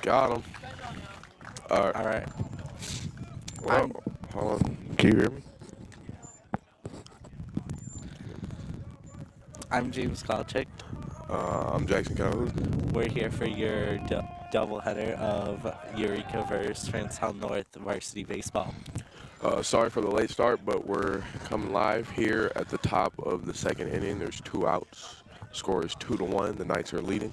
Got him. All right. All right. Well, hold on. Can you hear me? I'm James Kowalczyk. I'm Jackson Calhoun. We're here for your doubleheader of Eureka versus Calhoun North Varsity Baseball. Sorry for the late start, but we're coming live here at the top of the second inning. There's 2 outs. Score is 2-1. The Knights are leading.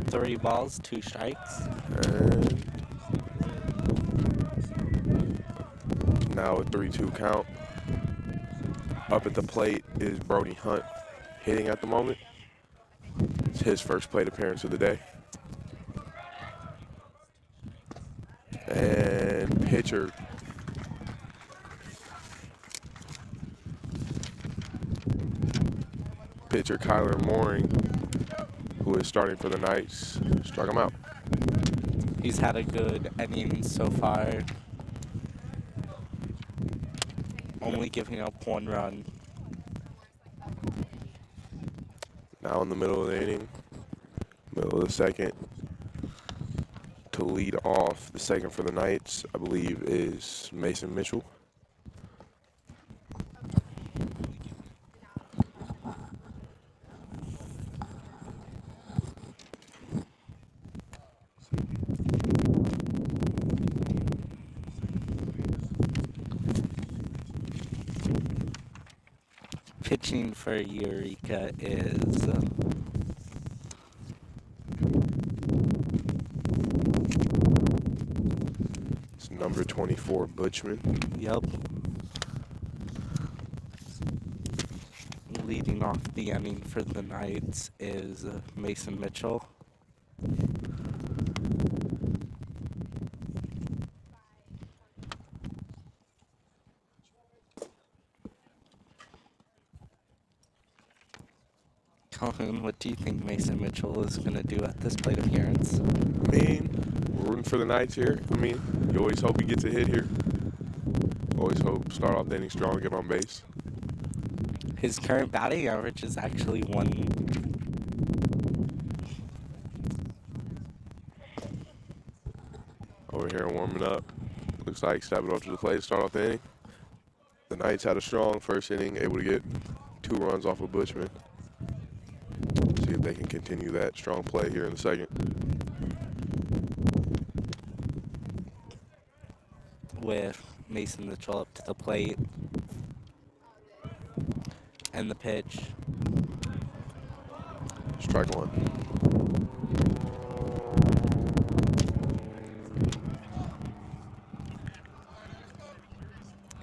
3 balls, 2 strikes. And now a 3-2 count. Up at the plate is Brody Hunt hitting at the moment. It's his first plate appearance of the day. And pitcher Kyler Mooring, who is starting for the Knights, struck him out. He's had a good inning so far, only giving up 1 run. Now in the middle of the inning, middle of the second, to lead off the second for the Knights, I believe, is Mason Mitchell. Pitching for Eureka is It's number 24, Butchman. Yep. Leading off the inning for the Knights is Mason Mitchell. Calhoun, what do you think Mason Mitchell is going to do at this plate appearance? I mean, we're rooting for the Knights here. I mean, you always hope he gets a hit here. Always hope start off the inning strong, get on base. His current batting average is actually 1. Over here warming up. Looks like stepping up to the plate to start off the inning. The Knights had a strong first inning, able to get 2 runs off of Butchman. See if they can continue that strong play here in the second. With Mason Mitchell up to the plate. And the pitch. Strike 1.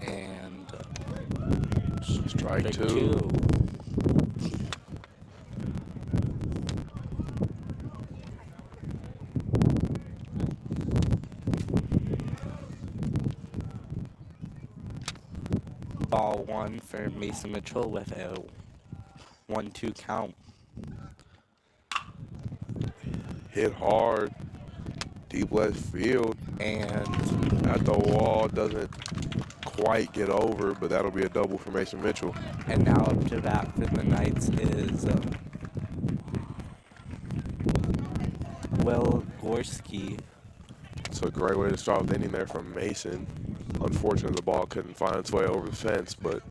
And Strike 2. Ball 1 for Mason Mitchell with a 1-2 count. Hit hard, deep left field, And at the wall, doesn't quite get over, but that'll be a double for Mason Mitchell. and now up to bat for the Knights is Will Gorski. It's a great way to start the inning there from Mason. Unfortunately, the ball couldn't find its way over the fence, but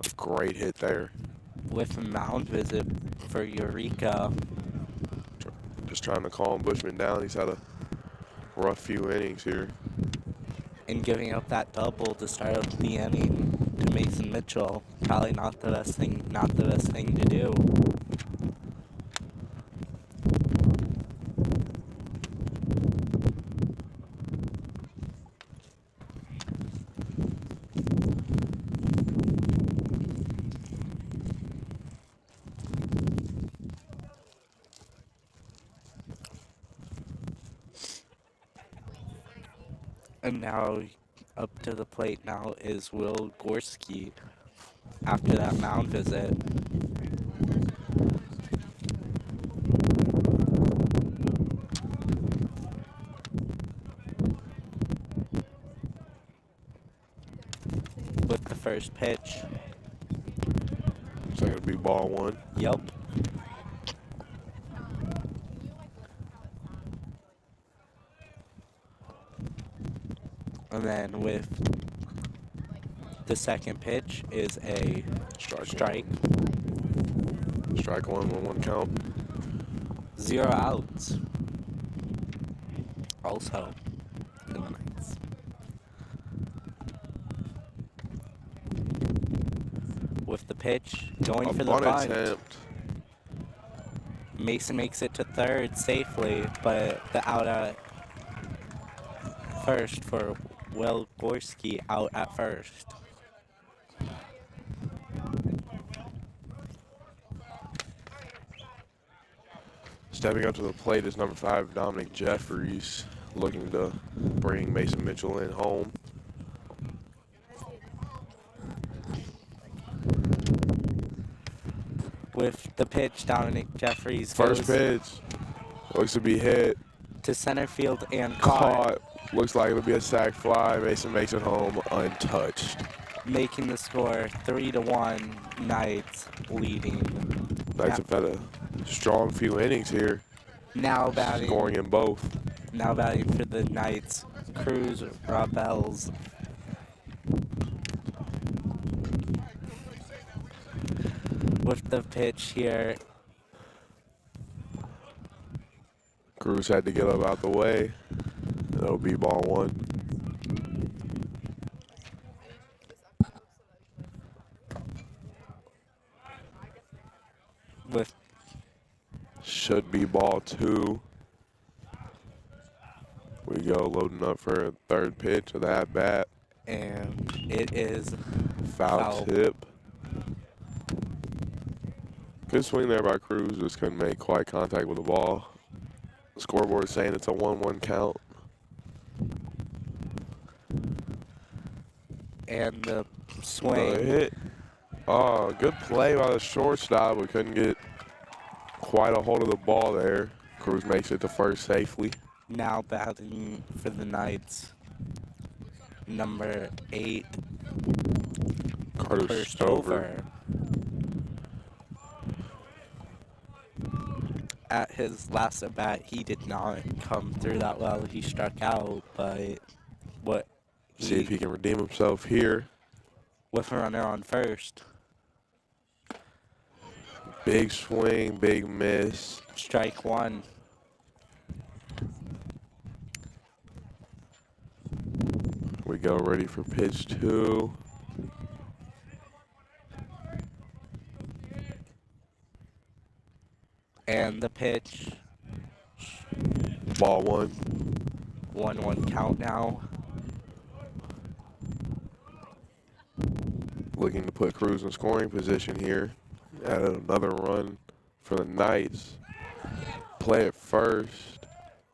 a great hit there. With a mound visit for Eureka. Just trying to calm Butchman down. He's had a rough few innings here. And giving up that double to start off the inning to Mason Mitchell. Probably not the best thing to do. And now up to the plate now is Will Gorski after that mound visit. With the first pitch. Looks like it'll be ball 1. Yep. And with the second pitch is a strike. Strike one, 1-1 count. 0 outs. Also, in the Knights. With the pitch, going for the bunt. Attempt. Mason makes it to third safely, but the out at first for Will Gorski out at first. Stepping up to the plate is number 5, Dominic Jeffries, looking to bring Mason Mitchell in home. With the pitch, Dominic Jeffries First goes pitch. Looks to be hit. to center field and Caught. Looks like it'll be a sac fly. Mason makes it home untouched. making the score 3-1, Knights leading. Knights have had a strong few innings here, Now batting, scoring in both. now batting for the Knights, Cruz Rabels. With the pitch here, Cruz had to get up out the way. That'll be ball 1. with Should be ball 2. We go loading up for a third pitch of the at bat. and it is Foul tip. Good swing there by Cruz, just couldn't make quite contact with the ball. The scoreboard is saying it's a 1-1 count. and the Another swing. hit. Oh, good play by the shortstop. We couldn't get quite a hold of the ball there. Cruz makes it to first safely. Now batting for the Knights, number 8, Carter Stover. At his last at bat, he did not come through that well. He struck out, but See if he can redeem himself here. with a runner on first, Big swing, big miss. strike 1. We go ready for pitch 2. And the pitch, Ball 1. 1-1 count now. Looking to put Cruz in scoring position here. Add another run for the Knights. Play it first.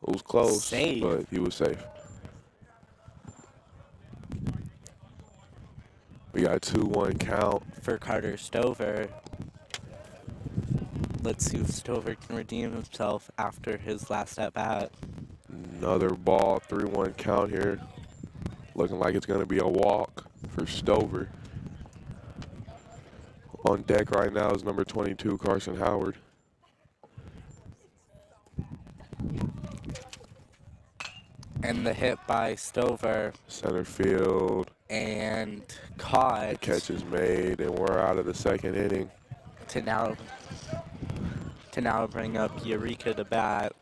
It was close, Safe. but he was safe. We got a 2-1 count. For Carter Stover. Let's see if Stover can redeem himself after his last at bat. Another ball, 3-1 count here. Looking like it's going to be a walk for Stover. On deck right now is number 22, Carson Howard. And the hit by Stover Center field. and caught The catch is made, and we're out of the second inning. to now bring up Eureka to bat.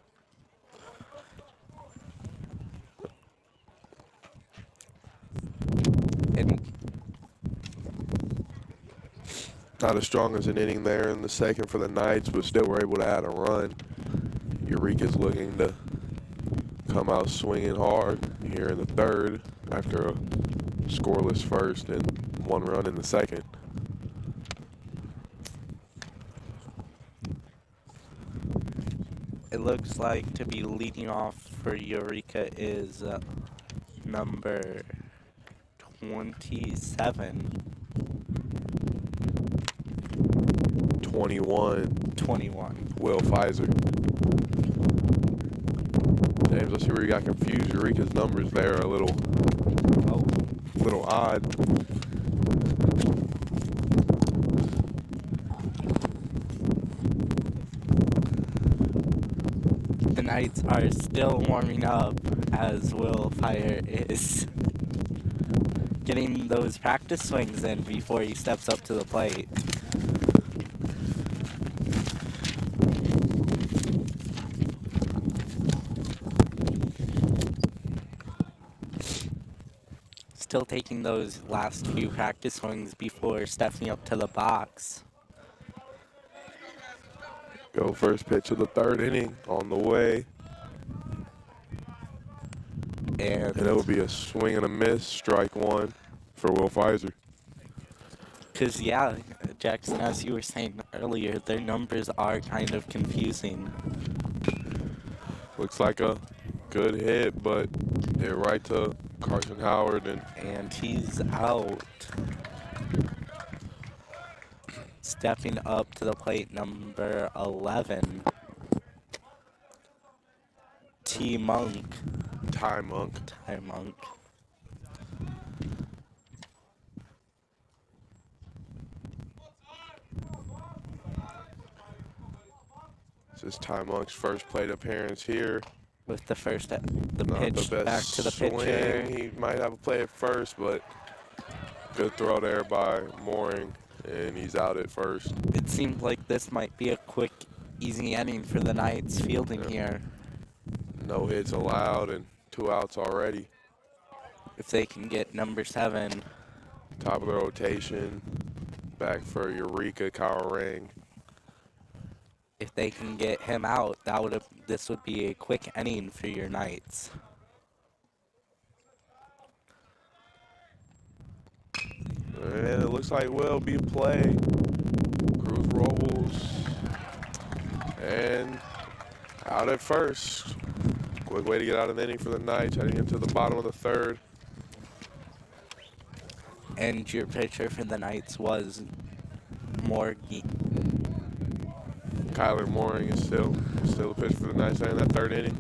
And Not as strong as an inning there in the second for the Knights, but still were able to add a run. Eureka's looking to come out swinging hard here in the third after a scoreless first and 1 run in the second. it looks like to be leading off for Eureka is number 27. 21, Will Pfizer. James, I see where you got confused. Eureka's numbers there are a little odd. The Knights are still warming up as Will Fire is getting those practice swings in before he steps up to the plate. Still taking those last few practice swings before stepping up to the box. Go first pitch of the third inning on the way. And it will be a swing and a miss, strike one for Will Pfizer. Because, yeah, Jackson, as you were saying earlier, their numbers are kind of confusing. Looks like a good hit, but hit right to Carson Howard. And he's out. Stepping up to the plate, number 11, Ty Monk. This is Ty Monk's first plate appearance here. With the pitch back to the pitcher. He might have a play at first, but good throw there by Mooring, and he's out at first. It seemed like this might be a quick, easy inning for the Knights fielding here. No hits allowed and 2 outs already. If they can get number 7. Top of the rotation, back for Eureka Kowalczyk. If they can get him out, this would be a quick inning for your Knights. And it looks like will be play. Cruz rolls. And out at first. Quick way to get out of the inning for the Knights, heading into the bottom of the third. And your pitcher for the Knights was Morgie. Kyler Mooring is still a pitch for the Knights in that third inning.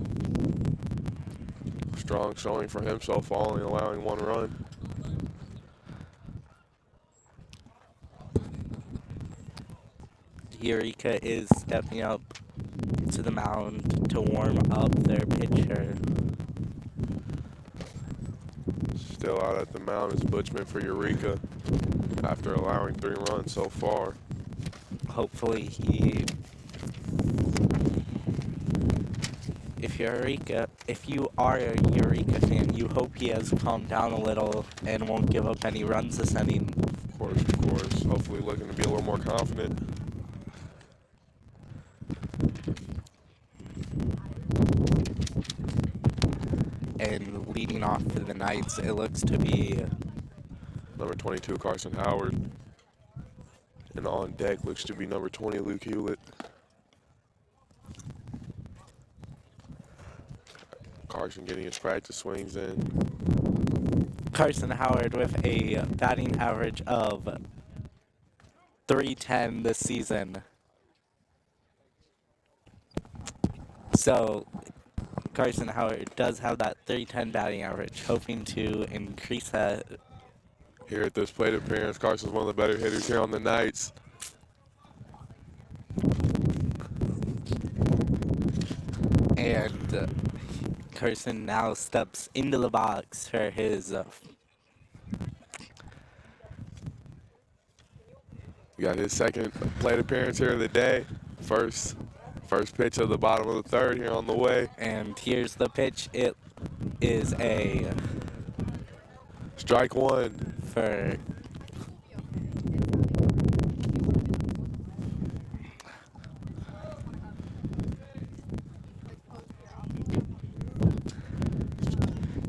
Strong showing for him so far, only allowing 1 run. Eureka is stepping up to the mound to warm up their pitcher. Still out at the mound is Butchman for Eureka after allowing 3 runs so far. Hopefully if you are a Eureka fan, you hope he has calmed down a little and won't give up any runs this inning. Of course. Hopefully looking to be a little more confident. And leading off for the Knights, it looks to be number 22, Carson Howard. And on deck looks to be number 20, Luke Hewlett. Carson getting his practice swings in. Carson Howard with a batting average of .310 this season. So Carson Howard does have that .310 batting average, hoping to increase that. Here at this plate appearance, Carson's one of the better hitters here on the Knights. And Carson now steps into the box for his got his second plate appearance here of the day. First pitch of the bottom of the third here on the way. And here's the pitch. It is a strike 1 for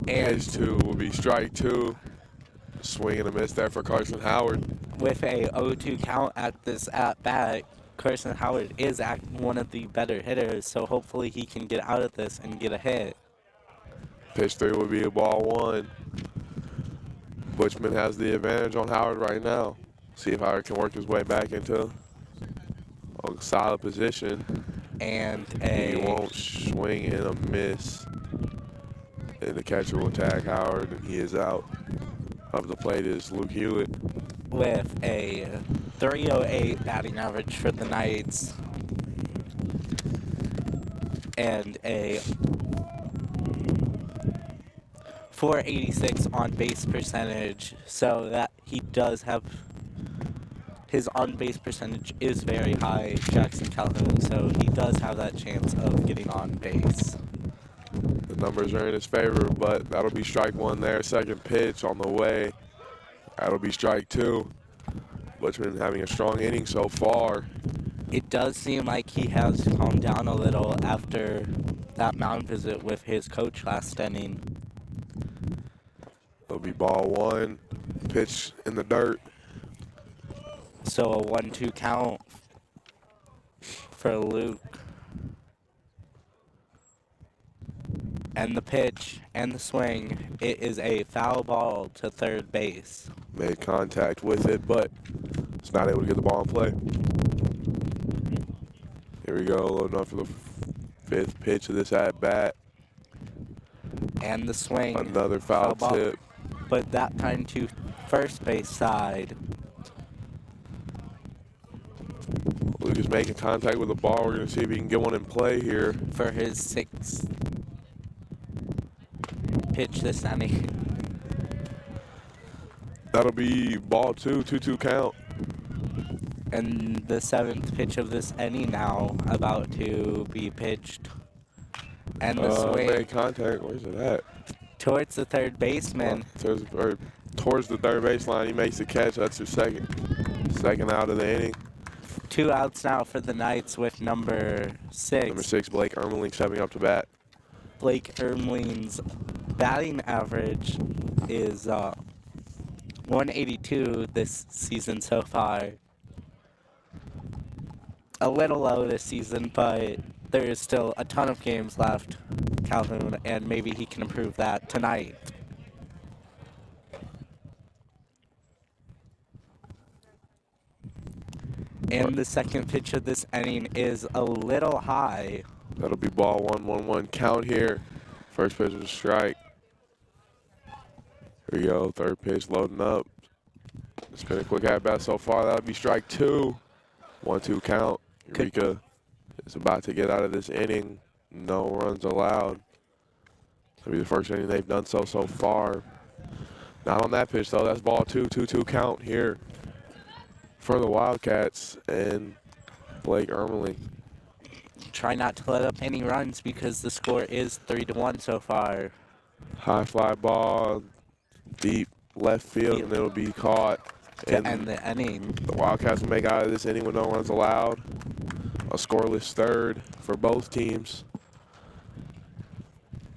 Edge 2 will be strike 2. Swing and a miss there for Carson Howard. With a 0-2 count at this at-bat, Carson Howard is one of the better hitters, so hopefully he can get out of this and get a hit. Pitch 3 will be a ball 1. Butchman has the advantage on Howard right now. See if Howard can work his way back into a solid position. And he won't swing and a miss. And the catcher will tag Howard, and he is out. Of the plate is Luke Hewlett. With a .308 batting average for the Knights. And a 486 on base percentage, so that he does have his on base percentage is very high, Jackson Calhoun, so he does have that chance of getting on base. The numbers are in his favor, but that'll be strike one there. Second pitch on the way. That'll be strike two. Butchman having a strong inning so far. It does seem like he has calmed down a little after that mound visit with his coach last inning. It'll be ball one. Pitch in the dirt. So a 1-2 count for Luke. And the pitch and the swing, it is a foul ball to third base. Made contact with it, but it's not able to get the ball in play. Here we go, loading up for the fifth pitch of this at-bat. And the swing. Another foul ball, tip. but that time to first base side. Luke is making contact with the ball. We're going to see if he can get one in play here. For his sixth pitch this inning. That'll be ball two, 2-2 count. And the seventh pitch of this inning now about to be pitched. And the swing. Made contact. Where's it at? Towards the third baseman. Towards the third baseline. He makes the catch. That's your second out of the inning. 2 outs now for the Knights with number 6. Number 6, Blake Ermeling stepping up to bat. Blake Ermeling's batting average is 182 this season so far. A little low this season, but there is still a ton of games left, Calhoun, and maybe he can improve that tonight. And the second pitch of this inning is a little high. That'll be ball 1-1-1 count here. First pitch was a strike. Here we go, third pitch loading up. It's been a quick at-bat so far. That'll be strike two. 1-2 count. Eureka is about to get out of this inning. No runs allowed. That'll be the first inning they've done so far. Not on that pitch, though. That's ball two, 2-2 count here for the Wildcats and Blake Ermeling. Try not to let up any runs because the score is 3-1 so far. High fly ball, deep left field, and it'll be caught. To end the inning. The Wildcats will make out of this inning with no runs allowed. A scoreless third for both teams.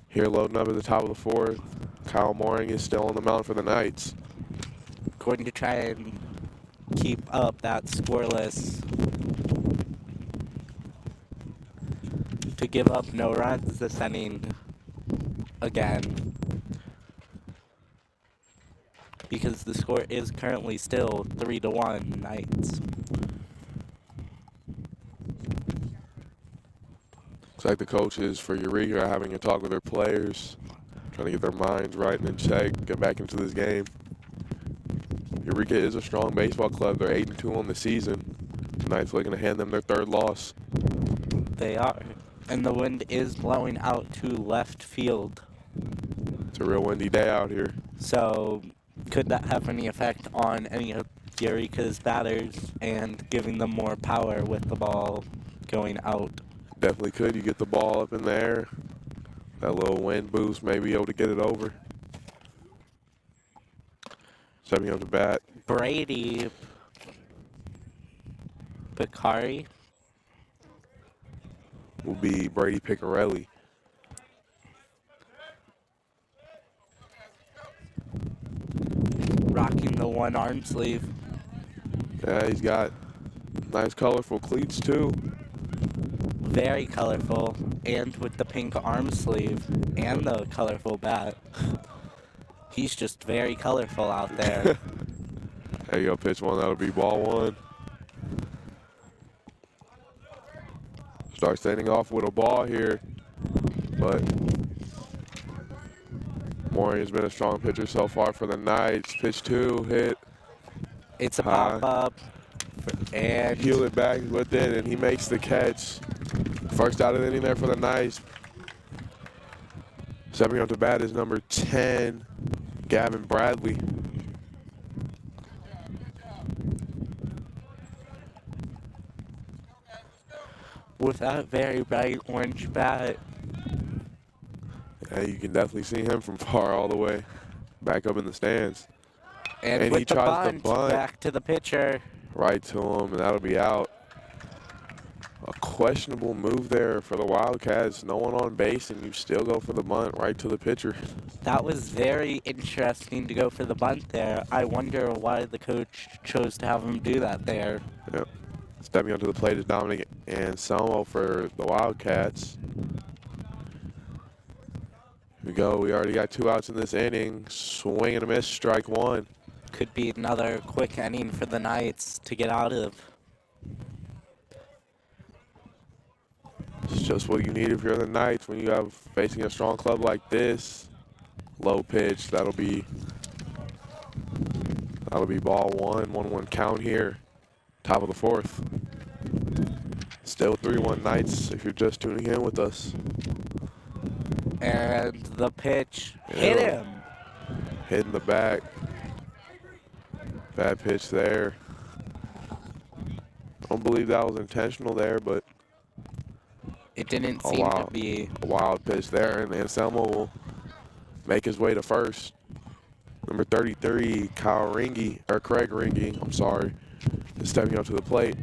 Here loading up at the top of the fourth. Kyle Mooring is still on the mound for the Knights. Going to try and keep up that scoreless to give up no runs this inning again, because the score is currently still 3-1 Knights. Looks like the coaches for Eureka are having a talk with their players, trying to get their minds right and in check, get back into this game. Eureka is a strong baseball club. They're 8-2 on the season. Knights looking to hand them their third loss. They are. And the wind is blowing out to left field. It's a real windy day out here. So could that have any effect on any of Eureka's batters and giving them more power with the ball going out? Definitely could. You get the ball up in the air. That little wind boost may be able to get it over. Stepping up to bat. Brady Picari will be Brady Picarelli. rocking the one arm sleeve. Yeah, he's got nice colorful cleats too. Very colorful, and with the pink arm sleeve and the colorful bat. He's just very colorful out there. There you go, pitch one. That'll be ball one. Start standing off with a ball here, but Mooring has been a strong pitcher so far for the Knights. Pitch two, hit. It's a pop-up, and Heel it back with it, and he makes the catch. First out of the inning there for the Knights. Stepping up to bat is number 10, Gavin Bradley. With that very bright orange bat. Yeah, you can definitely see him from far all the way back up in the stands. And he tries to bunt back to the pitcher. right to him, and that'll be out. A questionable move there for the Wildcats. No one on base, and you still go for the bunt right to the pitcher. That was very interesting to go for the bunt there. I wonder why the coach chose to have him do that there. Yep. Stepping up to the plate is Dominic Anselmo for the Wildcats. Here we go. We already got 2 outs in this inning. Swing and a miss, strike 1. Could be another quick inning for the Knights to get out of. It's just what you need if you're the Knights when you have facing a strong club like this. Low pitch. That'll be ball 1. 1-1 count here. Top of the 4th. Still 3-1 Knights if you're just tuning in with us. And the pitch hit him. Hit in the back. Bad pitch there. I don't believe that was intentional there, but it didn't seem to be. A wild pitch there, and Anselmo will make his way to first. Number 33, Craig Ringy, I'm sorry, is stepping up to the plate.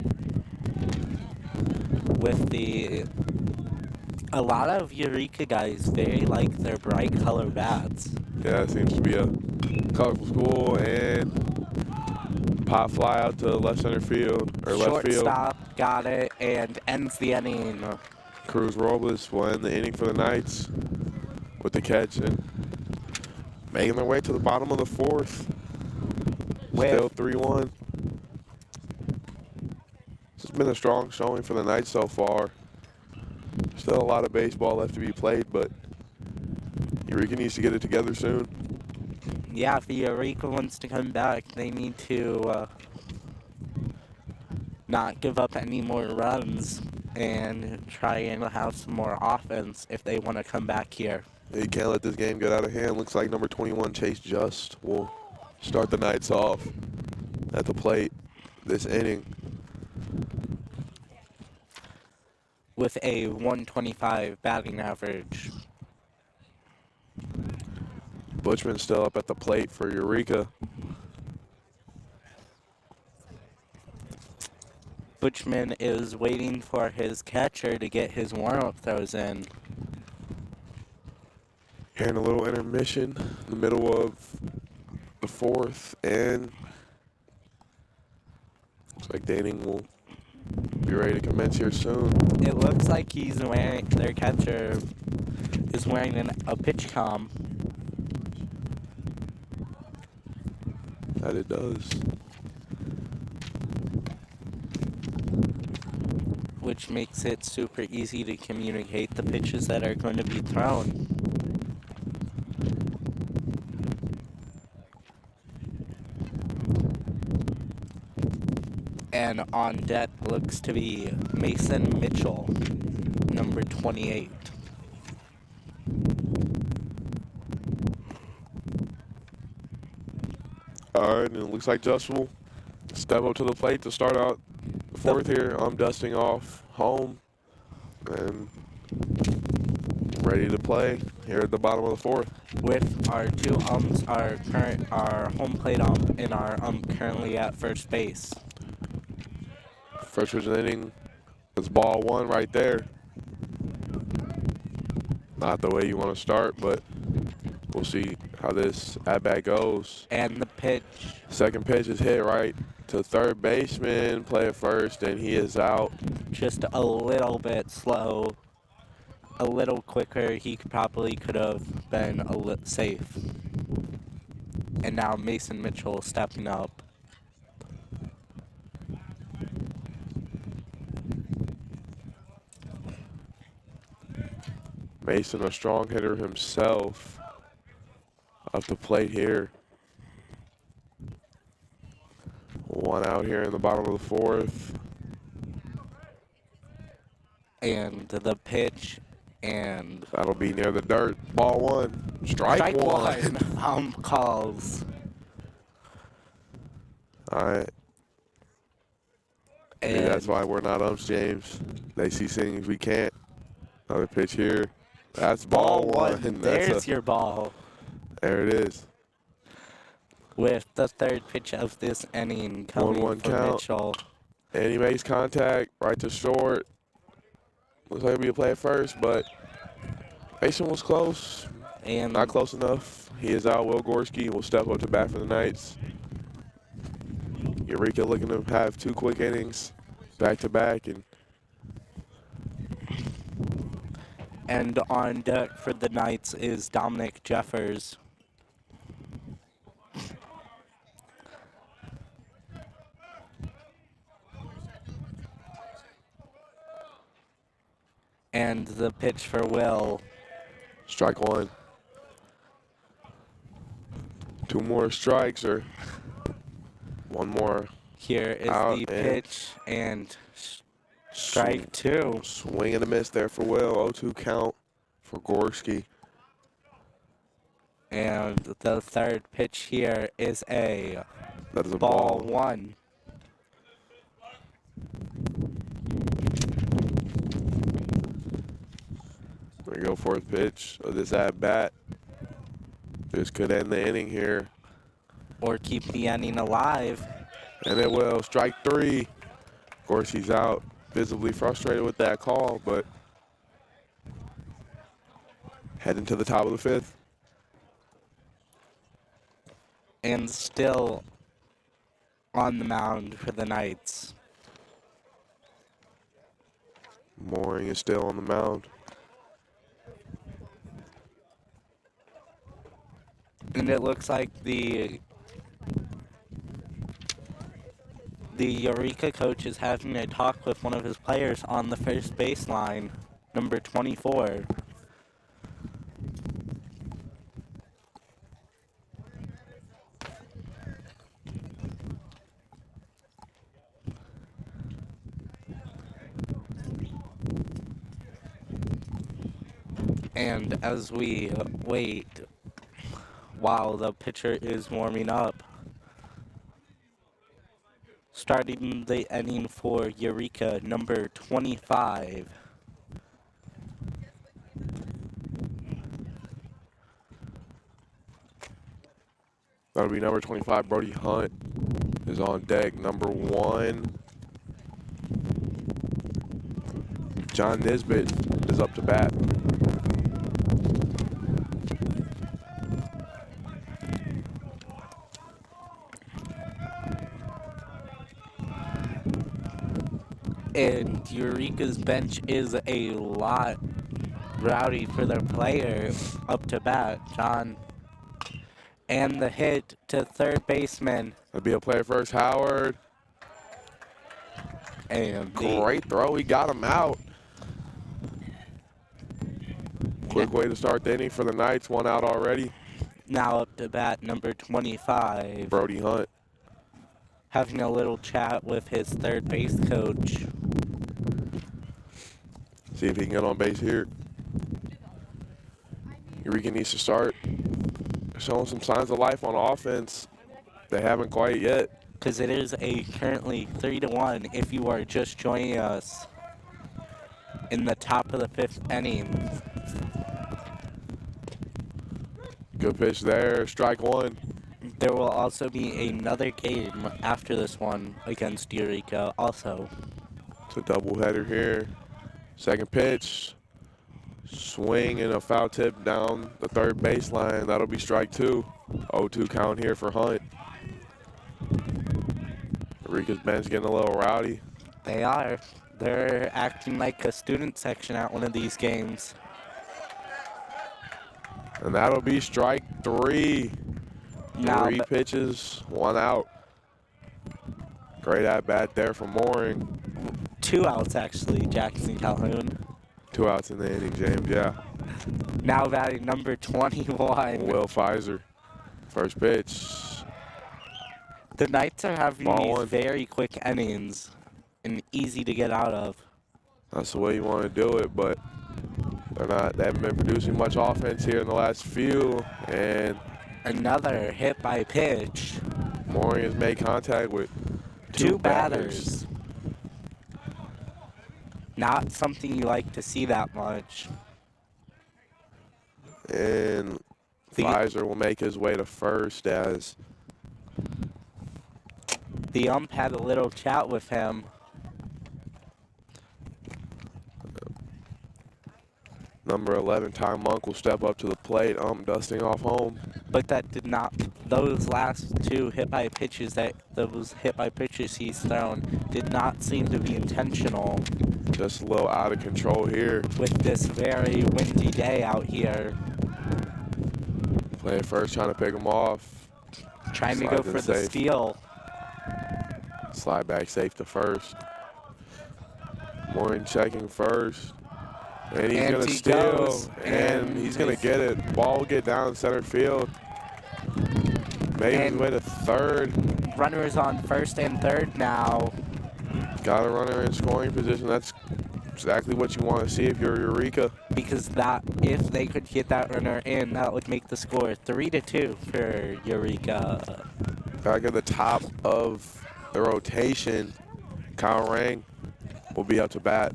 With a lot of Eureka guys very like their bright color bats. Yeah, it seems to be a colorful school, and pop fly out to left center field, or left field. Shortstop got it and ends the inning. Cruz Robles will end the inning for the Knights with the catch and making their way to the bottom of the 4th. Still 3-1. This has been a strong showing for the Knights so far. Still a lot of baseball left to be played, but Eureka needs to get it together soon. Yeah, if the Eureka wants to come back, they need to not give up any more runs and try and have some more offense if they want to come back here. You can't let this game get out of hand. Looks like number 21, Chase Just, will start the Knights off at the plate this inning. With a 125 batting average. Butchman still up at the plate for Eureka. Butchman is waiting for his catcher to get his warm-up throws in. Here in a little intermission in the middle of the 4th, and looks like the inning will be ready to commence here soon. It looks like their catcher is wearing a pitch comm. That it does. Which makes it super easy to communicate the pitches that are going to be thrown. And on deck looks to be Mason Mitchell, number 28. All right, and it looks like Just will step up to the plate to start out the 4th here. I'm dusting off home and ready to play here at the bottom of the 4th. With our 2 umps, our home plate ump and our ump currently at first base. First pitch of the inning, it's ball 1 right there. Not the way you want to start, but we'll see how this at-bat goes. And the pitch. Second pitch is hit right to third baseman, play at first, and he is out. Just a little bit slow, a little quicker. He probably could have been safe. And now Mason Mitchell stepping up. Mason, a strong hitter himself, up the plate here. 1 out here in the bottom of the 4th. And the pitch And that'll be near the dirt. Ball one. Strike one. Calls. All right. Maybe And that's why we're not umps, James. They see things we can't. Another pitch here. That's ball one. There's your ball. There it is. With the third pitch of this inning coming 1-1 for count. Mitchell. And he makes contact right to short. Looks like it'll be a play at first, but Mason was close. And Not close enough. He is out. Will Gorski will step up to bat for the Knights. Eureka looking to have 2 quick innings back to back. And on deck for the Knights is Dominic Jeffers. And the pitch for Will. Strike one. 2 more strikes or 1 more. Here is Out the and pitch and strike 2. Swing and a miss there for Will. 0-2 count for Gorski. And the third pitch here is a That is a ball ball. 1. There you go, 4th pitch of this at bat. This could end the inning here. Or keep the inning alive. And it will. Strike 3. Of course, he's out, visibly frustrated with that call, but heading to the top of the 5th. And still on the mound for the Knights. Mooring is still on the mound. And it looks like the Eureka coach is having a talk with one of his players on the first baseline, number 24. And as we wait while the pitcher is warming up, starting the inning for Eureka, number 25. That'll be number 25, Brody Hunt is on deck. Number 1, John Nisbet is up to bat. And Eureka's bench is a lot rowdy for their player up to bat, John. And the hit to third baseman. That'll be a play at first, Howard. And Great throw, he got him out. Quick way to start the inning for the Knights, 1 out already. now up to bat, number 25. Brody Hunt. Having a little chat with his third base coach. See if he can get on base here. Eureka needs to start showing some signs of life on offense. They haven't quite yet. Because it is currently 3-1 if you are just joining us in the top of the 5th inning. Good pitch there, strike 1. There will also be another game after this one against Eureka also. It's a doubleheader here. Second pitch. Swing and a foul tip down the third baseline. That'll be strike 2. 0-2 count here for Hunt. Eureka's bench getting a little rowdy. They are. They're acting like a student section at one of these games. And that'll be strike 3. Now, 3 pitches, 1 out. Great at bat there from Mooring. 2 outs actually, Jackson Calhoun. 2 outs in the inning, James, yeah. Now batting number 21. Will Pfizer. First pitch. The Knights are having Ball these 1. very quick innings and easy to get out of. That's the way you want to do it, but They haven't been producing much offense here in the last few, and another hit by pitch. Mooring has made contact with two batters. Not something you like to see that much. And Pfizer will make his way to first as the ump had a little chat with him. number 11, Ty Monk, will step up to the plate, dusting off home. But that did not, those last two those hit by pitches he's thrown did not seem to be intentional. Just a little out of control here. With this very windy day out here. Play at first, trying to pick him off. Trying to go for the steal. Slide back safe to first. Mooring checking first. And he's going to steal, and he's going to get it. Ball will get down center field. Made his way to third. Runners on first and third now. Got a runner in scoring position. That's exactly what you want to see if you're Eureka. Because if they could get that runner in, that would make the score 3-2 for Eureka. Back at the top of the rotation, Kyle Rang will be up to bat.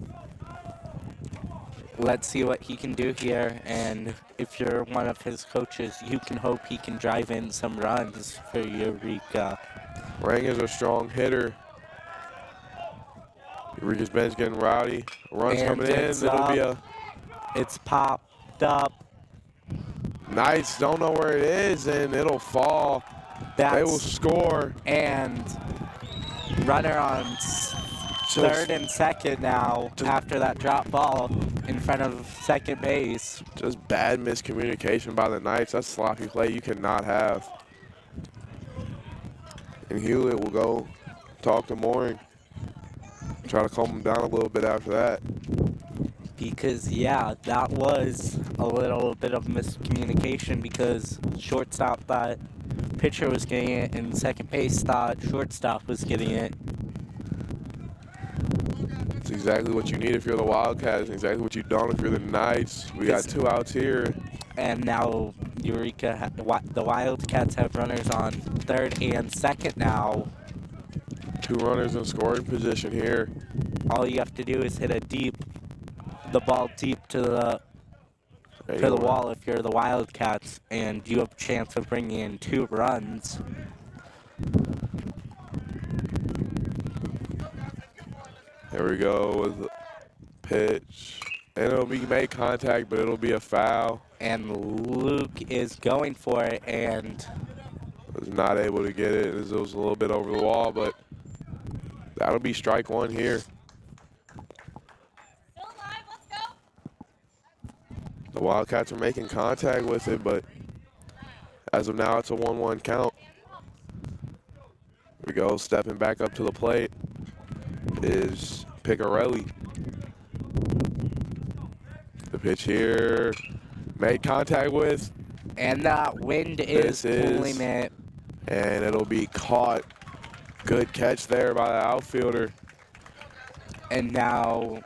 Let's see what he can do here, and if you're one of his coaches, you can hope he can drive in some runs for Eureka. Rang is a strong hitter. Eureka's bench getting rowdy. Runs coming in. It's popped up. Nice. Don't know where it is, and it'll fall. They will score. And runner on third and second now after that drop ball in front of second base. Just bad miscommunication by the Knights. That's sloppy play you cannot have. And Hewlett will go talk to Mooring. Try to calm him down a little bit after that. Because, yeah, that was a little bit of miscommunication because shortstop thought pitcher was getting it and second base thought shortstop was getting it. It's exactly what you need if you're the Wildcats, and exactly what you don't if you're the Knights. We got two outs here. And now Eureka, the Wildcats have runners on third and second now. Two runners in scoring position here. All you have to do is hit the ball deep to the wall if you're the Wildcats, and you have a chance of bringing in 2 runs. There we go with the pitch. And it'll be made contact, but it'll be a foul. And Luke is going for it and was not able to get it. It was a little bit over the wall, but that'll be strike one here. The Wildcats are making contact with it, but as of now, it's a 1-1 count. Here we go, stepping back up to the plate is Picarelli. The pitch here, made contact with. And that wind is pulling it. And it'll be caught. Good catch there by the outfielder. And now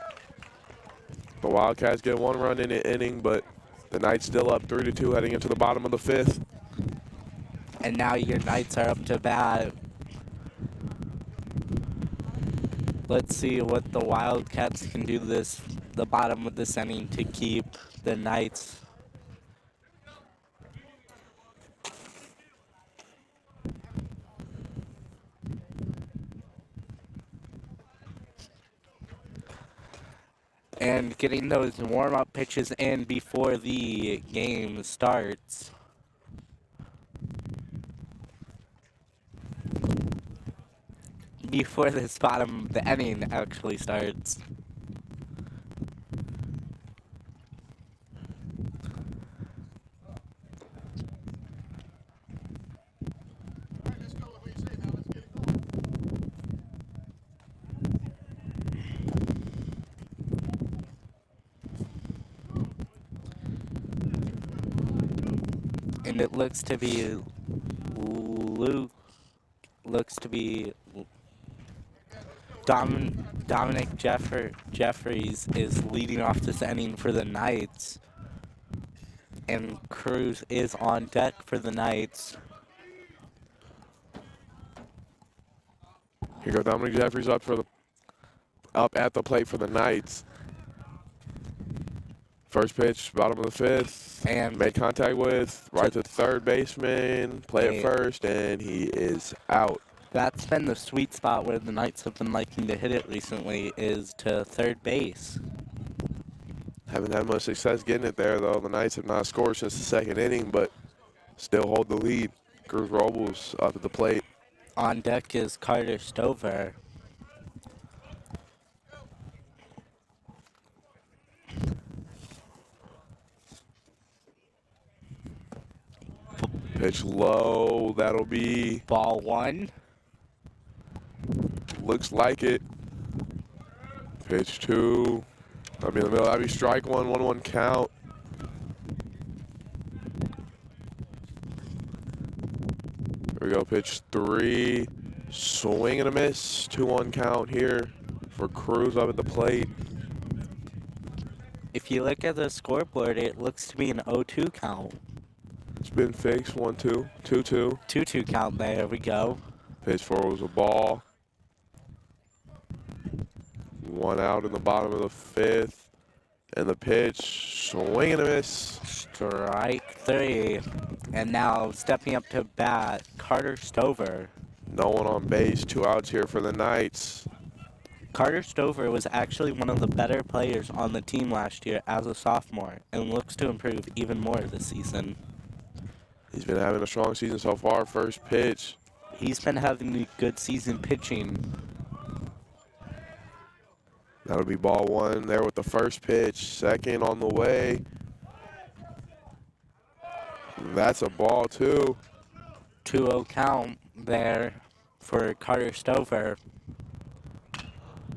the Wildcats get 1 run in the inning, but the Knights still up 3-2 heading into the bottom of the 5th. And now your Knights are up to bat. Let's see what the Wildcats can do the bottom of this inning to keep the Knights. And getting those warm-up pitches in before the game starts. Before this bottom of the inning actually starts. And it looks to be Dominic Jeffries is leading off this inning for the Knights. And Cruz is on deck for the Knights. Here goes Dominic Jeffries up at the plate for the Knights. First pitch, bottom of the fifth, And made contact with, right to third baseman, play at first, and he is out. that's been the sweet spot where the Knights have been liking to hit it recently, is to third base. Haven't had much success getting it there, though. The Knights have not scored since the second inning, but still hold the lead. Cruz Robles up at the plate. On deck is Carter Stover. Pitch low, that'll be, Ball one. looks like it. Pitch two, that'll be in the middle, that'll be strike one, 1-1 count. Here we go, pitch three, swing and a miss, 2-1 count here for Cruz up at the plate. If you look at the scoreboard, it looks to be an 0-2 count. It's been fixed, 1-2, 2-2. 2-2 count, there we go. Pitch four was a ball. One out in the bottom of the fifth. And the pitch, swing and a miss. Strike three. And now stepping up to bat, Carter Stover. No one on base, 2 outs here for the Knights. Carter Stover was actually one of the better players on the team last year as a sophomore and looks to improve even more this season. He's been having a strong season so far. First pitch. He's been having a good season pitching. That'll be ball one there with the first pitch. Second on the way. That's a ball two. 2-0 count there for Carter Stover.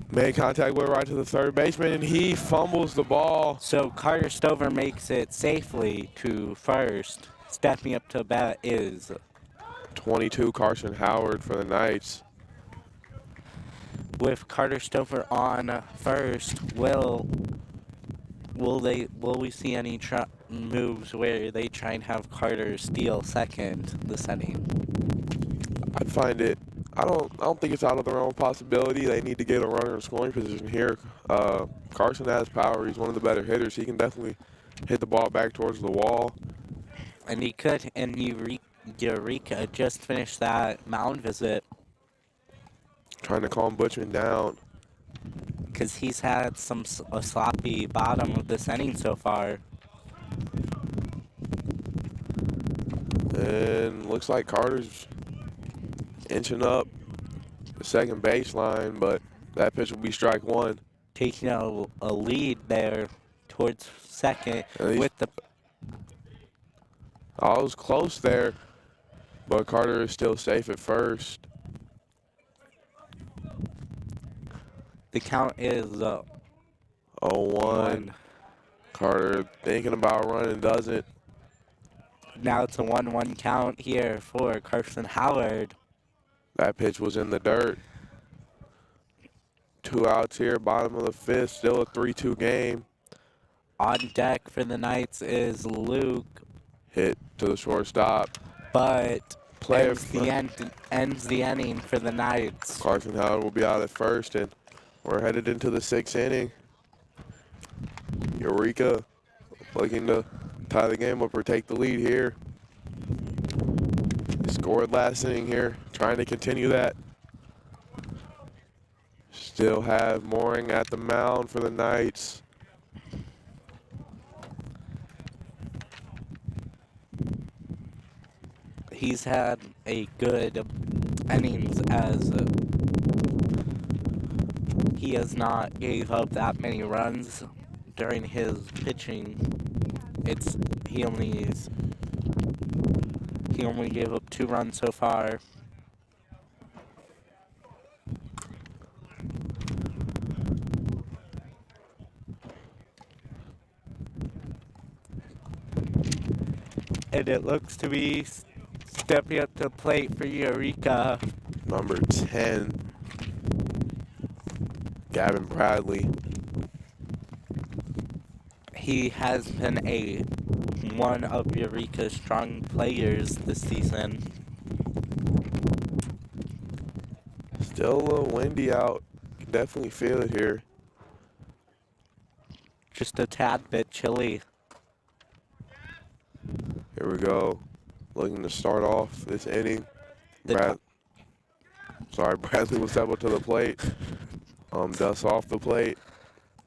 Made contact with right to the third baseman, and he fumbles the ball. So Carter Stover makes it safely to first. Stepping up to bat is 22, Carson Howard for the Knights. with Carter Stover on first. Will we see any moves where they try and have Carter steal second this inning? I'd find it. I don't think it's out of the realm of possibility. They need to get a runner in scoring position here. Carson has power. He's one of the better hitters. He can definitely hit the ball back towards the wall. And he could. And Eureka just finished that mound visit Trying to calm Butchman down. because he's had a sloppy bottom of this inning so far. And looks like Carter's inching up the second baseline, but that pitch will be strike one. Taking a lead there towards second with the... I was close there, but Carter is still safe at first. The count is 0-1. Carter thinking about running, doesn't. Now it's a 1-1 count here for Carson Howard. That pitch was in the dirt. 2 outs here, bottom of the fifth, still a 3-2 game. On deck for the Knights is Luke, Hit to the shortstop. but Player ends the inning for the Knights. Carson Howard will be out at first, and we're headed into the 6th inning. Eureka looking to tie the game up or take the lead here. He scored last inning here, trying to continue that. Still have Mooring at the mound for the Knights. He's had a good innings as he has not gave up that many runs during his pitching. He only gave up 2 runs so far. And it looks to be stepping up to the plate for Eureka. Number 10. Gavin Bradley. He has been one of Eureka's strong players this season. Still a little windy out. Can definitely feel it here. Just a tad bit chilly. Here we go. Looking to start off this inning. Bradley will step up to the plate. Dust off the plate.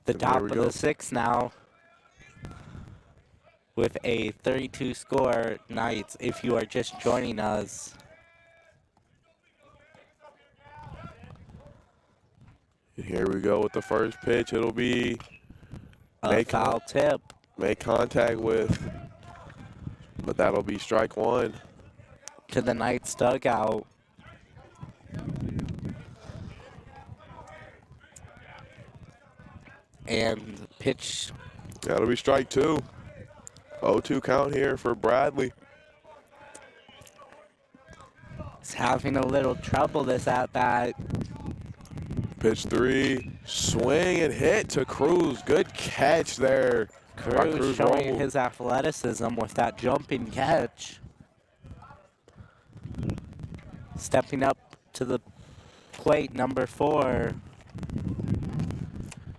The And top there of we go. the sixth now. With a 32 score Knights if you are just joining us. Here we go with the first pitch. It'll be A foul tip. make contact with, but that'll be strike one. To the Knights dugout. And pitch. That'll be strike two. 0-2 count here for Bradley. He's having a little trouble this at-bat. Pitch three, swing and hit to Cruz. Good catch there. by Cruz showing rolled. his athleticism with that jumping catch. Stepping up to the plate, number 4.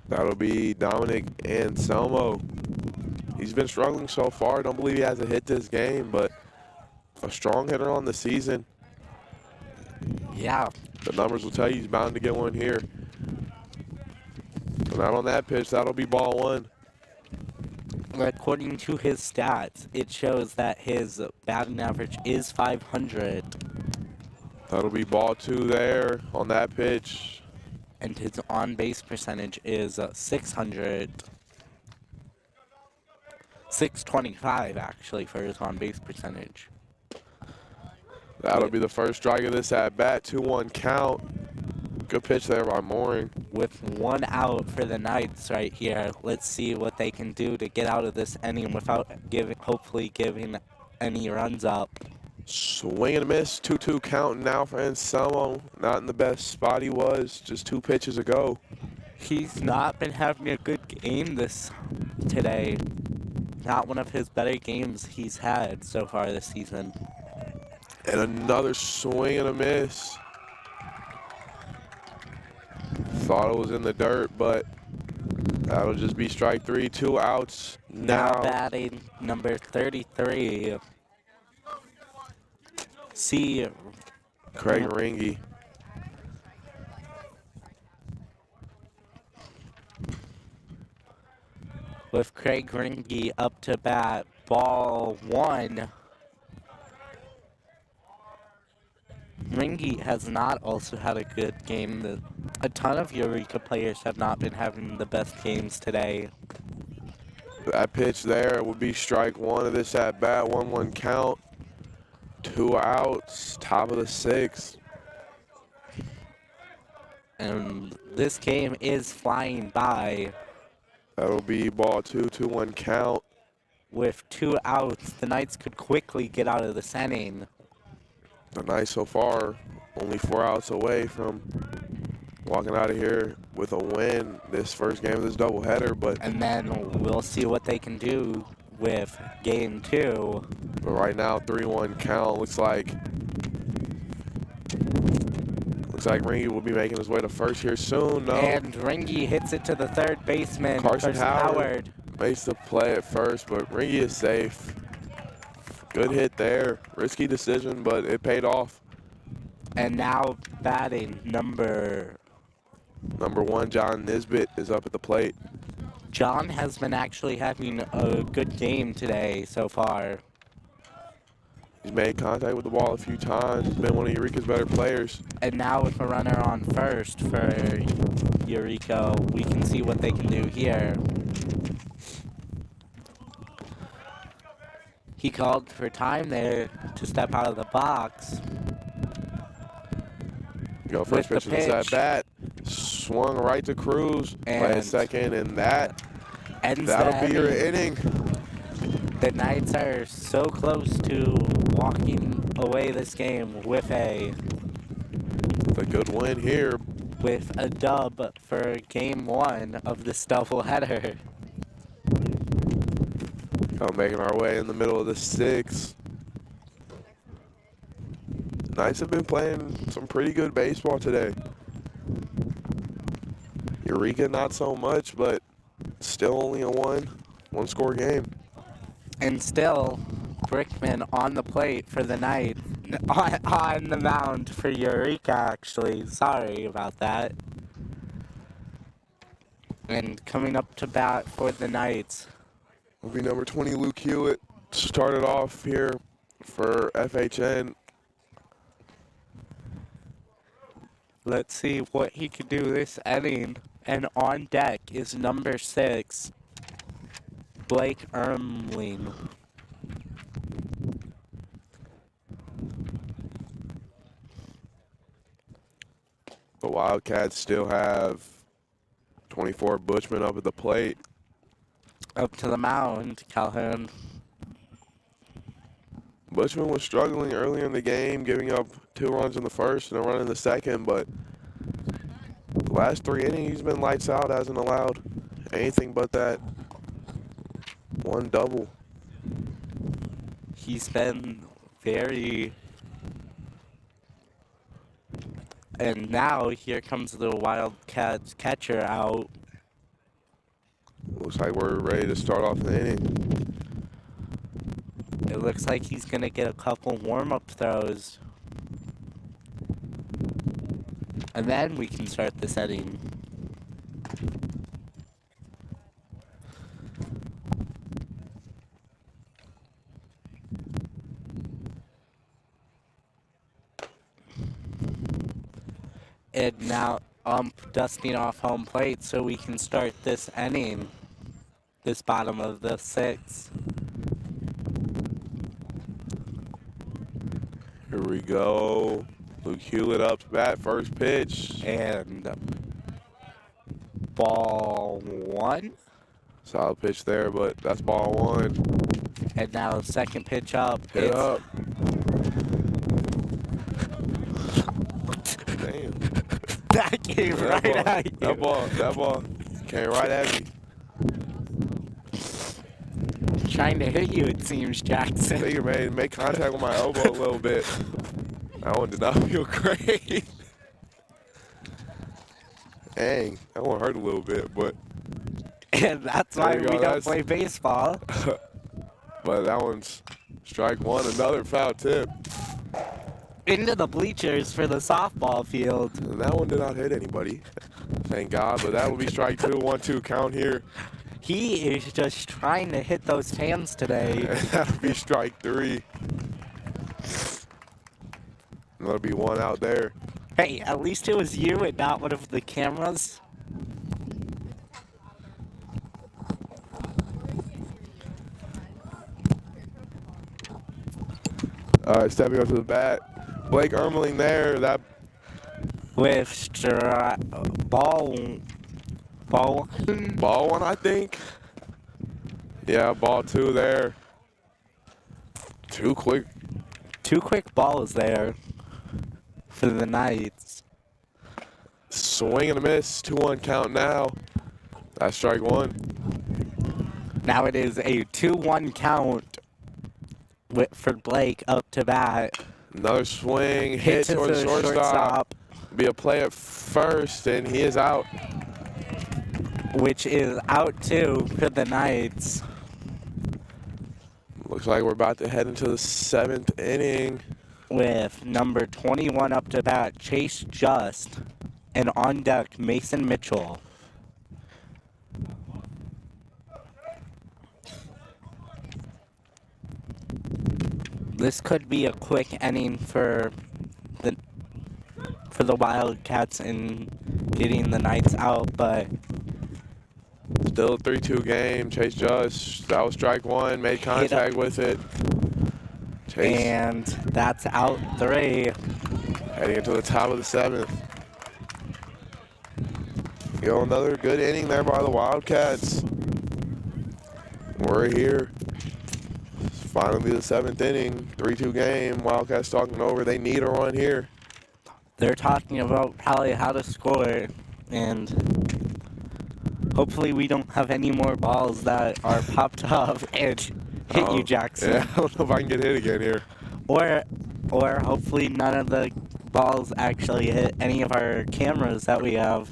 That'll be Dominic Anselmo. He's been struggling so far. Don't believe he has a hit this game, but a strong hitter on the season. Yeah. The numbers will tell you he's bound to get one here. So not on that pitch. That'll be ball one. According to his stats, it shows that his batting average is 500. That'll be ball two there on that pitch. And his on-base percentage is 600. 625, actually, for his on-base percentage. That'll be the first strike of this at-bat. 2-1 count. Good pitch there by Mooring. With 1 out for the Knights right here, let's see what they can do to get out of this inning without hopefully giving any runs up. Swing and a miss. 2-2 count now for Anselmo. Not in the best spot he was just 2 pitches ago. He's not been having a good game today. Not one of his better games he's had so far this season. And another swing and a miss. Thought it was in the dirt, but that'll just be strike 3. 2 outs. Now batting number 33. See Craig Ringy. with Craig Ringy up to bat, ball 1. Ringy has not also had a good game. A ton of Eureka players have not been having the best games today. That pitch there would be strike 1 of this at bat. 1-1 count. 2 outs. Top of the 6th. And this game is flying by. That'll be ball 2. 2-1 count. With 2 outs, the Knights could quickly get out of this inning. The Knights so far only 4 outs away from walking out of here with a win this first game of this doubleheader, and then we'll see what they can do with game 2. But right now 3-1 count. Looks like Ringy will be making his way to first here soon. No. And Ringy hits it to the third baseman, Carson Howard makes the play at first, but Ringy is safe. Good hit there. Risky decision, but it paid off. And now batting number 1, John Nisbet, is up at the plate. John has been actually having a good game today so far. He's made contact with the ball a few times. He's been one of Eureka's better players. And now with a runner on first for Eureka, we can see what they can do here. He called for time there to step out of the box. Go first pitch of this at bat. Swung right to Cruz. Play a second, and that'll be your inning. The Knights are so close to walking away this game with a good win here. with a dub for game 1 of this doubleheader. Making our way in the middle of the 6th. Knights have been playing some pretty good baseball today. Eureka not so much, but still only a one-score game. And still, Brickman on the plate for the night. On the mound for Eureka, actually. Sorry about that. And coming up to bat for the Knights will be number 20, Luke Hewitt. Started off here for FHN. Let's see what he can do this inning. And on deck is number 6, Blake Ermling. The Wildcats still have 24 Bushman up at the plate. Up to the mound, Calhoun. Bushman was struggling earlier in the game, giving up 2 runs in the first and a run in the second, but the last 3 innings he's been lights out, hasn't allowed anything but that one double. He's been very... And now here comes the Wildcats catcher out. Looks like we're ready to start off the inning. It looks like he's going to get a couple warm-up throws. And then we can start this inning. And now dusting off home plate so we can start this inning. This bottom of the 6th. Here we go. Luke Hewlett up to bat, first pitch. And ball 1. Solid pitch there, but that's ball 1. And now second pitch up. Hit up. Damn. That came right at you. That ball came right at me. Trying to hit you, it seems, Jackson. I think it made contact with my elbow a little bit. That one did not feel great. Dang, that one hurt a little bit, but. And that's why we don't play baseball. But that one's strike 1, another foul tip. Into the bleachers for the softball field. And that one did not hit anybody. Thank God, but that will be strike 2, 1-2 count here. He is just trying to hit those fans today. And that'll be strike 3. And that'll be 1 out there. Hey, at least it was you and not one of the cameras. All right, stepping up to the bat. Blake Ermling there. That with ball 1, I think. Yeah, ball 2 there. Two quick balls there for the Knights. Swing and a miss. 2-1 count now. That's strike 1. Now it is a 2-1 count for Blake up to bat. Another swing, hit towards the shortstop. Be a play at first, and he is out. Which is out too for the Knights. Looks like we're about to head into the 7th inning. With number 21 up to bat, Chase Just, and on deck, Mason Mitchell. This could be a quick inning for the Wildcats in getting the Knights out, but still a 3-2 game. Chase Just, that was strike 1, made contact with it. Chase. And that's out 3. Heading into the top of the 7th. Another good inning there by the Wildcats. We're here. Finally the 7th inning, 3-2 game. Wildcats talking over. They need a run here. They're talking about probably how to score, and hopefully we don't have any more balls that are popped up and hit you, Jackson. Yeah, I don't know if I can get hit again here. Or hopefully none of the balls actually hit any of our cameras that we have.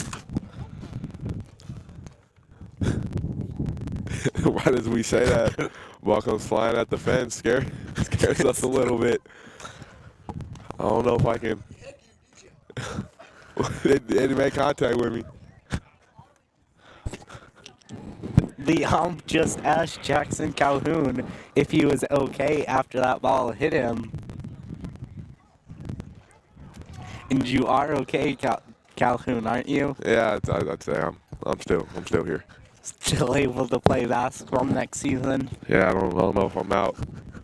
Right as we say that, ball comes flying at the fence, scares us a little bit. I don't know if I can. It made contact with me. The ump just asked Jackson Calhoun if he was okay after that ball hit him. And you are okay, Calhoun, aren't you? Yeah, I'd say I'm still here. Still able to play basketball next season. Yeah, I don't know if I'm out.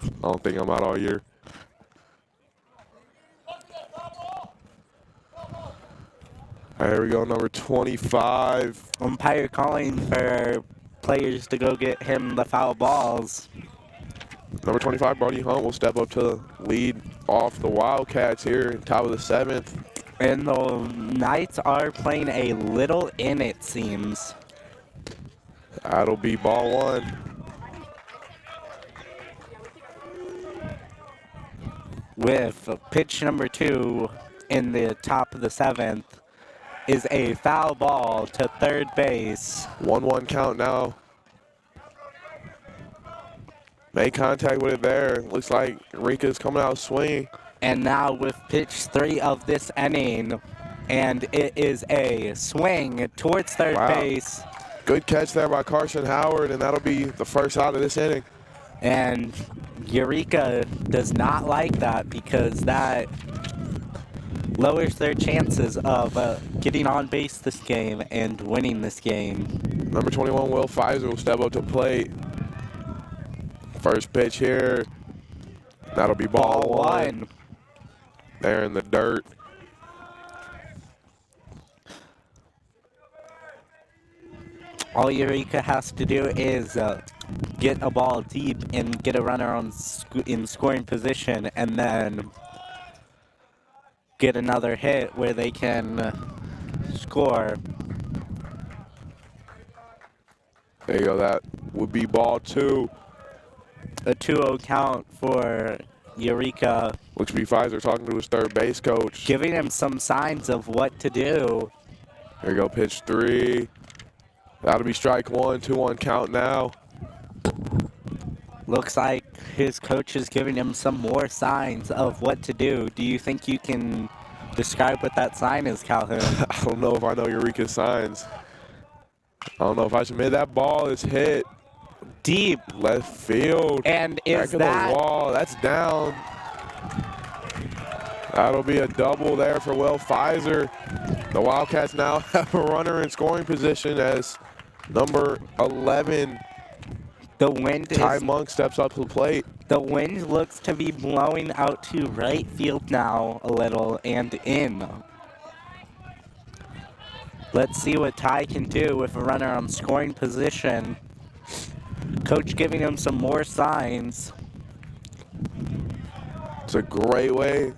I don't think I'm out all year. All right, here we go, number 25. Umpire calling for players to go get him the foul balls. Number 25, Brody Hunt will step up to lead off the Wildcats here, top of the 7th. And the Knights are playing a little in, it seems. That'll be ball 1. With pitch number 2 in the top of the 7th is a foul ball to third base. 1-1 count now. Made contact with it there. Looks like Rika's coming out swinging. And now with pitch 3 of this inning, and it is a swing towards third base. Good catch there by Carson Howard, and that'll be the first out of this inning. And Eureka does not like that because that lowers their chances of getting on base this game and winning this game. Number 21, Will Pfizer will step up to plate. First pitch here. That'll be ball 1. There in the dirt. All Eureka has to do is get a ball deep and get a runner in scoring position, and then get another hit where they can score. There you go. That would be ball 2. A 2-0 count for Eureka. Looks to be Pfizer talking to his third base coach. Giving him some signs of what to do. There you go, pitch 3. That'll be strike 1, 2-1 count now. Looks like his coach is giving him some more signs of what to do. Do you think you can describe what that sign is, Calhoun? I don't know if I know Eureka's signs. I don't know if I should admit that ball is hit. Deep. Left field. And is back that... of the wall. That's down. That'll be a double there for Will Pfizer. The Wildcats now have a runner in scoring position as number 11, the wind Ty Monk, steps up to the plate. The wind looks to be blowing out to right field now a little and in. Let's see what Ty can do with a runner on scoring position. Coach giving him some more signs. It's a great way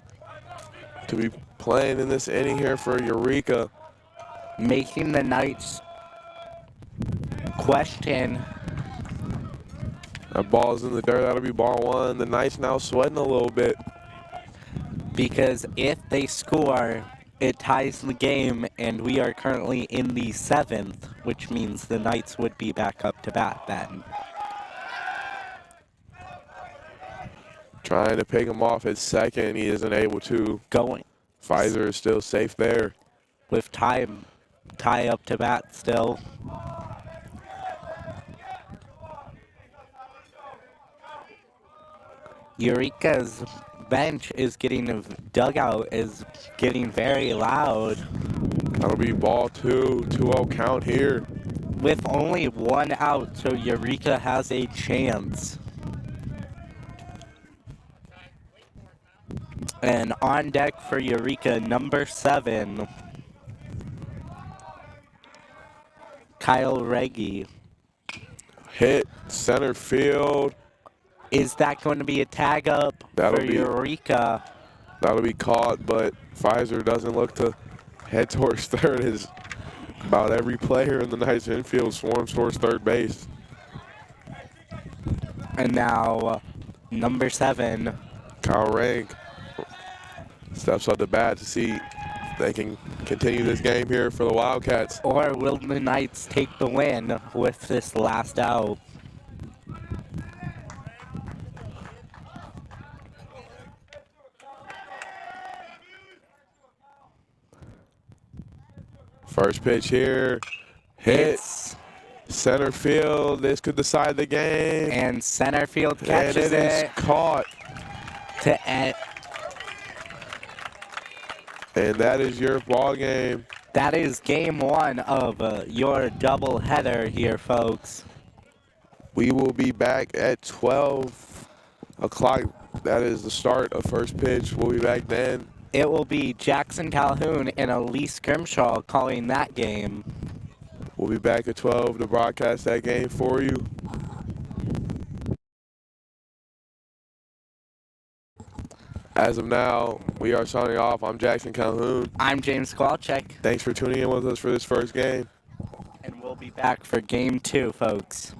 to be playing in this inning here for Eureka. Making the Knights question. That ball's in the dirt. That'll be ball 1. The Knights now sweating a little bit. Because if they score, it ties the game, and we are currently in the 7th, which means the Knights would be back up to bat then. Trying to pick him off at second. He isn't able to. Going. Pfizer is still safe there. With Ty up to bat still. Eureka's bench is getting, dugout is getting very loud. That'll be ball 2, 2-0 count here. With only 1 out, so Eureka has a chance. And on deck for Eureka, number 7, Kyle Reggie. Hit center field. Is that going to be a tag up for Eureka? That'll be caught, but Pfizer doesn't look to head towards third as about every player in the Knights infield swarms towards third base. And now, number 7. Kyle Rank steps up the bat to see if they can continue this game here for the Wildcats. Or will the Knights take the win with this last out? First pitch here, hit. It's Center field, this could decide the game. and center field catches and it is caught. to end. And that is your ball game. That is game 1 of your doubleheader here, folks. We will be back at 12 o'clock. That is the start of first pitch. We'll be back then. It will be Jackson Calhoun and Elise Grimshaw calling that game. We'll be back at 12 to broadcast that game for you. As of now, we are signing off. I'm Jackson Calhoun. I'm James Kowalczyk, Thanks for tuning in with us for this first game. and we'll be back for game 2, folks.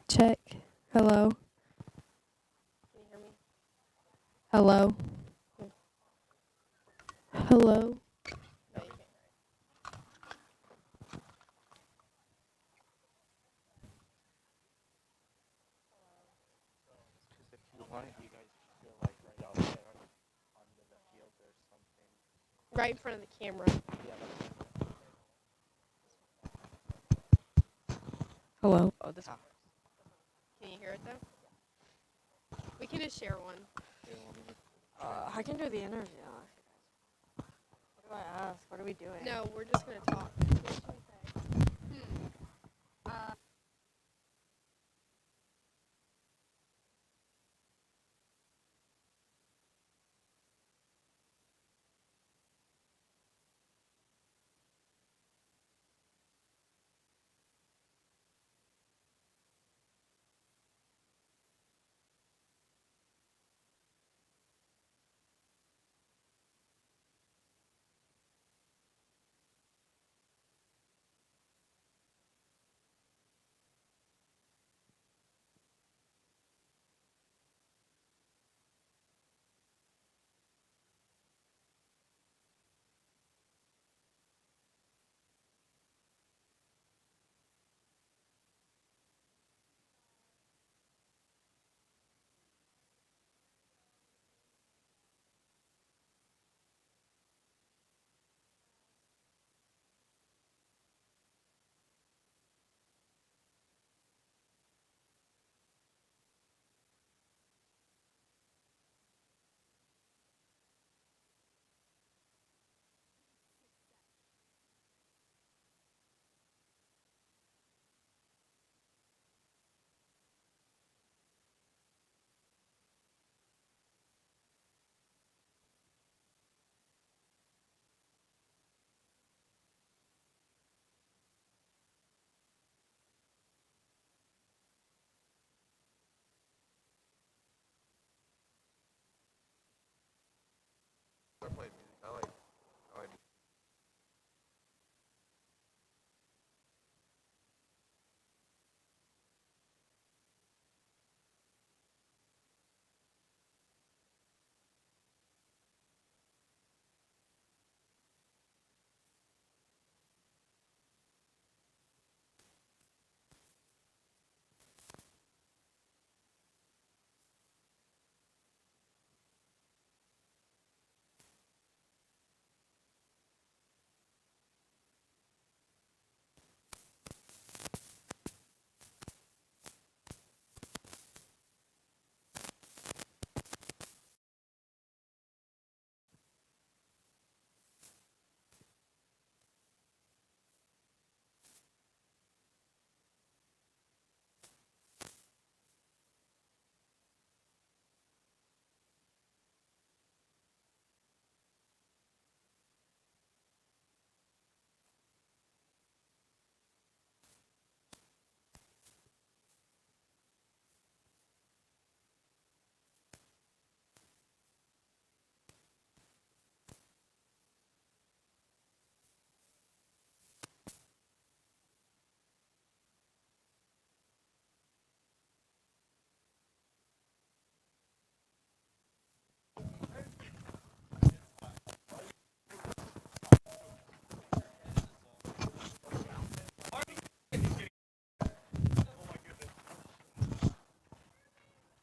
Check. Hello. Can you hear me? Hello. Hello. No, you can't. If you want, you guys feel like right out there on the field or something. Right in front of the camera. Hello. Oh, this one. Can you hear it though? We can just share one. I can do the interview. What do I ask? What are we doing? No, we're just gonna talk. What should we say?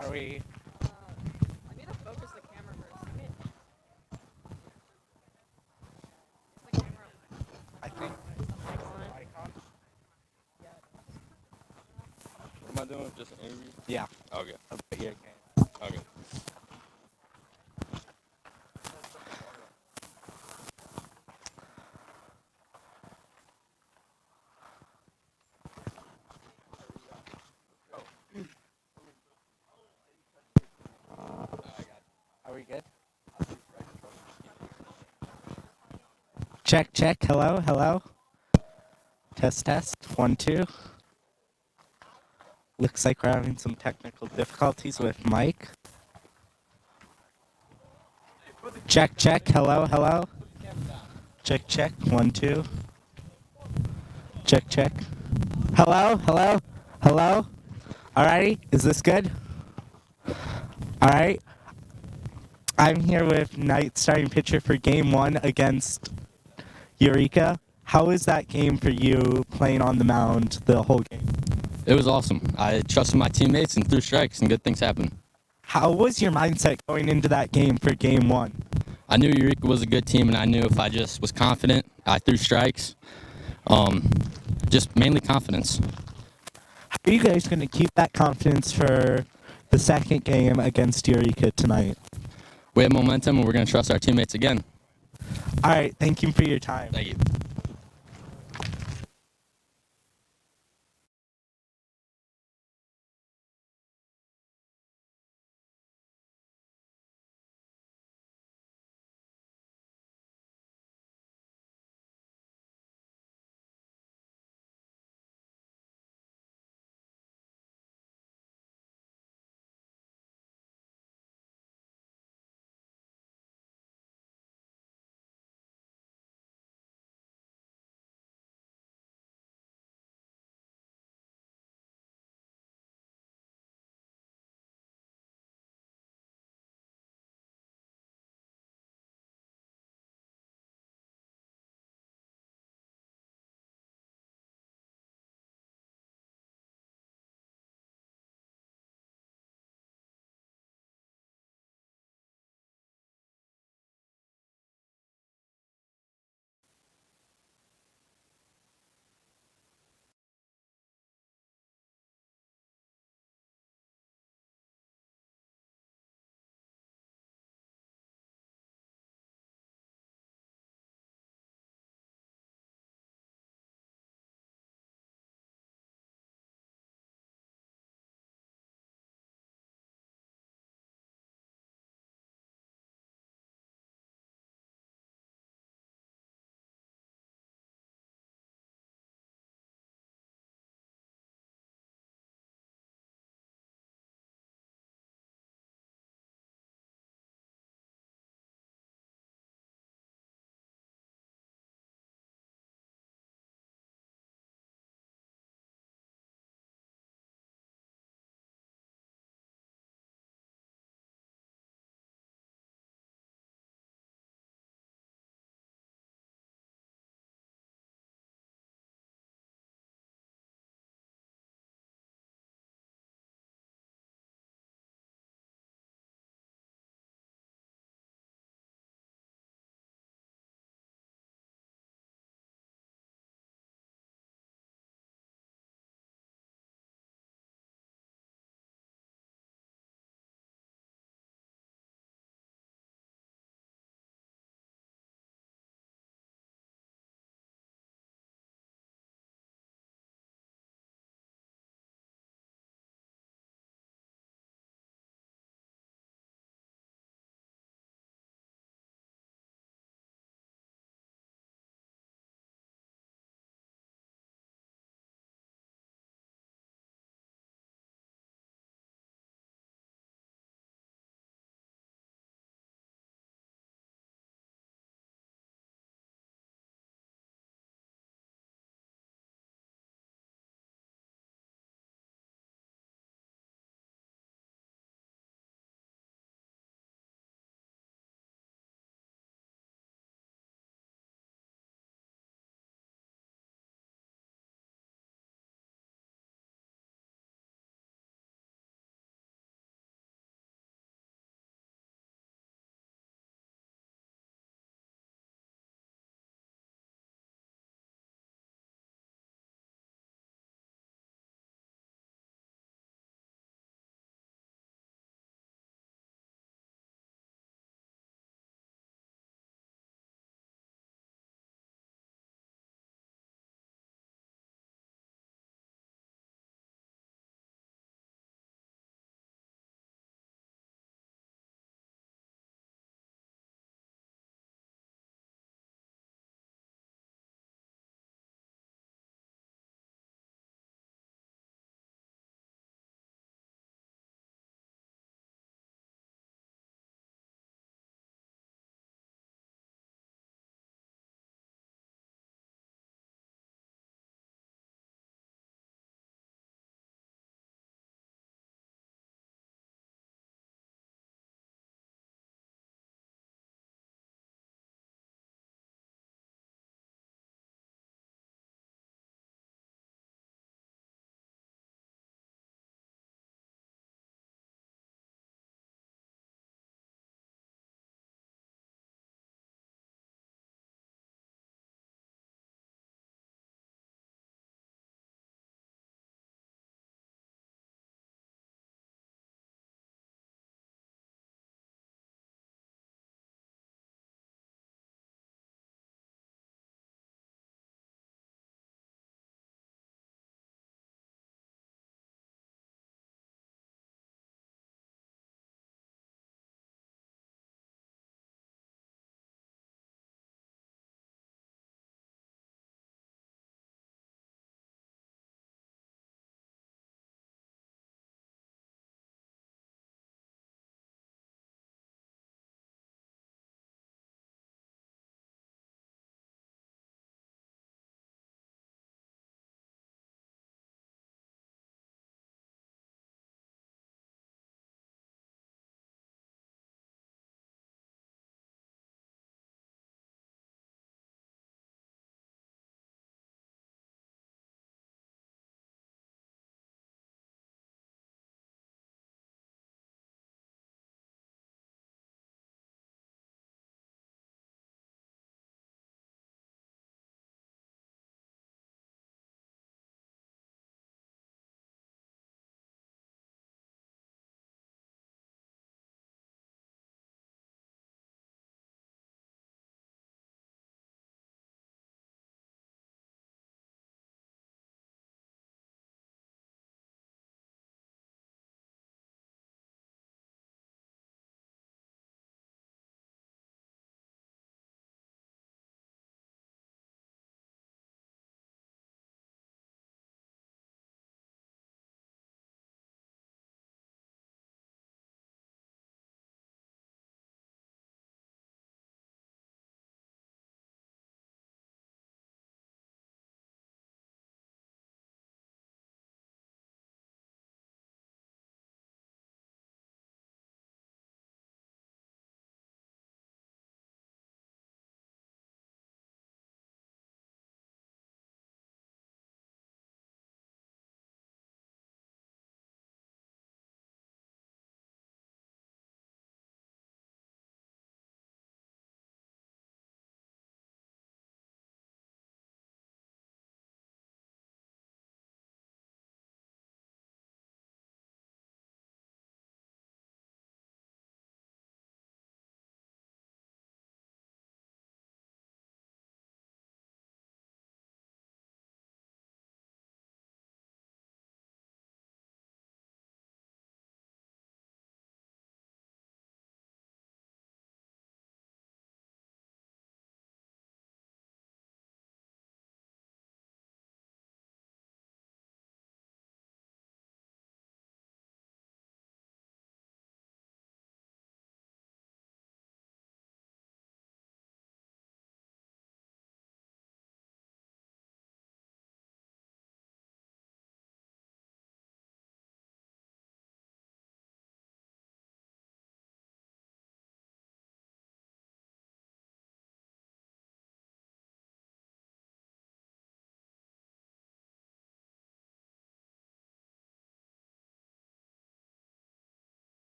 Are we? I need to focus the camera for a second. Is the camera I think. on? Icon? Am I doing just an interview? Yeah. Okay. But you're okay. Okay. Are we good? Check, check. Hello, hello. Test, test. 1, 2. Looks like we're having some technical difficulties with Mike. Check, check. Hello, hello. Check, check. 1, 2. Check, check. Hello, hello, hello. Alrighty, is this good? Alright. I'm here with Knight starting pitcher for game 1 against Eureka. How was that game for you playing on the mound the whole game? It was awesome. I trusted my teammates and threw strikes, and good things happened. How was your mindset going into that game for game 1? I knew Eureka was a good team, and I knew if I just was confident, I threw strikes. Just mainly confidence. How are you guys going to keep that confidence for the second game against Eureka tonight? We have momentum, and we're going to trust our teammates again. Alright, thank you for your time. Thank you.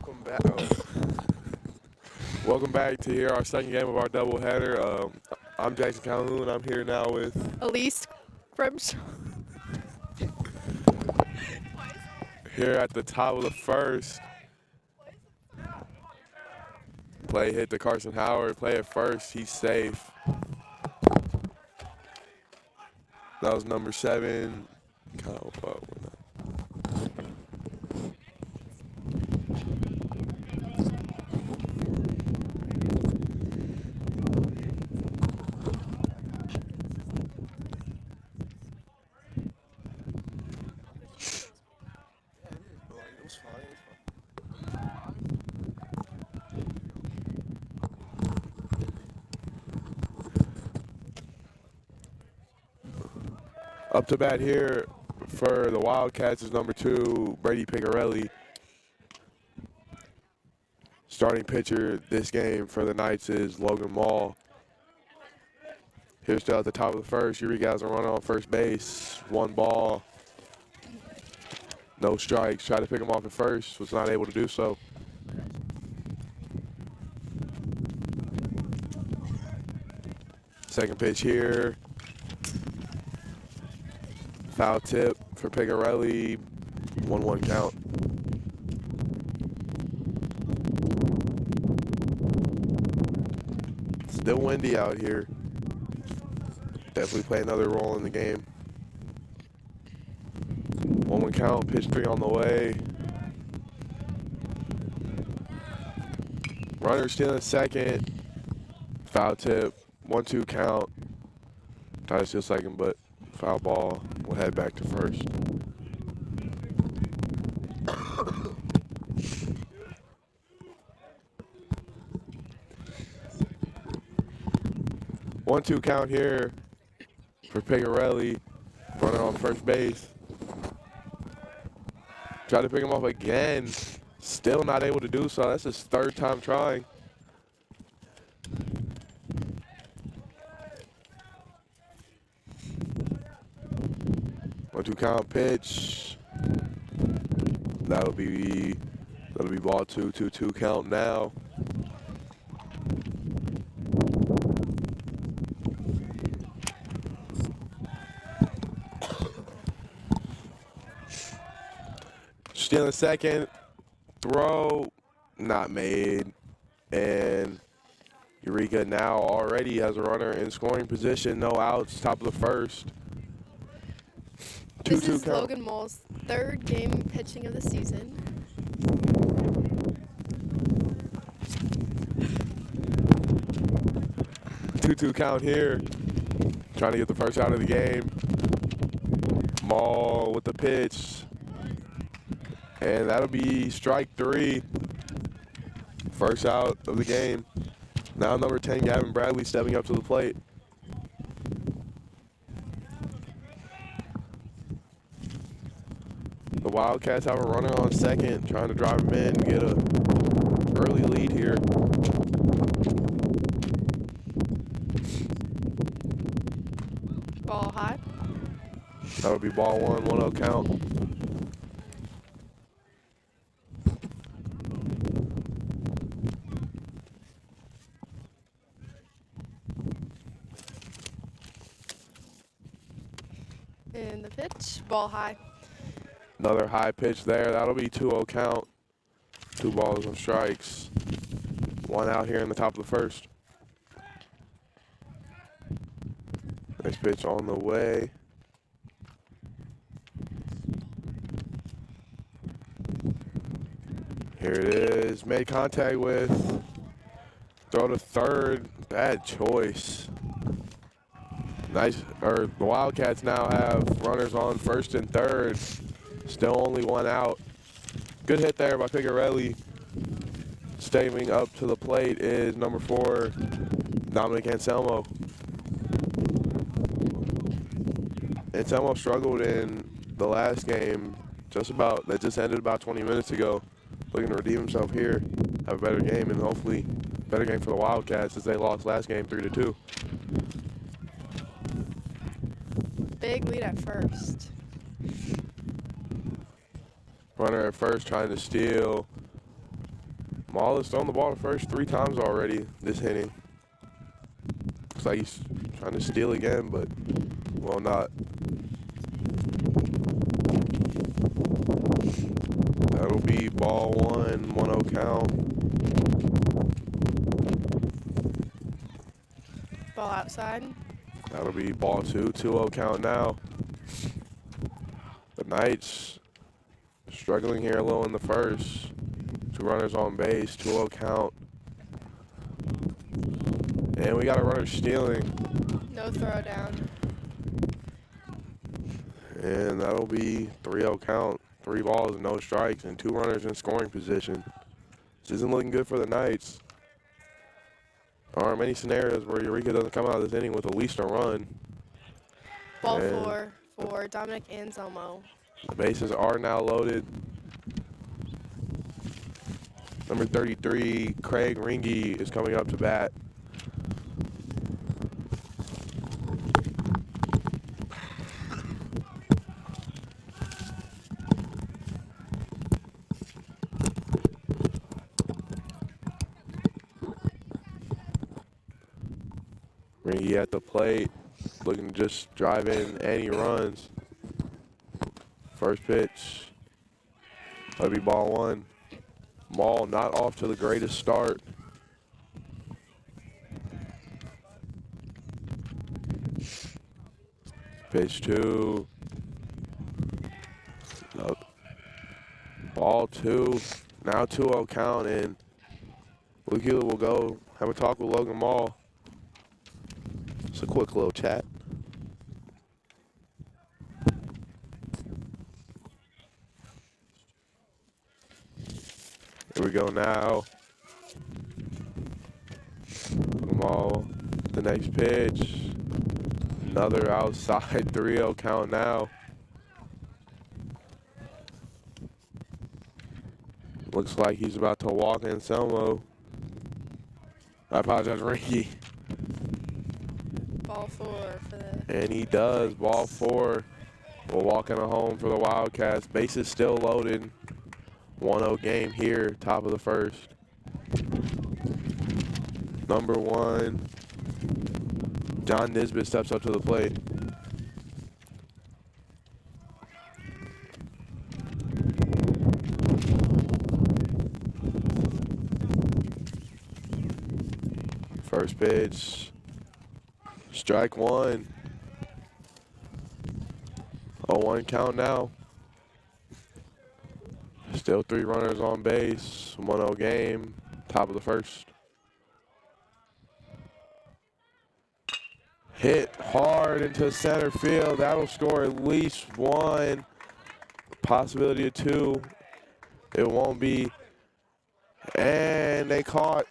Welcome back. Welcome back to here our second game of our doubleheader. I'm Jason Calhoun. I'm here now with Elise, Grimshaw. here at the top of the first. Play hit to Carson Howard. Play at first. He's safe. That was number 7. Up to bat here for the Wildcats is number 2, Brady Picarelli. Starting pitcher this game for the Knights is Logan Mall. Here still at the top of the first. Eureka has a runner on first base. 1 ball. No strikes. Tried to pick him off at first. Was not able to do so. Second pitch here. Foul tip for Picarelli. 1-1 count. Still windy out here. Definitely play another role in the game. 1-1 count. Pitch 3 on the way. Runner stealing second. Foul tip. 1-2 count. Tried to steal second, but foul ball. We'll head back to first. One-two count here for Picarelli. Runner on first base. Try to pick him off again. Still not able to do so. That's his 3rd time trying. One-two count pitch. That'll be ball 2. 2-2 count now. Stealing second. Throw not made. And Eureka now already has a runner in scoring position. No outs. Top of the first. This is Logan Mall's 3rd game pitching of the season. Two count here. Trying to get the first out of the game. Mall with the pitch. And that'll be strike 3. First out of the game. Now number 10, Gavin Bradley, stepping up to the plate. The Wildcats have a runner on second, trying to drive him in, get a early lead here. Ball high. That'll be ball 1, 1-0 count. And the pitch, ball high. Another high pitch there. That'll be 2-0 count. 2 balls, 1 strikes. 1 out here in the top of the first. Next pitch on the way. Here it is. Made contact with. Throw to third. Bad choice. Nice. The Wildcats now have runners on first and third. Still only 1 out. Good hit there by Picarelli. Stepping up to the plate is number 4, Dominic Anselmo. Anselmo struggled in the last game, that just ended about 20 minutes ago. Looking to redeem himself here, have a better game, and hopefully better game for the Wildcats as they lost last game 3-2. Big lead at first. Runner at first trying to steal. Maul has thrown the ball the first 3 times already this inning. Looks like he's trying to steal again, but will not. That'll be ball 1, 1-0 count. Ball outside. That'll be ball 2, 2-0 count now. The Knights struggling here a little in the first. 2 runners on base, 2-0 count. And we got a runner stealing. No throw down. And that'll be 3-0 count. 3 balls and no strikes and 2 runners in scoring position. This isn't looking good for the Knights. There aren't many scenarios where Eureka doesn't come out of this inning with at least a run. Ball And 4 for Dominic Anselmo. the bases are now loaded. Number 33, Craig Ringy, is coming up to bat. Ringy at the plate, looking to just drive in any runs. First pitch, that'll be ball 1. Maul not off to the greatest start. Pitch 2. Nope. Ball 2. Now 2-0 count, and Luke Healy will go have a talk with Logan Maul. It's a quick little chat. Here we go now. Maul, the next pitch. Another outside 3-0 count now. Looks like he's about to walk Anselmo. I apologize, Ricky. Ball 4 for the. And he does. Ball 4. We'll walk in a home for the Wildcats. Bases still loaded. 1-0 game here, top of the first. Number 1, John Nisbet steps up to the plate. First pitch, strike 1. 0-1 count now. Still 3 runners on base, 1-0 game, top of the first. Hit hard into center field. That'll score at least 1, possibility of 2. It won't be. And they caught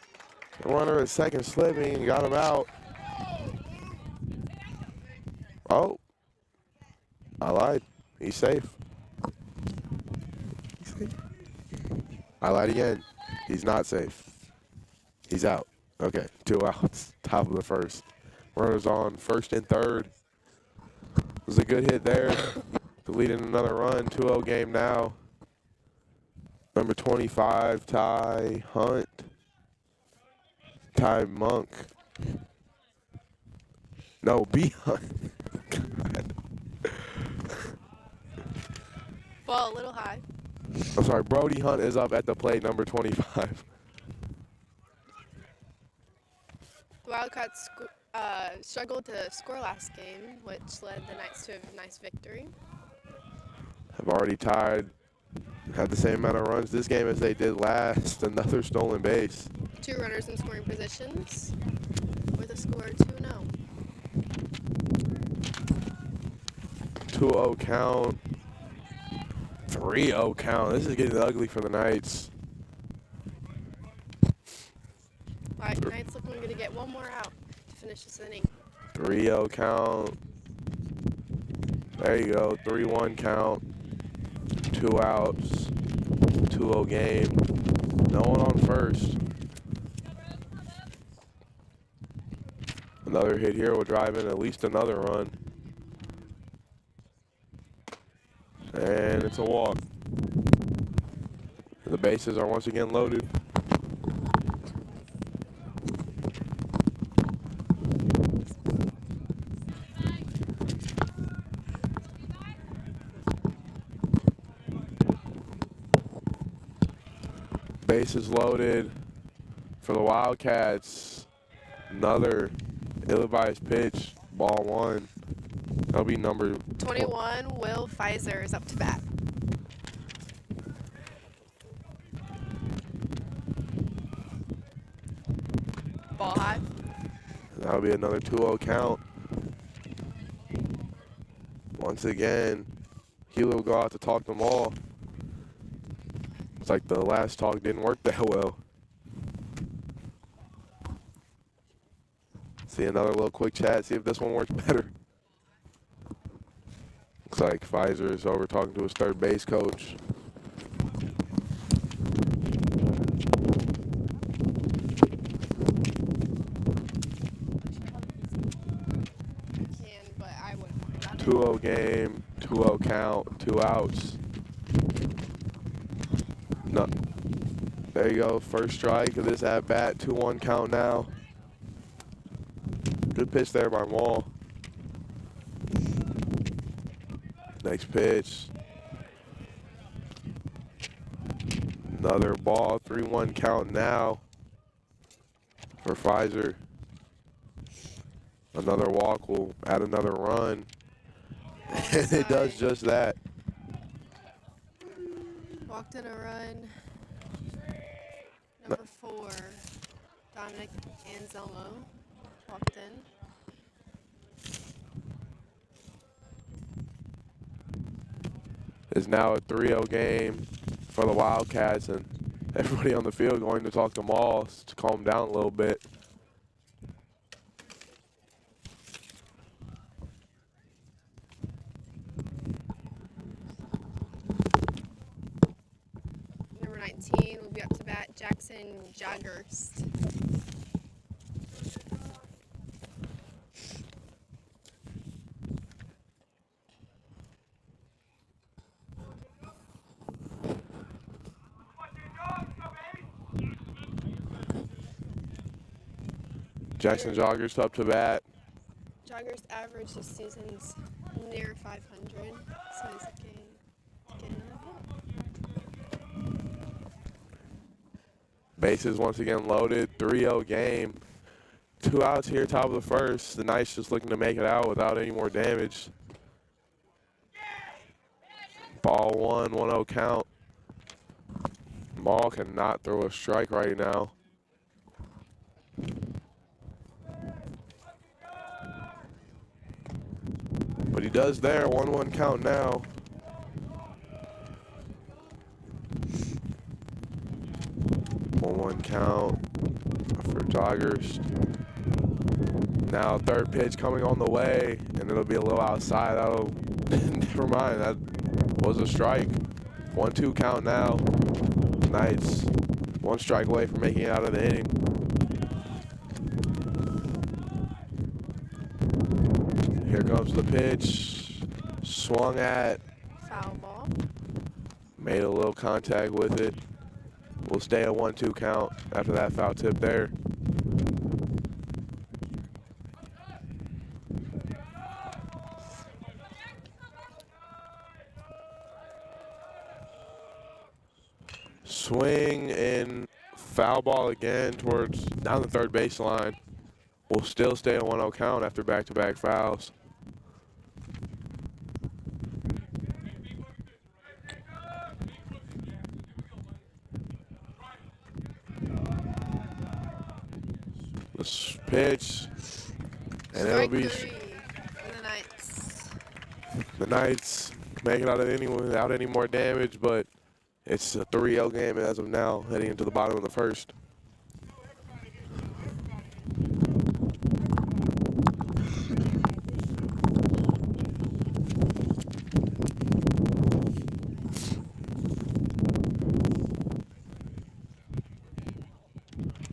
the runner at second slipping and got him out. Oh, I lied. He's safe. I lied again. He's not safe. He's out. Okay, 2 outs. Top of the first. Runners on first and third. Was a good hit there to lead in another run. 2-0 game now. Number 25, Ty Hunt. Ty Monk. No, B Hunt. God. Ball a little high. I'm sorry, Brody Hunt is up at the plate, number 25. The Wildcats struggled to score last game, which led the Knights to a nice victory. Have already tied, had the same amount of runs this game as they did last. Another stolen base. 2 runners in scoring positions with a score 2-0. 2-0 count. 3-0 count. This is getting ugly for the Knights. All right, Knights looking to get 1 more out to finish this inning. 3-0 count. There you go. 3-1 count. 2 outs. 2-0 game. No one on first. Another hit here will drive in at least another run. And it's a walk. The bases are once again loaded. Bases loaded for the Wildcats. Another ill-advised pitch. Ball one. That'll be number 21, Will Pfizer is up to bat. Ball high. That'll be another 2-0 count. Once again, Healy will go out to talk them all. It's like the last talk didn't work that well. See another little quick chat, see if this one works better. Looks like Pfizer is over talking to his third base coach. Can, but I wouldn't worry about it. 2-0 game, 2-0 count, 2 outs. No. There you go, first strike of this at-bat, 2-1 count now. Good pitch there by Wall. Next pitch. Another ball, 3-1 count now for Pfizer. Another walk will add another run. And it does just that. Walked in a run. Number 4, Dominic Anselmo walked in. It's now a 3-0 game for the Wildcats, and everybody on the field going to talk to Moss to calm down a little bit. Number 19 will be up to bat, Jackson Joggers. Jackson Joggers up to bat. Joggers average this season's near 500, so he's getting another hit. Bases once again loaded. 3-0 game. 2 outs here, top of the first. The Knights just looking to make it out without any more damage. Ball one, 1-0 count. Maul cannot throw a strike right now. But he does there, 1-1 count now. One count for Joggers. Now third pitch coming on the way, and it'll be a little outside. That'll never mind. That was a strike. 1-2 count now. Knights 1 strike away from making it out of the inning. Here comes the pitch. Swung at. Foul ball. Made a little contact with it. We'll stay at 1-2 count after that foul tip there. Swing and foul ball again towards down the third baseline. We'll still stay at 1-0 count after back-to-back fouls. This pitch, and it'll Strike be 3 for the Knights. the Knights make it out of any without any more damage, but it's a 3-0 game as of now, heading into the bottom of the first.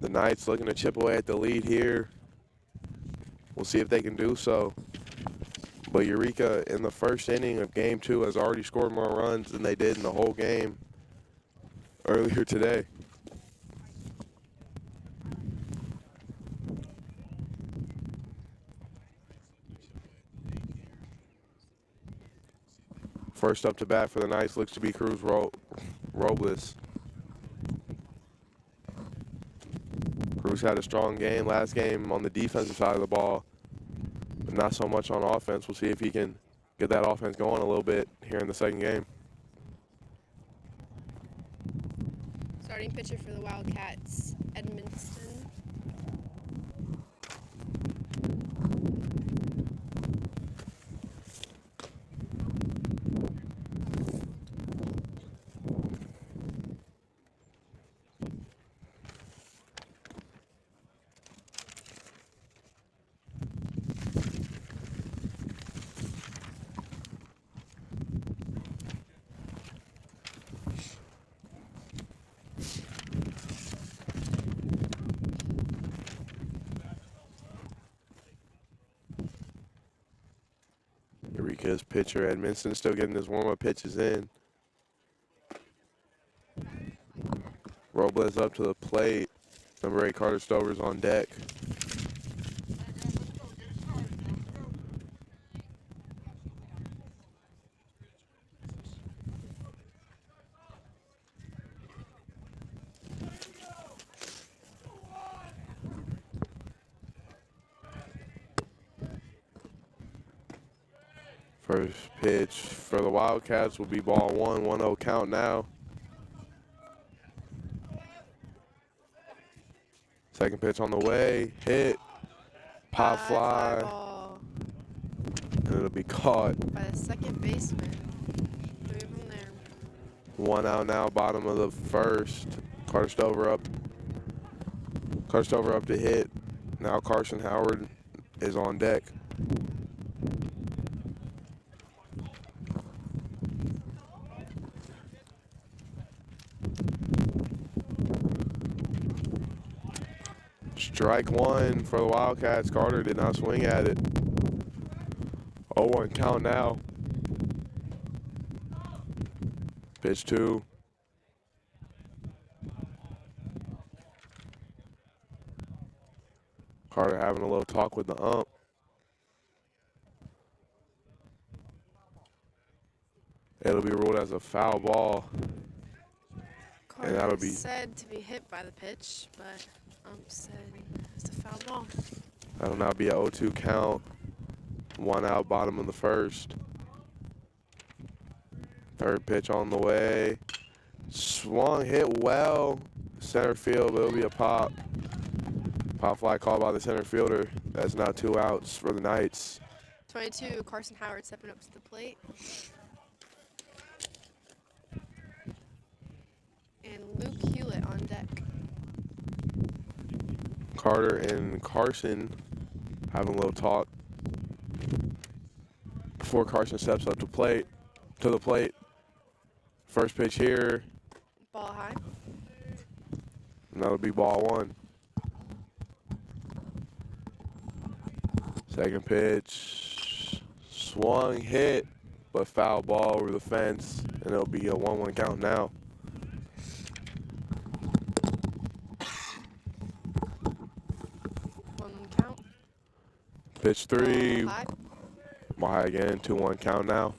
The Knights looking to chip away at the lead here. We'll see if they can do so. But Eureka in the first inning of game 2 has already scored more runs than they did in the whole game earlier today. First up to bat for the Knights looks to be Cruz Robles. Luke's had a strong game last game on the defensive side of the ball, but not so much on offense. We'll see if he can get that offense going a little bit here in the second game. Starting pitcher for the Wildcats, Edmondson. Eureka's pitcher, Edmondson, still getting his warm-up pitches in. Robles up to the plate. Number 8, Carter Stover's on deck. First pitch for the Wildcats will be ball 1, 1-0 count now. Second pitch on the way, hit, pop fly, Ball and it'll be caught. by the second baseman. 3 of them there. 1 out now, bottom of the first. Carter Stover up. Carter Stover up to hit. Now Carson Howard is on deck. Strike 1 for the Wildcats. Carter did not swing at it. 0-1 count now. Pitch 2. Carter having a little talk with the ump. It'll be ruled as a foul ball. Carter that'll be- said to be hit by the pitch, but said it's a foul ball. That'll now be a 0-2 count. 1 out, bottom of the first. Third pitch on the way. Swung, hit well. Center field, it'll be a pop. Pop fly called by the center fielder. That's now 2 outs for the Knights. 22, Carson Howard stepping up to the plate. And Luke Hewlett on deck. Carter and Carson having a little talk before Carson steps up to the plate. First pitch here, Ball high. and that'll be ball 1. Second pitch, swung, hit, but foul ball over the fence, and it'll be a 1-1 count now. Count. Pitch 3, Ball high. ball high again, 2-1 count now.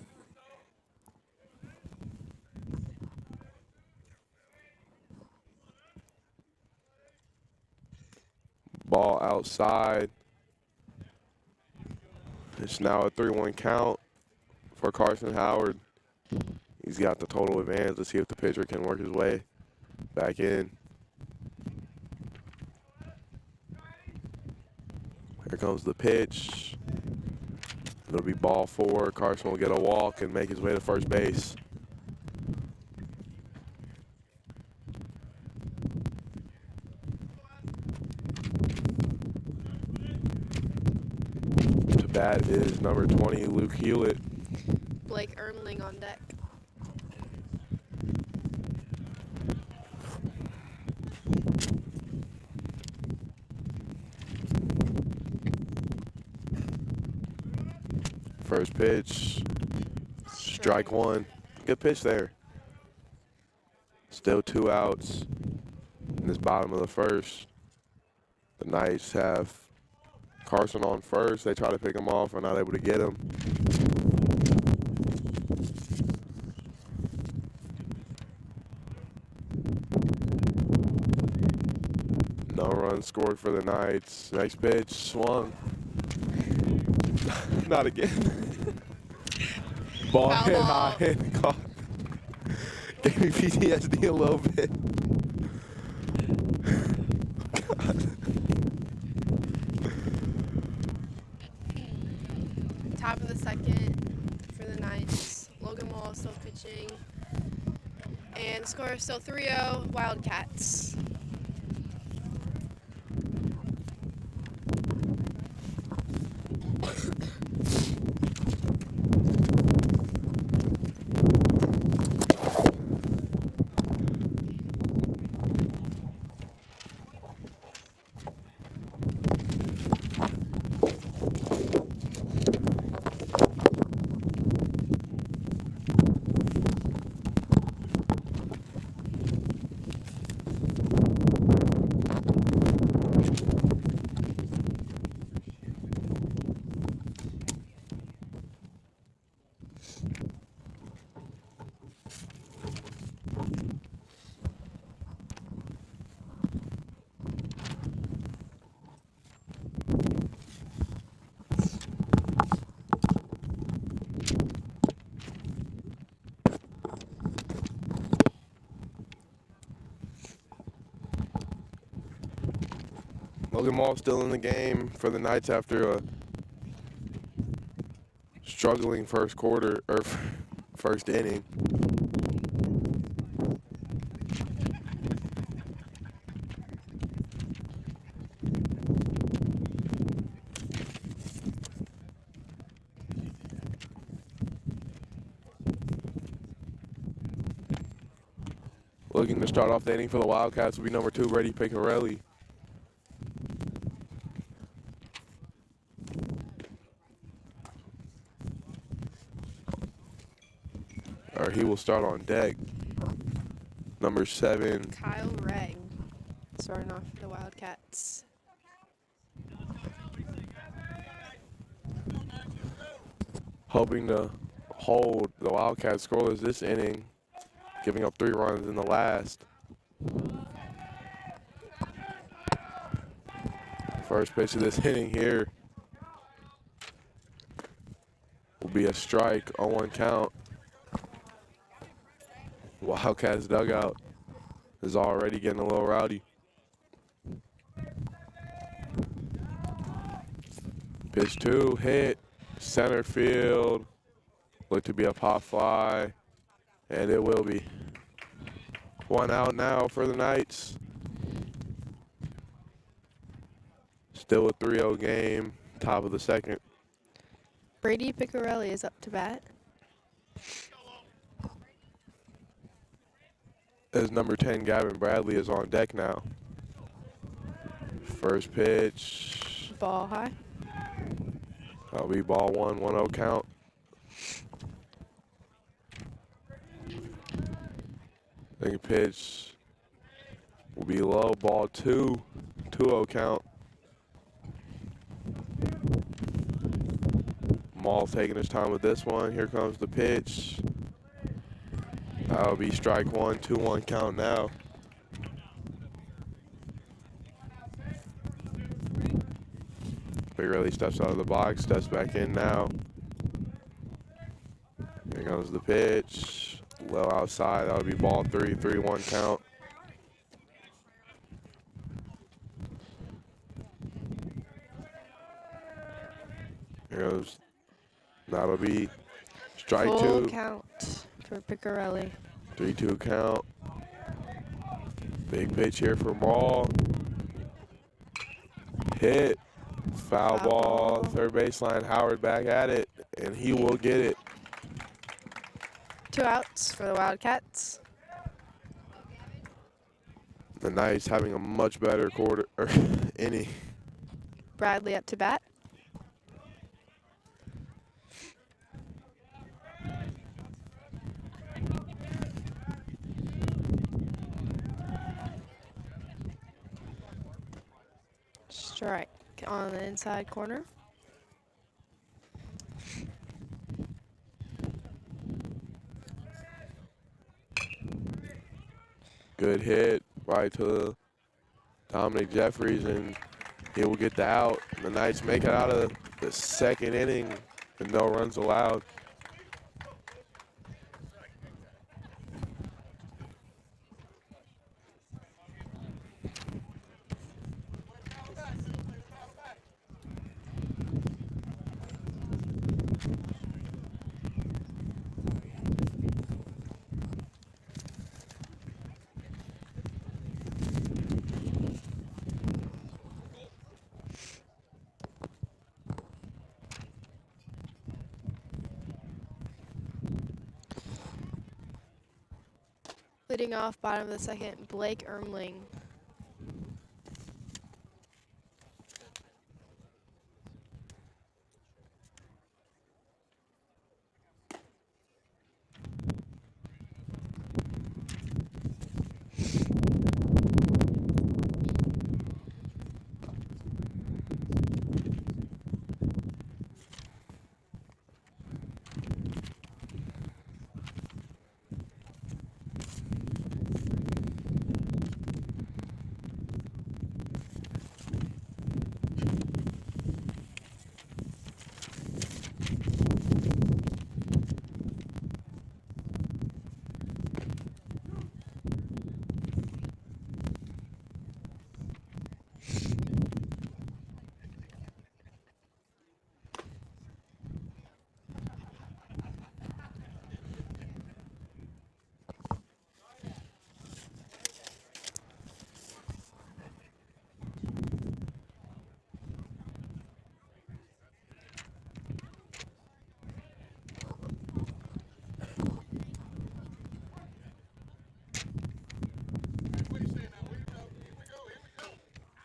Ball outside. It's now a 3-1 count for Carson Howard. He's got the total advantage. Let's see if the pitcher can work his way back in. Here comes the pitch. It'll be ball 4. Carson will get a walk and make his way to first base. To bat is number 20, Luke Hewlett. Blake Ermling on deck. First pitch, strike 1. Good pitch there. Still 2 outs in this bottom of the first. The Knights have Carson on first. They try to pick him off, are not able to get him. No runs scored for the Knights. Next pitch, swung. Not again. Ball Foul hit ball. high and caught. Gave me PTSD a little bit. Top of the second for the Knights. Logan Wall still pitching. And score is still 3-0 Wildcats. Logan Wall still in the game for the Knights after a struggling first quarter or first inning. Looking to start off the inning for the Wildcats will be number 2, Brady Picarelli. Or he will start on deck. Number 7. Kyle Reg starting off for the Wildcats. Hoping to hold the Wildcats scoreless this inning, giving up 3 runs in the last. First pitch of this inning here will be a strike, 0-1 count. Wildcats dugout is already getting a little rowdy. Pitch 2, hit, center field. Look to be a pop fly, and it will be. 1 out now for the Knights. Still a 3-0 game, top of the second. Brady Picarelli is up to bat. As number 10, Gavin Bradley, is on deck now. First pitch. Ball high. That'll be ball 1, 1-0 count. Second pitch will be low, ball 2, 2-0 count. Maul taking his time with this one. Here comes the pitch. That'll be strike 1, 2-1 count now. Picarelli steps out of the box, steps back in now. Here comes the pitch. Low outside, that'll be ball 3, 3-1 count. Here goes, that'll be strike Full 2. count for Picarelli. 3-2 count. Big pitch here for Ball. Hit. Foul ball. Third baseline. Howard back at it, and he will get it. 2 outs for the Wildcats. The Knights having a much better quarter or inning. Bradley up to bat. Strike on the inside corner. Good hit right to the Dominic Jeffries, and he will get the out. The Knights make it out of the second inning with no runs allowed. Leading off, bottom of the second, Blake Ermling.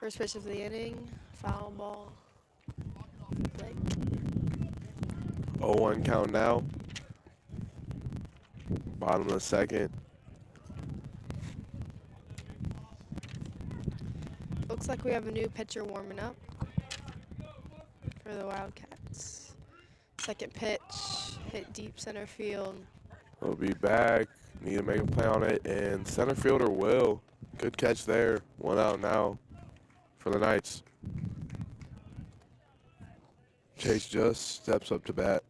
First pitch of the inning, foul ball. Blake. 0-1 count now. Bottom of the second. Looks like we have a new pitcher warming up for the Wildcats. Second pitch, hit deep center field. We'll be back. Need to make a play on it. And center fielder Will. Good catch there. 1 out now for the Knights. Chase just steps up to bat.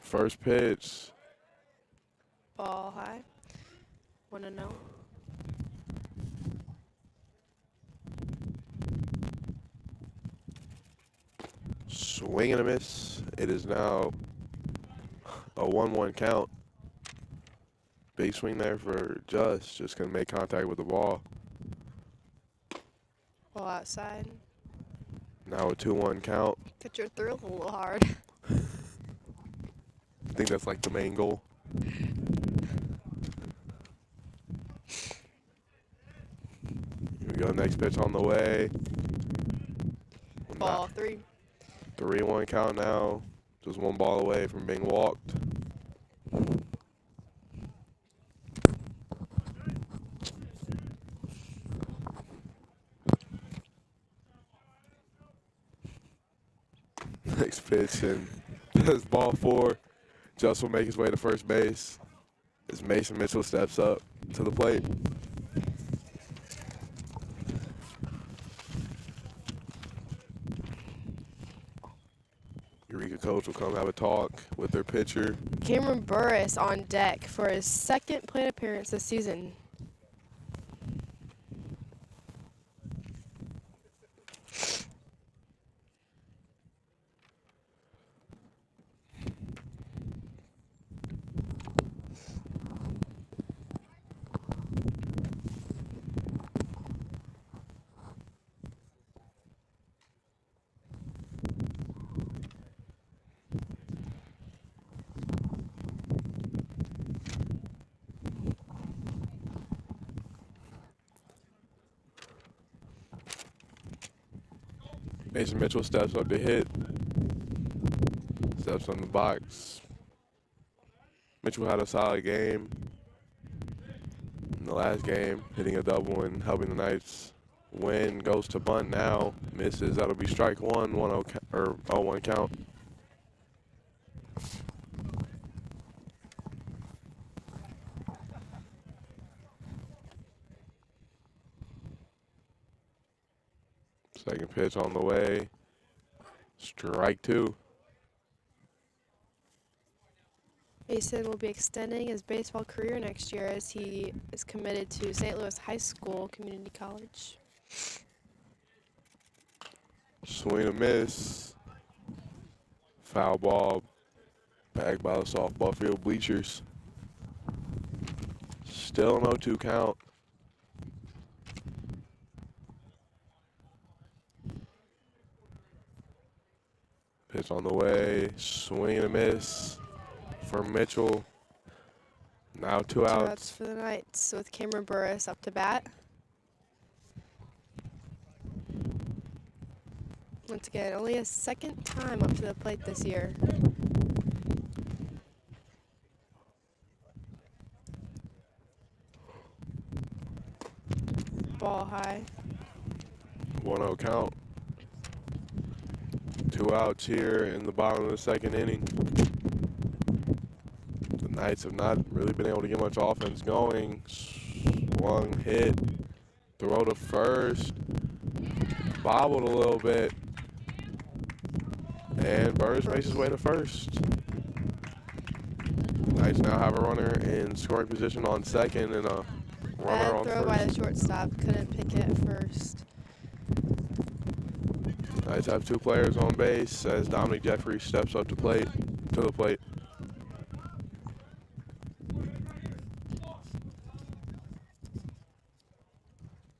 First pitch. Ball high. 1-0. Swing and a miss. It is now a 1-1 count. Big swing there for just gonna make contact with the ball. Ball outside. Now a 2-1 count. Pitcher threw a little hard. I think that's like the main goal. Here we go, next pitch on the way. Ball 3. 3-1 count now. Just 1 ball away from being walked. Next pitch, and that's ball 4. Just will make his way to first base as Mason Mitchell steps up to the plate. Eureka coach will come have a talk with their pitcher. Cameron Burris on deck for his second plate appearance this season. Mason Mitchell steps up to hit. Steps on the box. Mitchell had a solid game in the last game, hitting a double and helping the Knights Win goes to bunt now. Misses. That'll be strike one, 1-0 or 0-1 count. Second pitch on the way. Strike two. Mason will be extending his baseball career next year as he is committed to St. Louis High School Community College. Swing and miss. Foul ball. Bagged by the softball field bleachers. Still an 0-2 count. Pitch on the way. Swing and a miss for Mitchell. Now two outs. 2 outs for the Knights with Cameron Burris up to bat. Once again, only a second time up to the plate this year. Ball high. 1-0 count. 2 outs here in the bottom of the second inning. The Knights have not really been able to get much offense going. Swung, hit, throw to first. Bobbled a little bit. And Burris makes his way to first. The Knights now have a runner in scoring position on second and a runner Bad on throw first. by the shortstop. Couldn't pick it at first. Knights have 2 players on base as Dominic Jeffrey steps up to the plate.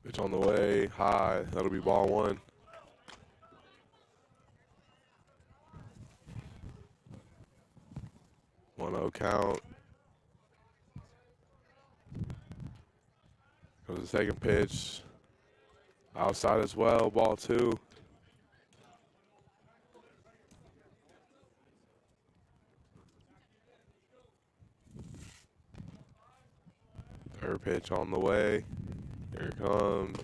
Pitch on the way, high. That'll be ball one. One 0 count. Goes the second pitch. Outside as well, ball 2. Third pitch on the way. Here it comes.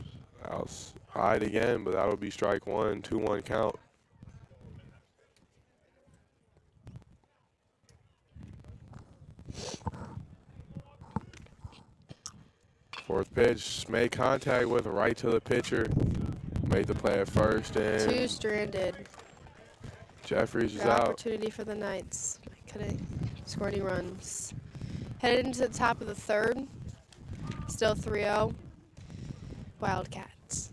Outside again, but that'll be strike one, 2-1 count. Fourth pitch, made contact with right to the pitcher. Made the play at first, and 2 stranded. Jeffries is Good out. opportunity for the Knights. Couldn't score any runs. Headed into the top of the third. Still 3-0. Wildcats.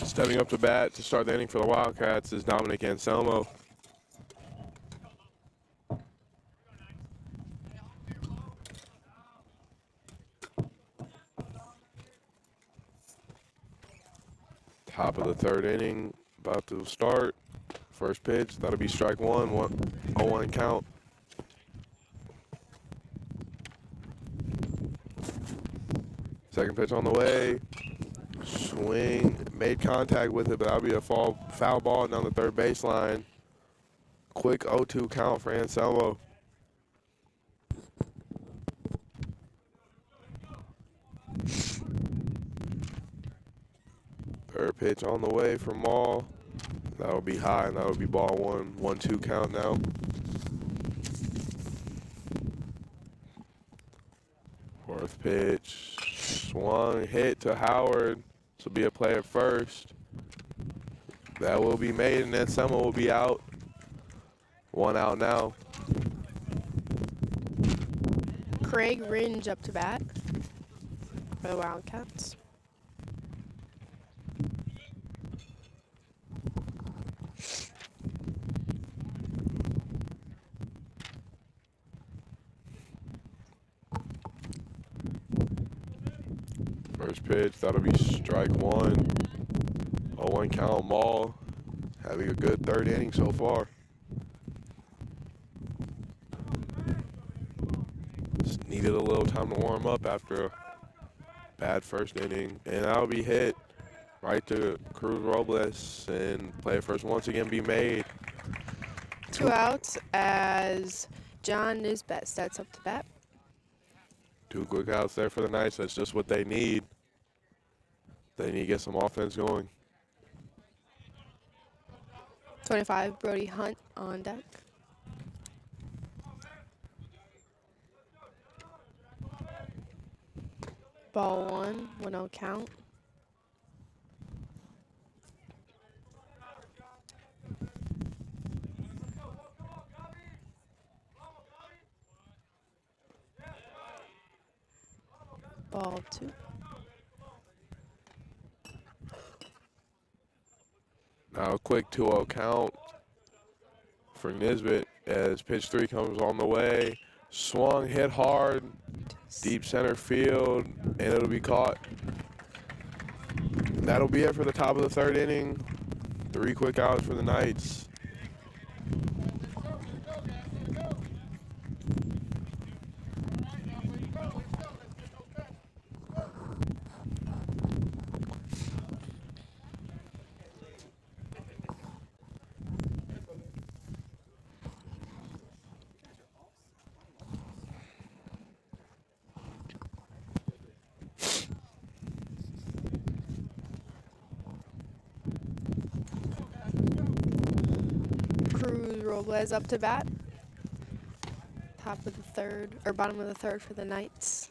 Stepping up to bat to start the inning for the Wildcats is Dominic Anselmo. Top of the third inning, about to start. First pitch, that'll be strike one, 0-1 count. Second pitch on the way. Swing, made contact with it, but that'll be a foul ball down the third baseline. Quick 0-2 count for Anselmo. Third pitch on the way for Maul. That'll be high, and that'll be ball one. 1-2 count now. Fourth pitch. Swung, hit to Howard. This will be a play at first. That will be made, and then someone will be out. One out now. Craig Ringe up to bat for the Wildcats. First pitch, that'll be strike one. 0-1 count. Maul having a good third inning so far. Just needed a little time to warm up after a bad first inning. And that'll be hit right to Cruz Robles, and play at first once again be made. 2 outs as John Nisbet starts up to bat. 2 quick outs there for the Knights. That's just what they need. They need to get some offense going. 25, Brody Hunt on deck. Ball 1, 1-0 count. Ball 2. Now a quick 2-0 count for Nisbet as pitch 3 comes on the way. Swung, hit hard, deep center field, and it'll be caught. And that'll be it for the top of the third inning. 3 quick outs for the Knights. Cruz Robles up to bat. Top of the third, or bottom of the third for the Knights.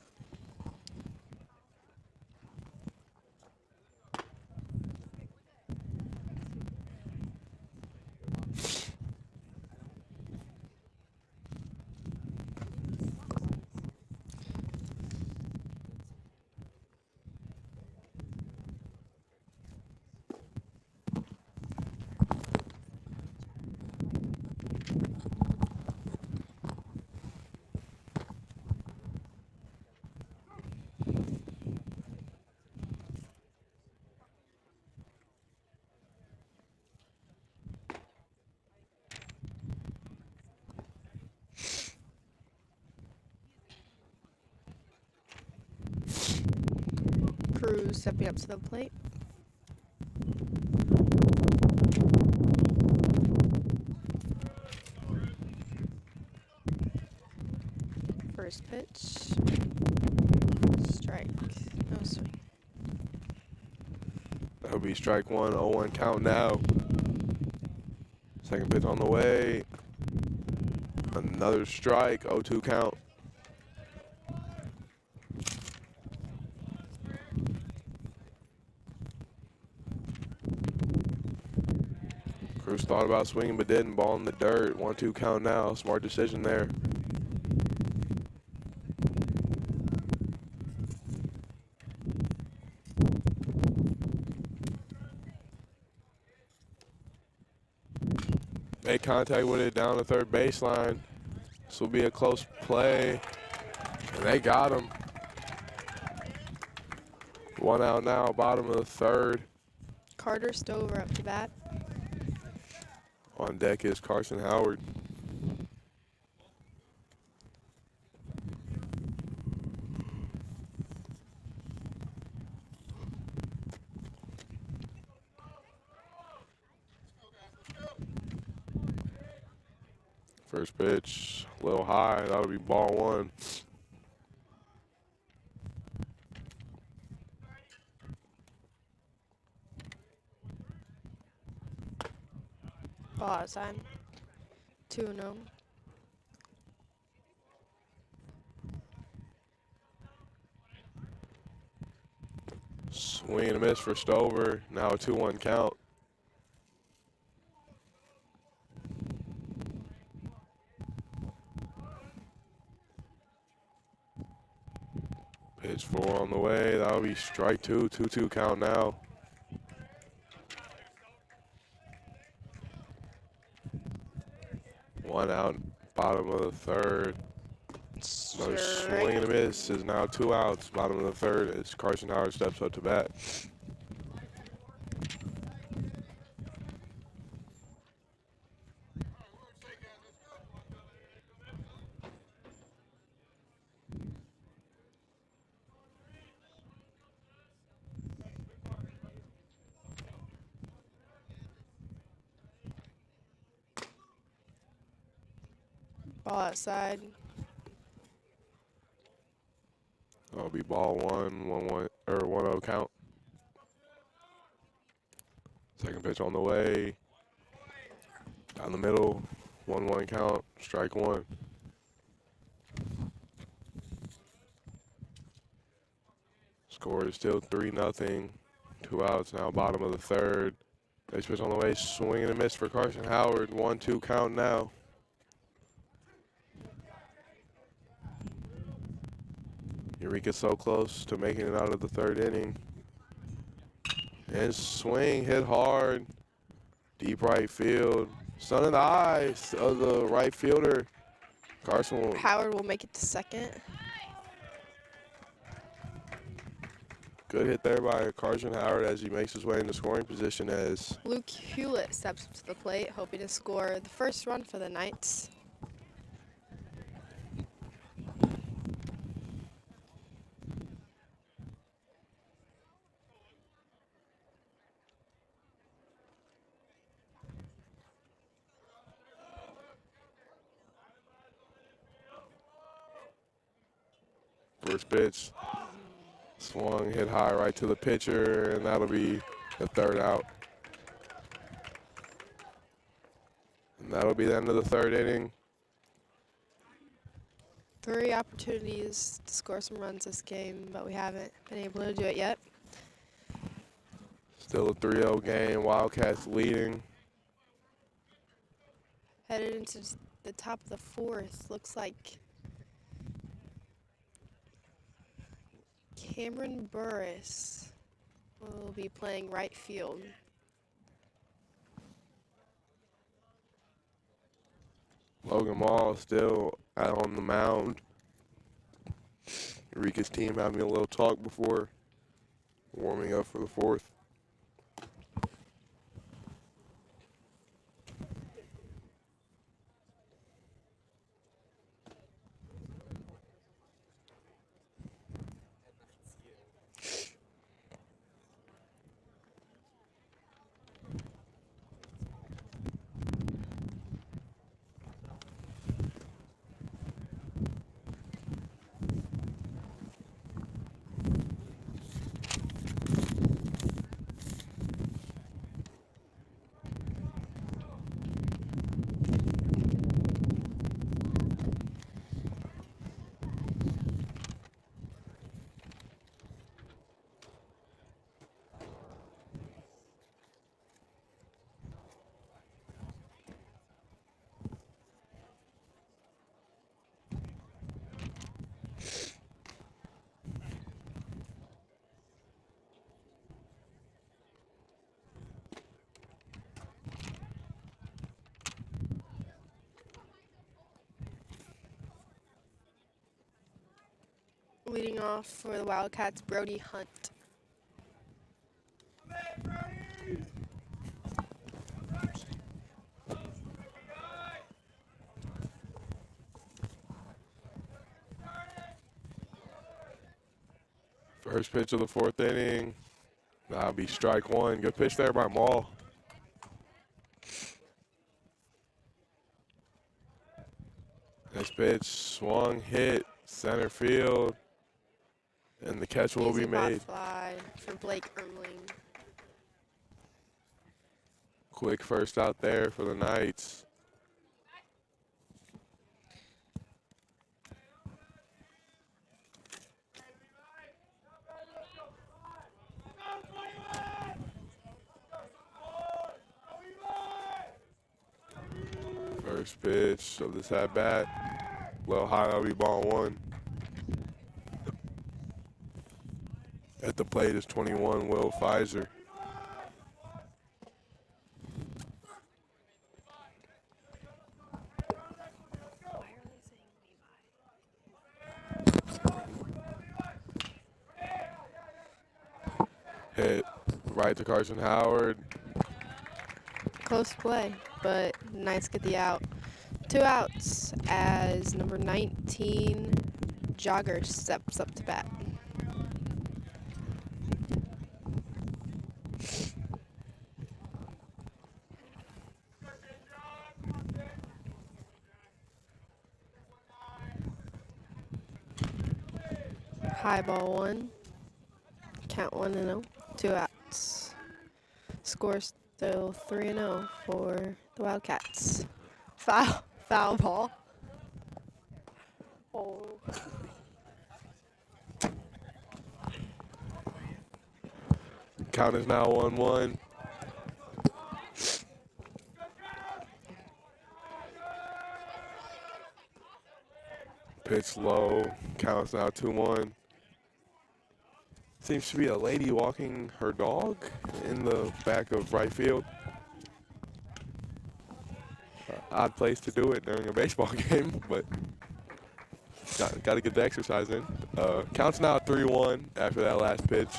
Cruz stepping up to the plate. First pitch. Strike. No swing. That'll be strike 1, 0-1 count now. Second pitch on the way. Another strike, 0-2 count. Cruz thought about swinging but didn't. Ball in the dirt. 1-2 count now. Smart decision there. Make contact with it down the third baseline. This will be a close play. And they got him. 1 out now, bottom of the third. Carter Stover up to bat. On deck is Carson Howard. First pitch, a little high. That'll be ball 1. Ball outside. 2-0. Swing and a miss for Stover. Now a 2-1 count. Pitch 4 on the way. That'll be strike 2. 2-2 count now. One out, bottom of the third. Another swing and a miss is now 2 outs. Bottom of the third as Carson Howard steps up to bat. Ball outside. That'll be ball 1-1 count. Second pitch on the way. Down the middle. 1-1 count. Strike 1. Score is still 3-0. 2 outs now. Bottom of the third. Next pitch on the way. Swing and a miss for Carson Howard. 1-2 count now. Eureka's so close to making it out of the third inning. And swing, hit hard. Deep right field. Sun in the eyes of the right fielder. Carson will. Howard will make it to second. Good hit there by Carson Howard as he makes his way into scoring position as Luke Hewlett steps up to the plate, hoping to score the first run for the Knights. first pitch. Swung, hit high right to the pitcher, and that'll be the third out. And that'll be the end of the third inning. 3 opportunities to score some runs this game, but we haven't been able to do it yet. Still a 3-0 game. Wildcats leading. Headed into the top of the 4th. Looks like Cameron Burris will be playing right field. Logan Mall still out on the mound. Eureka's team having a little talk before warming up for the 4th. Leading off for the Wildcats, Brody Hunt. First pitch of the 4th inning. That'll be strike 1. Good pitch there by Maul. Next pitch, swung, hit, center field, and the catch will be Easy pot made. fly for Blake Ermling. Quick first out there for the Knights. First pitch of this at bat. Low high, that'll be ball one. At the plate is 21, Will Pfizer. Hit right to Carson Howard. Close play, but Knights get the out. 2 outs as number 19, Jogger, steps up to bat. High ball 1. Count 1-0. 2 outs. Score still 3-0 for the Wildcats. Foul ball. Oh. Count is now 1-1. Pitch low. Count is now 2-1. Seems to be a lady walking her dog in the back of right field. Odd place to do it during a baseball game, but got to get the exercise in. Counts now 3-1 after that last pitch.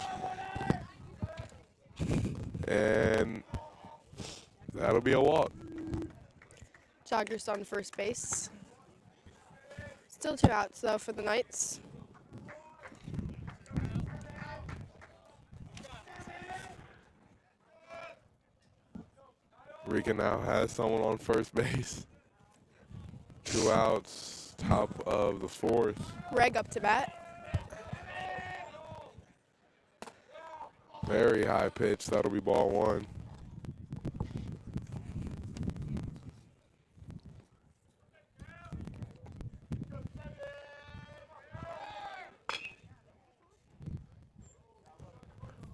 And that'll be a walk. Jogger's on first base. Still 2 outs, though, for the Knights. Rika now has someone on first base. 2 outs, top of the 4th. Reg up to bat. Very high pitch. That'll be ball 1.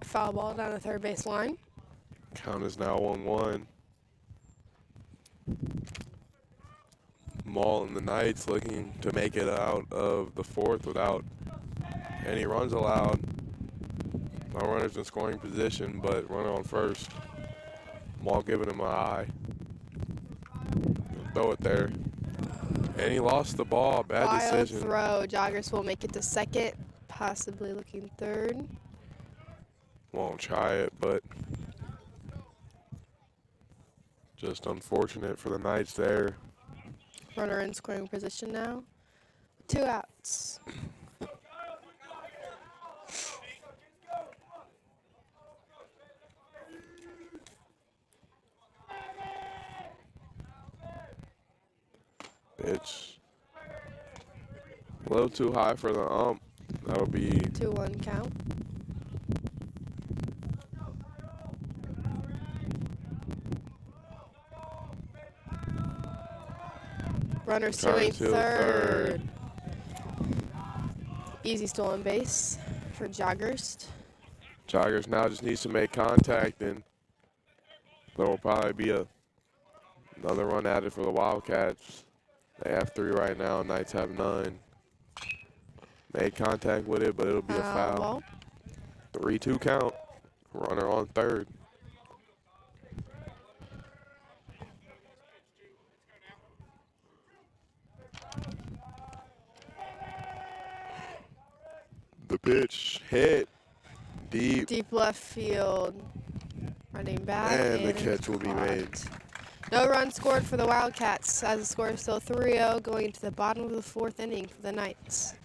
Foul ball down the third base line. Count is now 1-1. Maul and the Knights looking to make it out of the 4th without any runs allowed. No runners in scoring position, but runner on first. Maul giving him an eye. Throw it there. And he lost the ball. Bad Wild decision. throw. Joggers will make it to second, possibly looking third. Won't try it, but just unfortunate for the Knights there. Runner in scoring position now. 2 outs. Pitch a little too high for the ump. That'll be 2-1 count. Runner suing third. Easy stolen base for Joggers. Joggers now just needs to make contact, and there will probably be another run added for the Wildcats. They have 3 right now. Knights have none. Made contact with it, but it'll be a foul. Ball. 3-2 count. Runner on third. The pitch hit deep. Deep left field. Running back. And the catch will be made. No run scored for the Wildcats as the score is still 3-0 going into the bottom of the 4th inning for the Knights.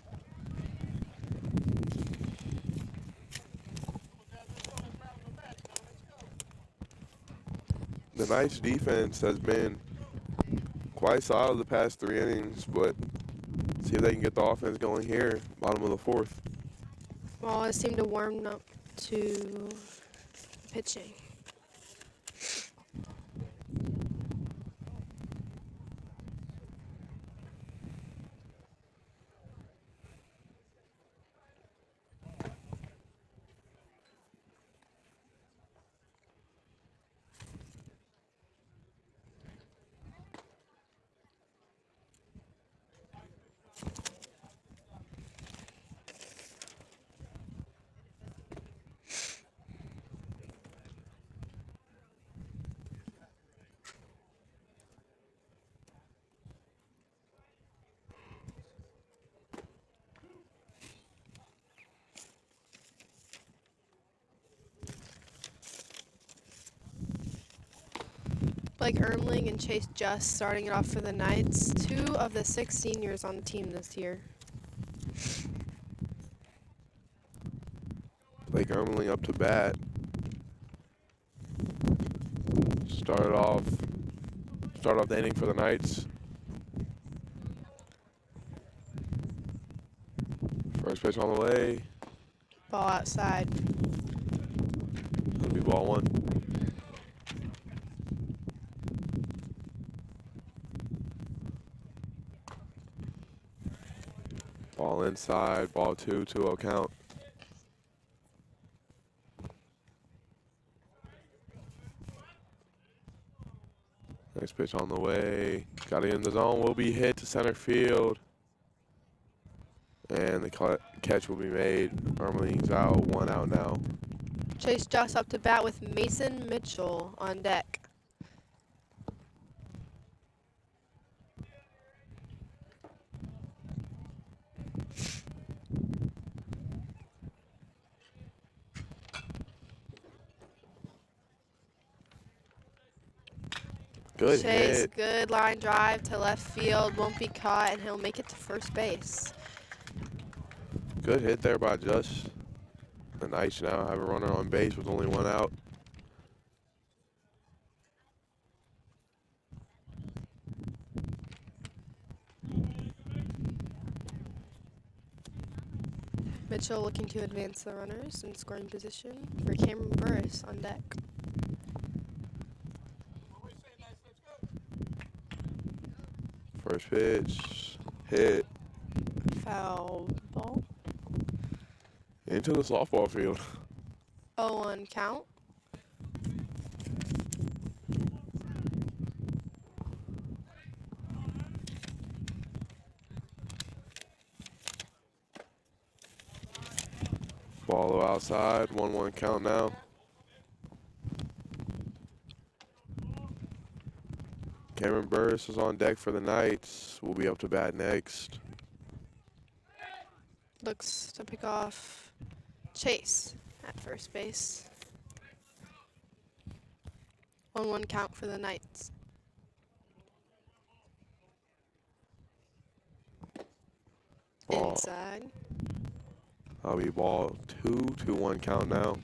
The Knights defense has been quite solid the past 3 innings, but see if they can get the offense going here, bottom of the 4th. Well, it seemed to warm up to pitching. Blake Ermling and Chase Just starting it off for the Knights. 2 of the 6 seniors on the team this year. Blake Ermeling up to bat. Start off the inning for the Knights. First pitch on the way. Ball outside. It'll be ball 1. Ball inside, ball 2, 2-0 count. Next pitch on the way. Got it in the zone. Will be hit to center field. And the catch will be made. Ermeling's out. 1 out now. Chase Just up to bat with Mason Mitchell on deck. Good Chase, hit. good line drive to left field. Won't be caught, and he'll make it to first base. Good hit there by Just. The Knights now have a runner on base with only 1 out. Mitchell looking to advance the runners in scoring position for Cameron Burris on deck. First pitch. Hit. Foul ball. Into the softball field. 0-1 count. Ball outside. 1-1 count now. Cameron Burris is on deck for the Knights. Will be up to bat next. Looks to pick off Chase at first base. 1-1 count for the Knights. Ball. Inside. That'll be ball 2, 2-1 count now.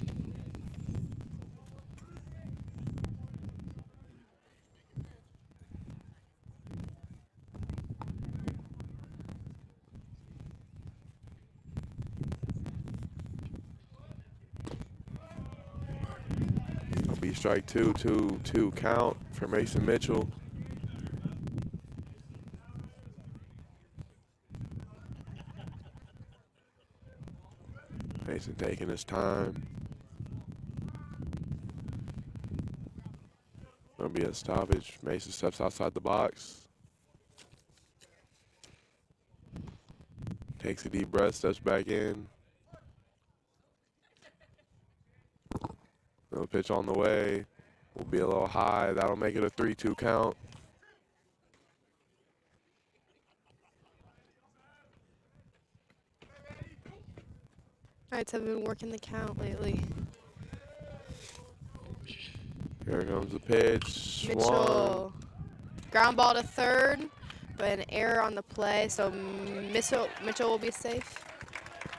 That'll be strike 2, 2-2 count for Mason Mitchell. Mason taking his time. There'll be a stoppage. Mason steps outside the box. Takes a deep breath, steps back in. Another pitch on the way. Will be a little high. That'll make it a 3-2 count. Knights have been working the count lately. Here comes the pitch. Mitchell. Ground ball to third, but an error on the play, so Mitchell will be safe.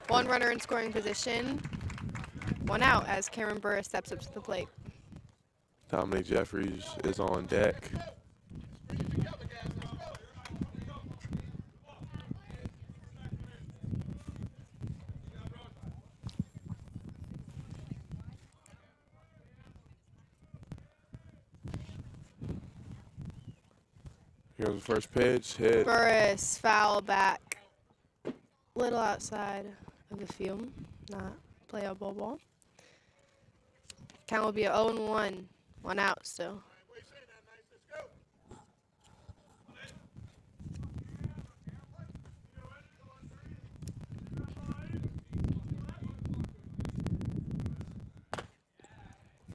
1 runner in scoring position. 1 out as Cameron Burris steps up to the plate. Dominic Jeffries is on deck. Here's the first pitch, hit. Burris, foul back. Little outside of the field, not playable ball. Count will be a 0-1, 1 out still.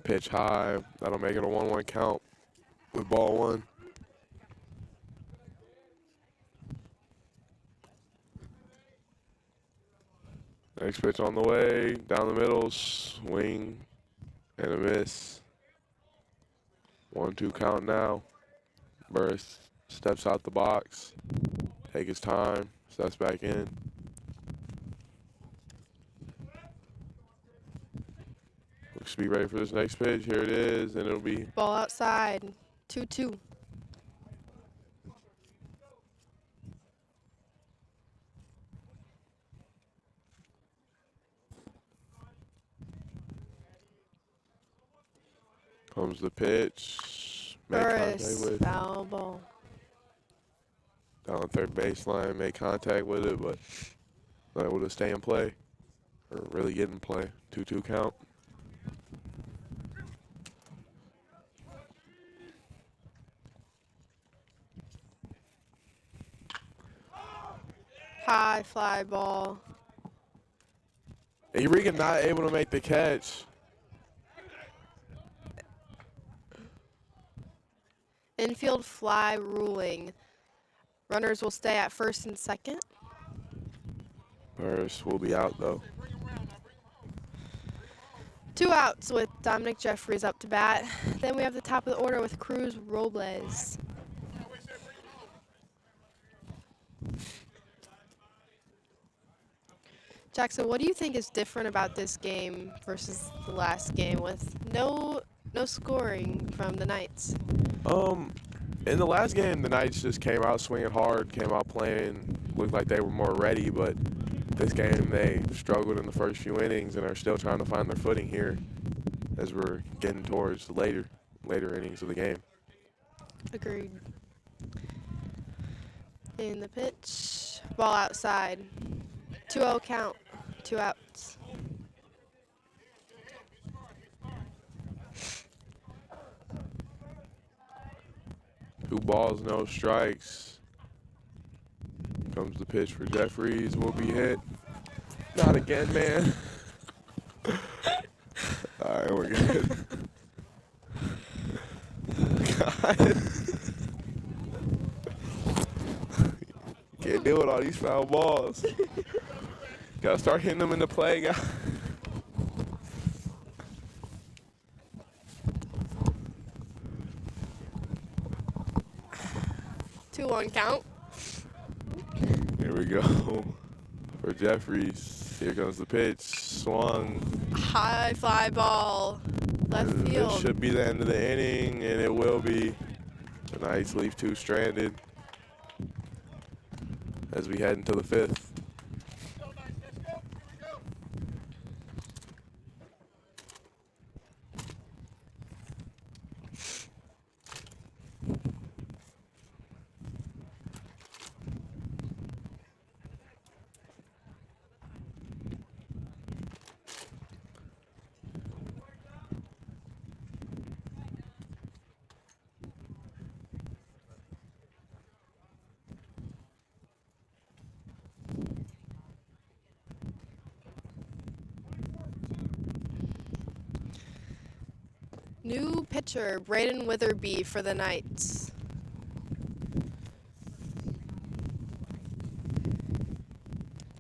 Pitch high, that'll make it a 1-1 count with ball 1. Next pitch on the way, down the middle, swing and a miss. 1-2 count now. Burris steps out the box, take his time, steps back in. Looks to be ready for this next pitch. Here it is, and it'll be Ball outside. 2-2. comes the pitch. Make contact Burris, with. foul ball. Down third baseline, made contact with it, but not able to stay in play or really get in play. 2-2 count. High fly ball. Eureka not able to make the catch. Infield fly ruling. Runners will stay at first and second. Burris will be out though. 2 outs with Dominic Jeffries up to bat. Then we have the top of the order with Cruz Robles. Jackson, what do you think is different about this game versus the last game with no scoring from the Knights? In the last game, the Knights just came out swinging hard, came out playing, looked like they were more ready, but this game they struggled in the first few innings and are still trying to find their footing here as we're getting towards the later innings of the game. Agreed. In the pitch, ball outside. 2-0 count, 2 outs. Two balls, no strikes. Comes the pitch for Jeffries, will be hit. Not again, man. All right, we're good. God. Can't deal with all these foul balls. Gotta start hitting them in the play, guys. Two-one count. Here we go for Jeffries. Here comes the pitch. Swung. High fly ball. Left This field. should be the end of the inning, and it will be. The Knights leave 2 stranded as we head into the 5th. New pitcher, Braden Witherby for the Knights.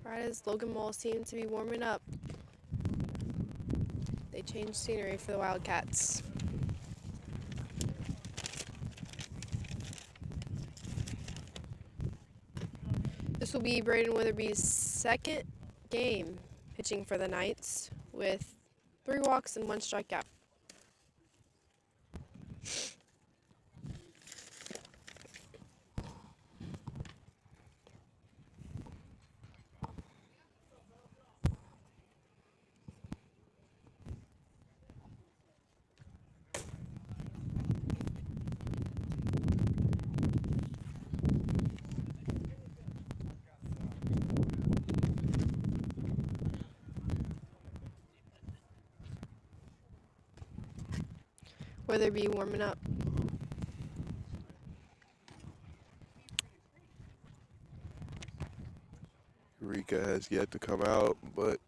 Right as Logan Moll seems to be warming up. They changed scenery for the Wildcats. This will be Braden Witherby's 2nd game pitching for the Knights with 3 walks and 1 strikeout. Witherby warming up. Eureka has yet to come out, but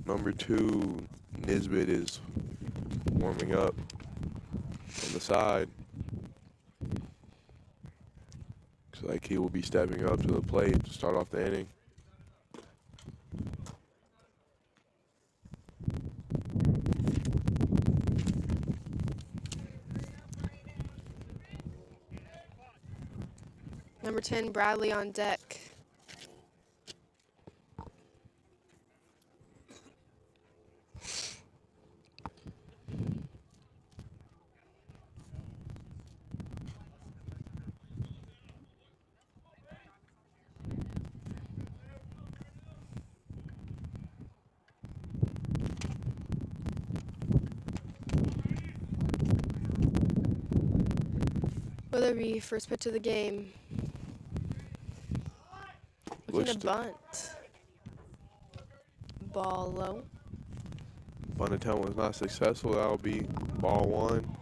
number 2, Nisbet, is warming up on the side. Looks like he will be stepping up to the plate to start off the inning. Number 10, Bradley on deck. Weatherby, first pitch of the game. Looking to bunt. Ball low. Bunt attempt was not successful. That'll be ball 1.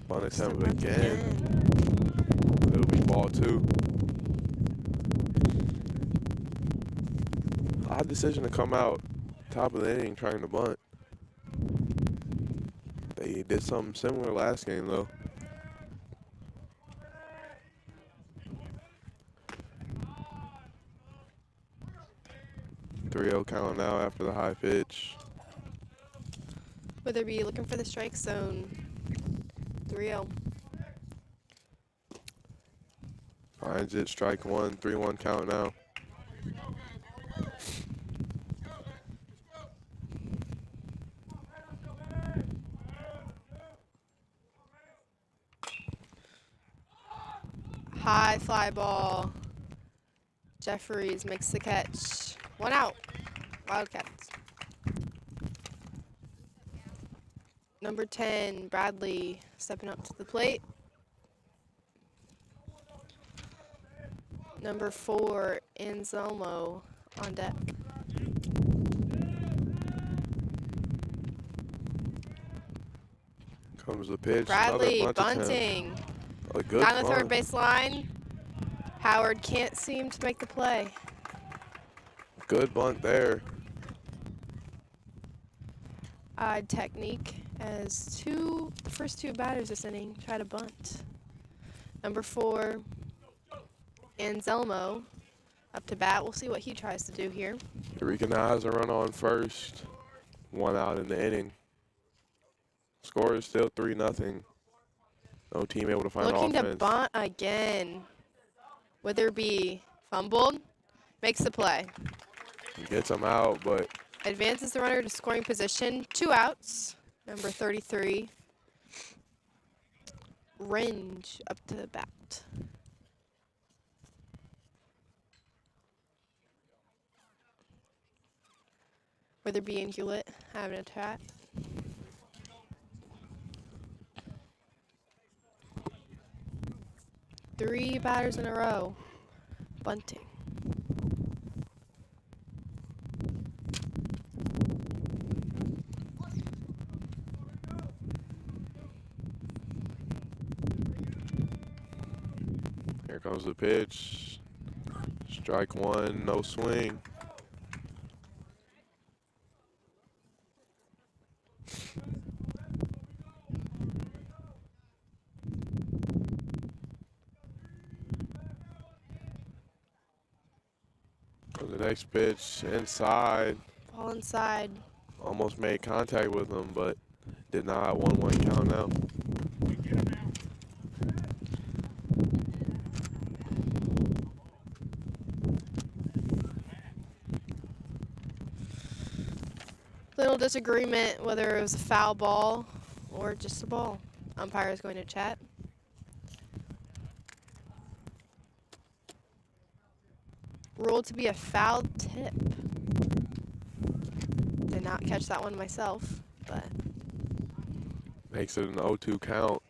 Bunt attempt again. It'll be ball 2. Odd decision to come out top of the inning trying to bunt. They did something similar last game though. Three-0 count now after the high pitch. Weatherby looking for the strike zone. 3-0. Finds it, strike 1, 3-1 count now. High fly ball. Jeffries makes the catch. 1 out. Wildcats. Number 10, Bradley, stepping up to the plate. Number 4, Anselmo on deck. Comes the pitch. Bradley another bunt bunting. attempt. A good Down the bunt. third base line. Howard can't seem to make the play. Good bunt there. Odd technique as the first two batters this inning try to bunt. Number 4, Anselmo up to bat. We'll see what he tries to do here. Eureka now has a run on first. 1 out in the inning. Score is still 3-0. No team able to find Looking offense. to bunt again. Weatherby fumbled, makes the play. He gets him out, but Advances the runner to scoring position. 2 outs. Number 33, Range up to the bat. Weatherby and Hewlett having a chat. Three batters in a row, bunting. here comes the pitch. Strike 1, no swing. The next pitch inside. Ball inside. Almost made contact with him, but did not. 1-1 count now. Little disagreement whether it was a foul ball or just a ball. Umpire is going to chat. Ruled to be a foul tip. Did not catch that one myself, but Makes it an 0-2 count.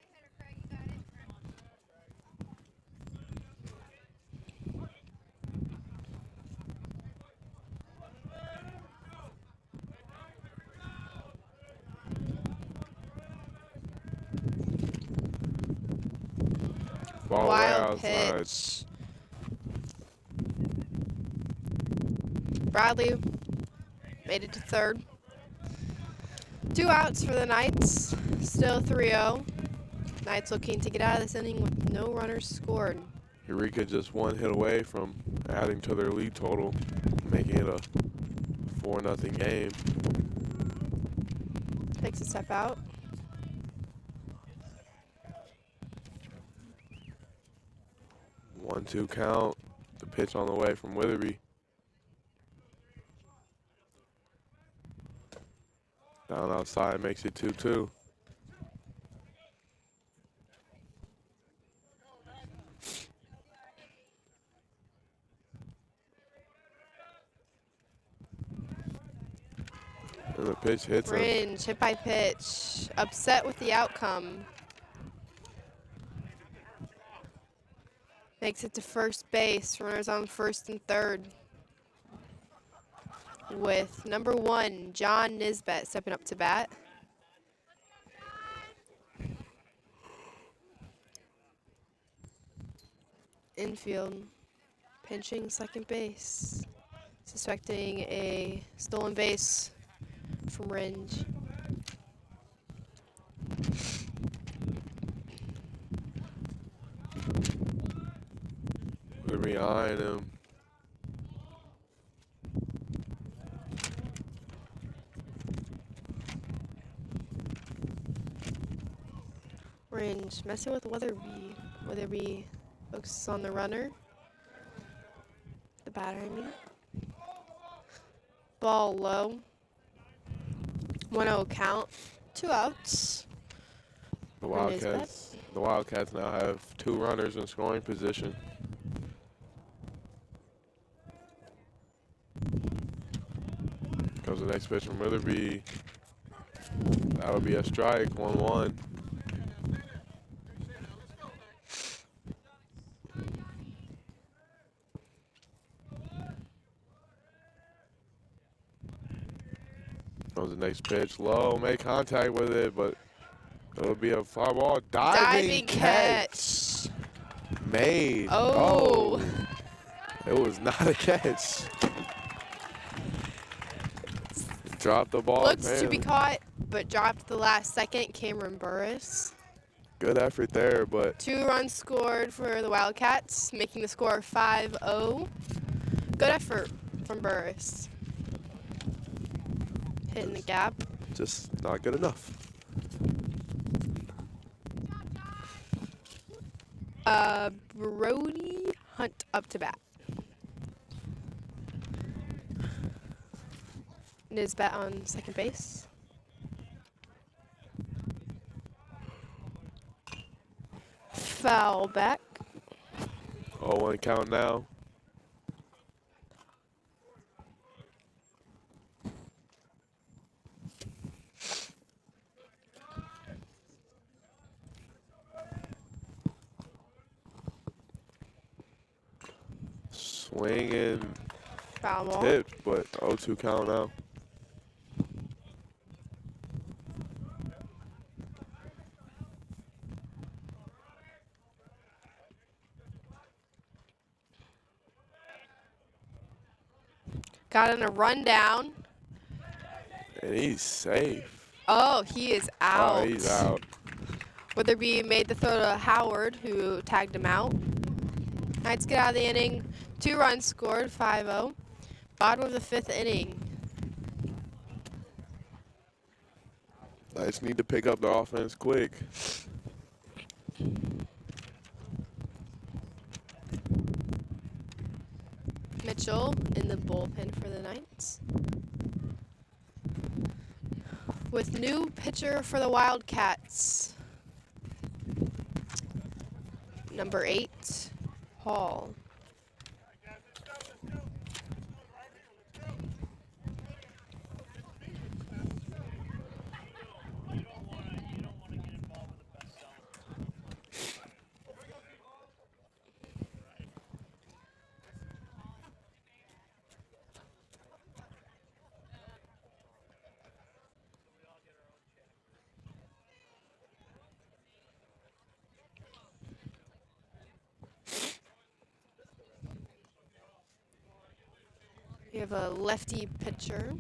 Ball way wild outside. pitch. Bradley made it to third. 2 outs for the Knights. Still 3-0. Knights looking to get out of this inning with no runners scored. Eureka just 1 hit away from adding to their lead total, making it a 4-0 game. Takes a step out. 1-2 count. The pitch on the way from Witherby. Down outside makes it 2-2. And the pitch hits him. Ringe, hit by pitch. Upset with the outcome. Makes it to first base. Runners on first and third. With number 1, John Nisbet, stepping up to bat. Infield, pinching second base. Suspecting a stolen base from Ringe. We're behind him. Ringe messing with Weatherby. Weatherby focuses on the runner. The batter, I mean. Ball low. 1-0 count. 2 outs. The For Nisbet. Wildcats now have 2 runners in scoring position. Comes the next pitch from Witherby. That'll be a strike, 1-1. Comes the next pitch, low, make contact with it, but it'll be a fly ball. Diving catch. Made. Oh. It was not a catch. Dropped the ball. Looks to be man. caught, but dropped the last second. Cameron Burris. Good effort there, but 2 runs scored for the Wildcats, making the score 5-0. Good effort from Burris. Hitting the gap. just not good enough. Brody Hunt up to bat. Nisbet on second base. Foul back. 0-1 count now. Swinging, Foul ball. tipped, but 0-2 count now. Got in a rundown. And he's safe. Oh, he is out. Oh, he's out. Witherby made the throw to Howard, who tagged him out. Knights get out of the inning. 2 runs scored, 5-0. Bottom of the 5th inning. Knights need to pick up the offense quick. Mitchell in the bullpen for the Knights. With new pitcher for the Wildcats. Number 8, Hall. We have a lefty pitcher.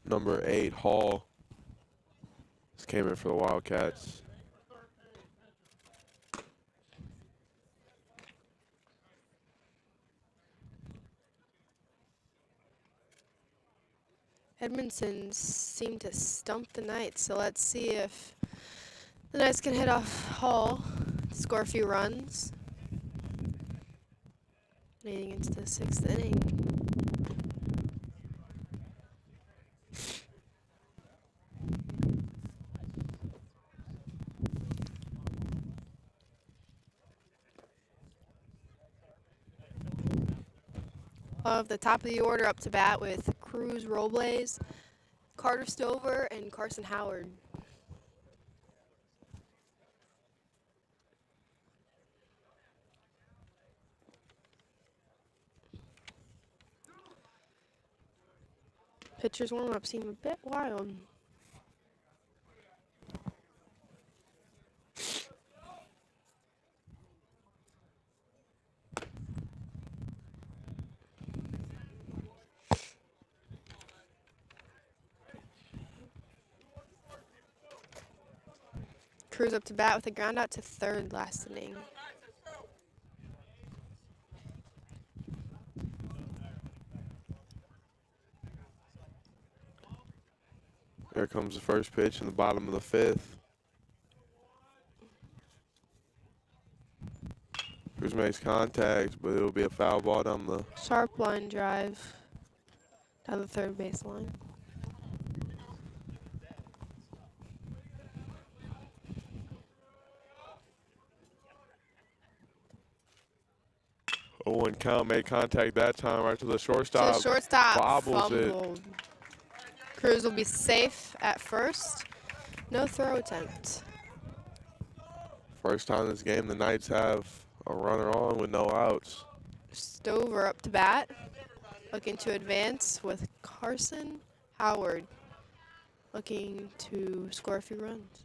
Number 8, Hall. Just came in for the Wildcats. Edmondson seemed to stump the Knights, so let's see if The Knights can hit off Hall to score a few runs. Leading into the 6th inning. Of the top of the order up to bat with Cruz Robles, Carter Stover, and Carson Howard. Pitchers warm-up seem a bit wild. Cruz up to bat with a ground out to third last inning. Here comes the first pitch in the bottom of the 5th. Cruz makes contact, but it'll be a foul ball down the Sharp line drive down the third baseline. one count, made contact that time right to the shortstop. To the shortstop, Bobbles it. fumbled. Cruz will be safe at first. No throw attempt. First time this game, the Knights have a runner on with no outs. Stover up to bat, looking to advance with Carson Howard, looking to score a few runs.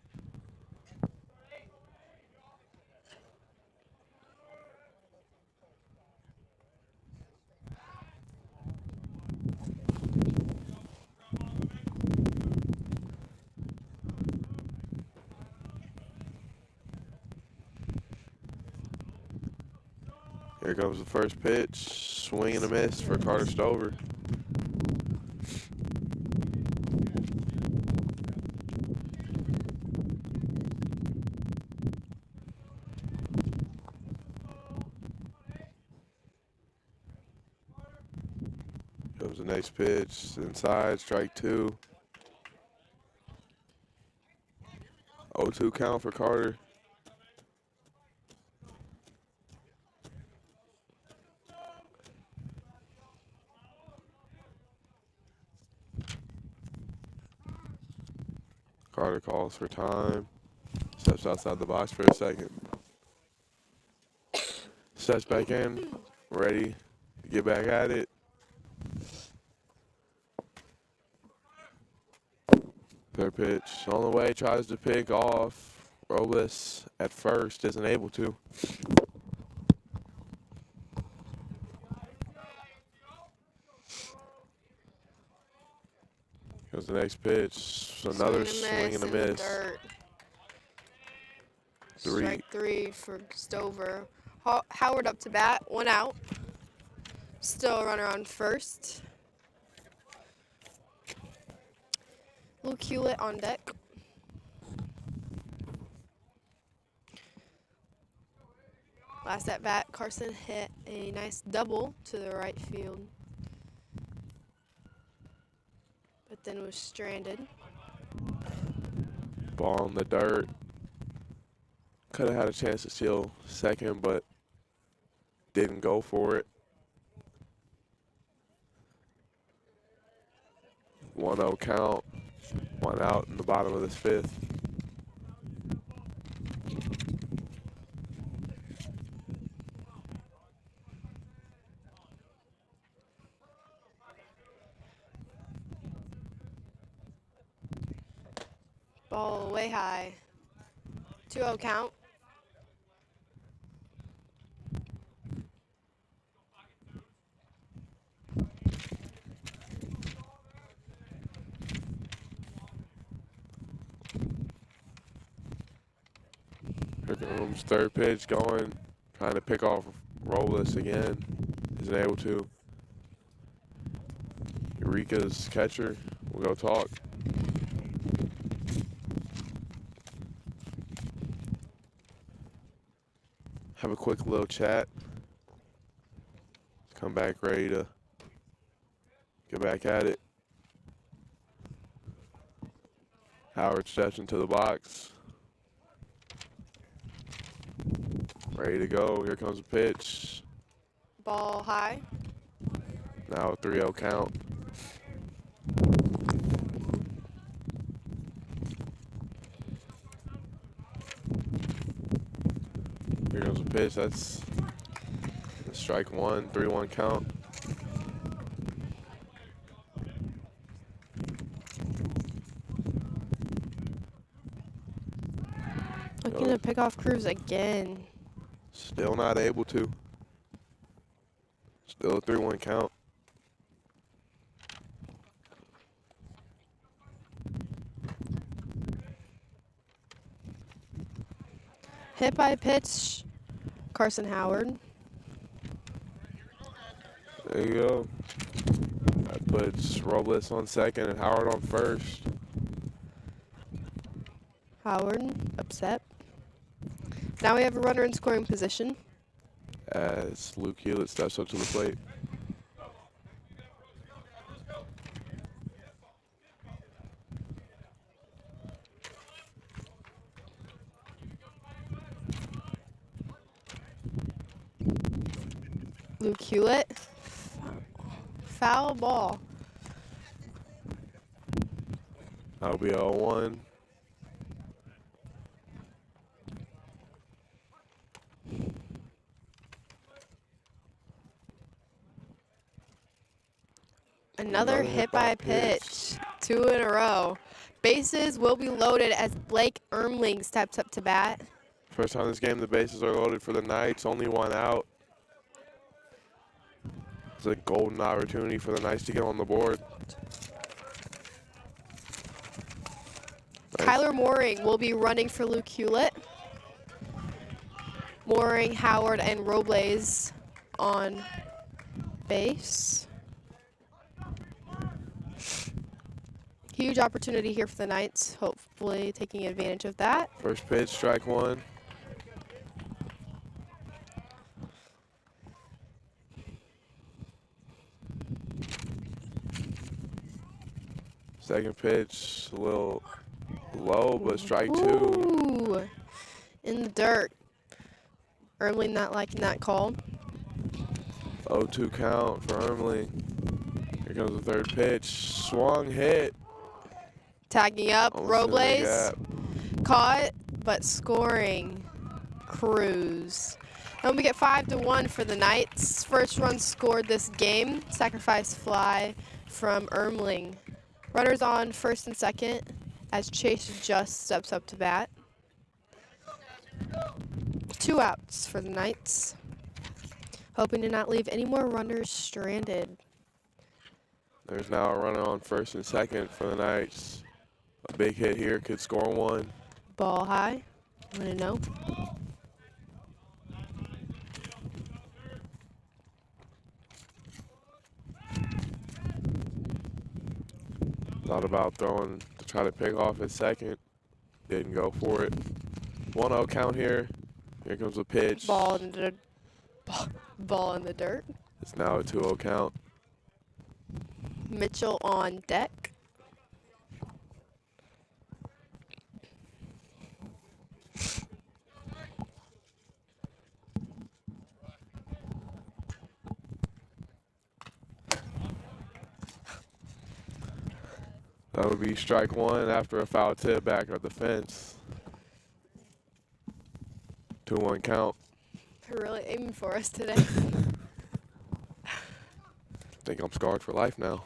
Here comes the first pitch. Swing and a miss for Carter Stover. Comes the next pitch. Inside, strike two. 0-2 count for Carter. Carter calls for time. Steps outside the box for a second. Steps back in. Ready to get back at it. Third pitch on the way. Tries to pick off. Robles at first isn't able to. Here's the next pitch. Another swing and a miss. Dirt. Three. Strike three for Stover. Howard up to bat, one out. Still a runner on first. Luke Hewlett on deck. Last at bat, Carson hit a nice double to the right field, but then was stranded. Ball in the dirt. Could have had a chance to steal second, but didn't go for it. 1-0 count. One out in the bottom of this fifth. Ball way high. 2-0 count. Here comes third pitch going, trying to pick off Robles again. Isn't able to. Eureka's catcher will go talk. have a quick little chat. Come back ready to get back at it. Howard steps into the box. Ready to go. Here comes the pitch. Ball high. Now a 3-0 count. Here comes the pitch. That's strike one, 3-1 count. Looking to pick off Cruz again. Still not able to. Still a 3-1 count. Hit by pitch, Carson Howard. There you go. That puts Robles on second and Howard on first. Howard upset. Now we have a runner in scoring position. As Luke Hewlett steps up to the plate. Luke Hewlett. Foul ball. That'll be 0-1. Another hit by pitch. 2 in a row. Bases will be loaded as Blake Ermling steps up to bat. First time this game, the bases are loaded for the Knights. Only one out. It's a golden opportunity for the Knights to get on the board. Nice. Kyler Mooring will be running for Luke Hewlett. Mooring, Howard, and Robles on base. Huge opportunity here for the Knights, hopefully taking advantage of that. First pitch, strike one. Second pitch, a little low, but strike two. Ooh, in the dirt. Ermling not liking that call. 0-2 count for Ermling. Here comes the third pitch. Swung, hit. Tagging up, Almost in the Robles. gap. Caught, but scoring. Cruz. And we get 5-1 for the Knights. First run scored this game. Sacrifice fly from Ermling. Runners on first and second as Chase just steps up to bat. 2 outs for the Knights. Hoping to not leave any more runners stranded. There's now a runner on first and second for the Knights. A big hit here could score one. Ball high. 1-0. Thought about throwing to try to pick off his second. Didn't go for it. 1-0 count here. Here comes the pitch. Ball in the dirt. It's now a 2-0 count. Mitchell on deck. That would be strike one after a foul tip back at the fence. 2-1 count. They're really aiming for us today. Think I'm scarred for life now.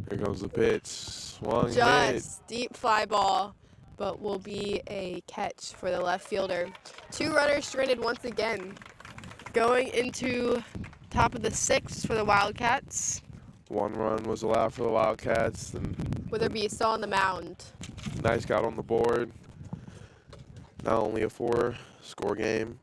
Here comes the pitch. Swung, hit. Just deep fly ball, but will be a catch for the left fielder. 2 runners stranded once again. Going into top of the 6th for the Wildcats. 1 run was allowed for the Wildcats. And Witherby still on the mound. Knights got on the board. Not only a 4-score game.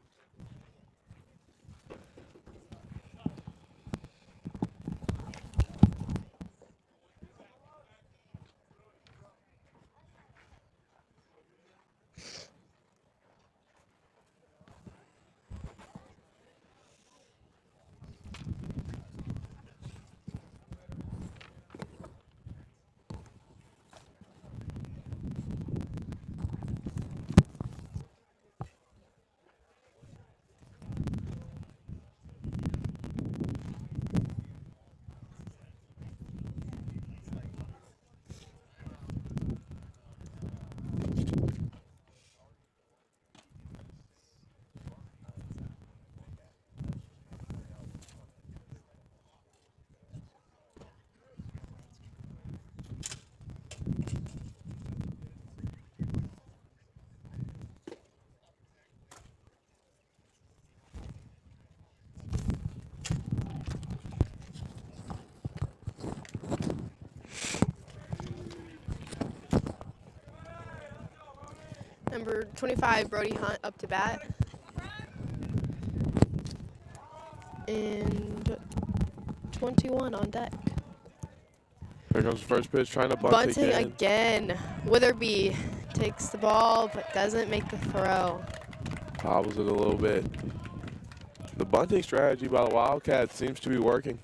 Number 25, Brody Hunt, up to bat. And 21 on deck. Here comes the first pitch, trying to bunt Bunting again. again. Witherby takes the ball, but doesn't make the throw. Hobbles it a little bit. The bunting strategy by the Wildcats seems to be working.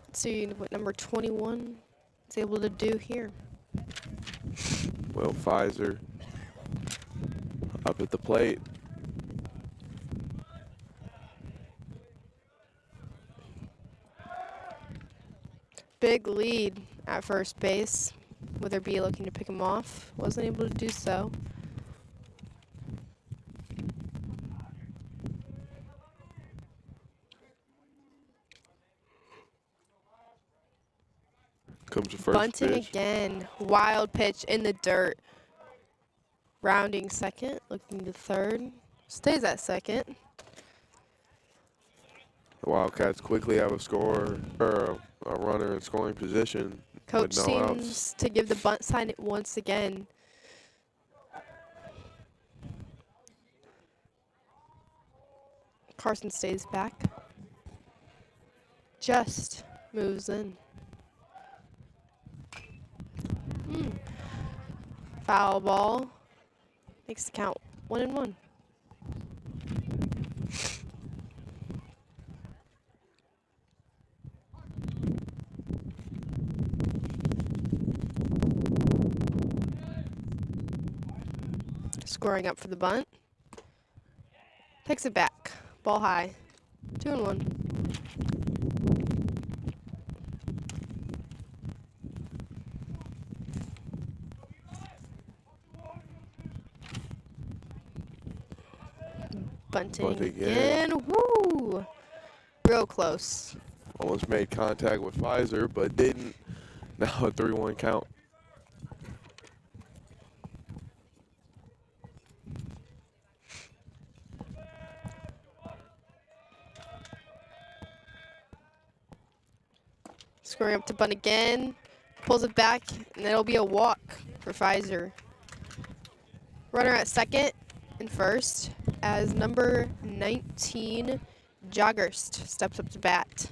Let's see what number 21 is able to do here. Will Pfizer up at the plate. Big lead at first base. Witherby looking to pick him off. Wasn't able to do so. Comes the first Bunting pitch. again. Wild pitch in the dirt. Rounding second. Looking to third. Stays at second. The Wildcats quickly have a score or a runner in scoring position. Coach with no outs. seems to give the bunt sign once again. Carson stays back. Just moves in. Foul ball. Makes the count 1-1. Scoring up for the bunt. Takes it back. Ball high. 2-1. Bunting Bunting again. Woo! Real close. Almost made contact with Pfizer, but didn't. Now a 3-1 count. Scoring up to bunt again. Pulls it back, and it'll be a walk for Pfizer. Runner at second and first as number 19, Joggerst, steps up to bat.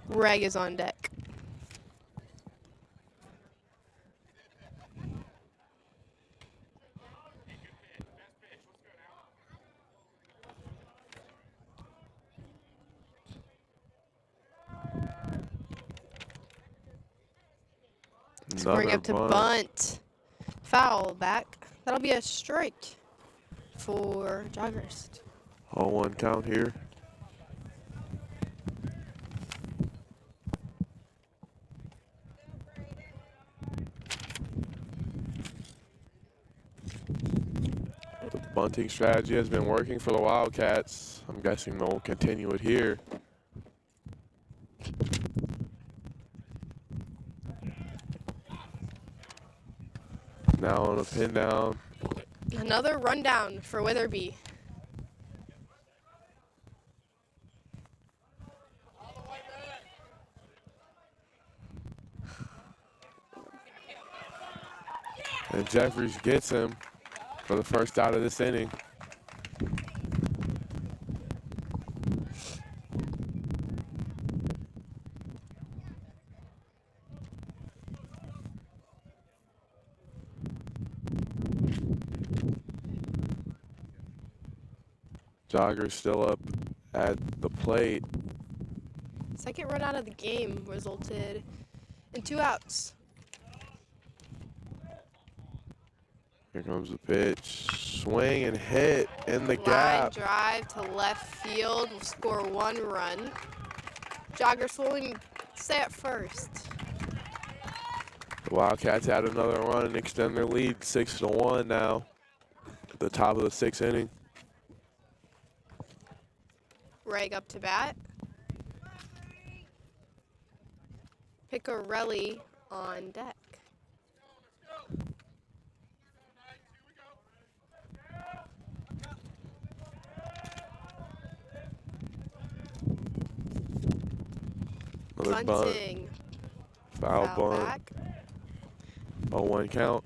Reg is on deck. Scoring up to bunt. Foul back. That'll be a strike for Joggerst. 0-1 count here. The bunting strategy has been working for the Wildcats. I'm guessing they'll continue it here. Now on a pin down. Another rundown for Witherby. And Jeffries gets him for the first out of this inning. Jogger's still up at the plate. Second run out of the game resulted in 2 outs. Here comes the pitch. Swing and hit in the Line gap. drive to left field will score 1 run. Joggers will stay at first. The Wildcats add another run and extend their lead 6-1 now at the top of the 6th inning. Reg up to bat. Picarelli on deck. Another bunt. Bunting. Foul bunt. Back. 0-1 count.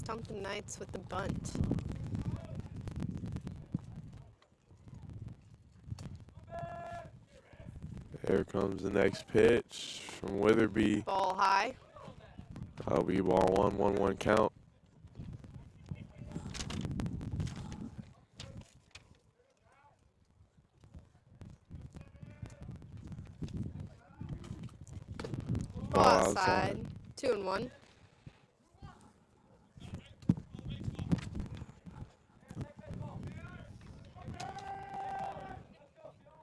stump the Knights with the bunt. Here comes the next pitch from Witherby. Ball high. That'll be ball 1, 1-1 count. Ball outside. 2-1.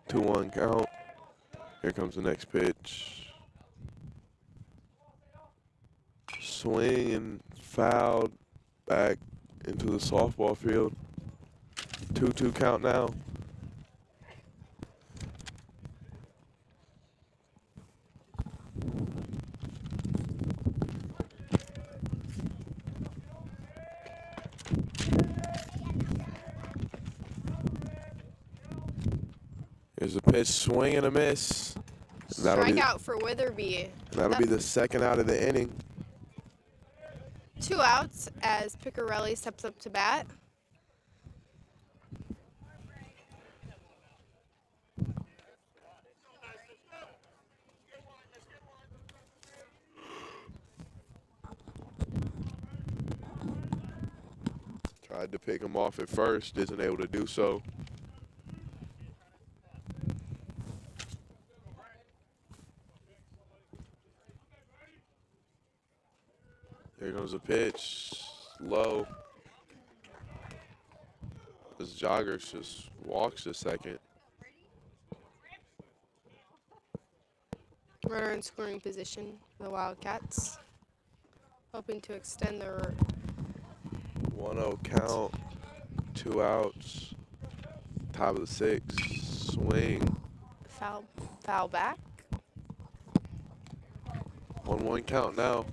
Two one count. Here comes the next pitch. Swing and fouled back into the softball field. 2-2 count now. Here's a pitch, swing and a miss. Strikeout for Witherby. That'll be the second out of the inning. 2 outs as Picarelli steps up to bat. Tried to pick him off at first, isn't able to do so. Here goes a pitch, low. This jogger just walks a second. Runner in scoring position for the Wildcats. Hoping to extend their 1-0 count, 2 outs, top of the 6th, swing. foul back. 1-1 count now.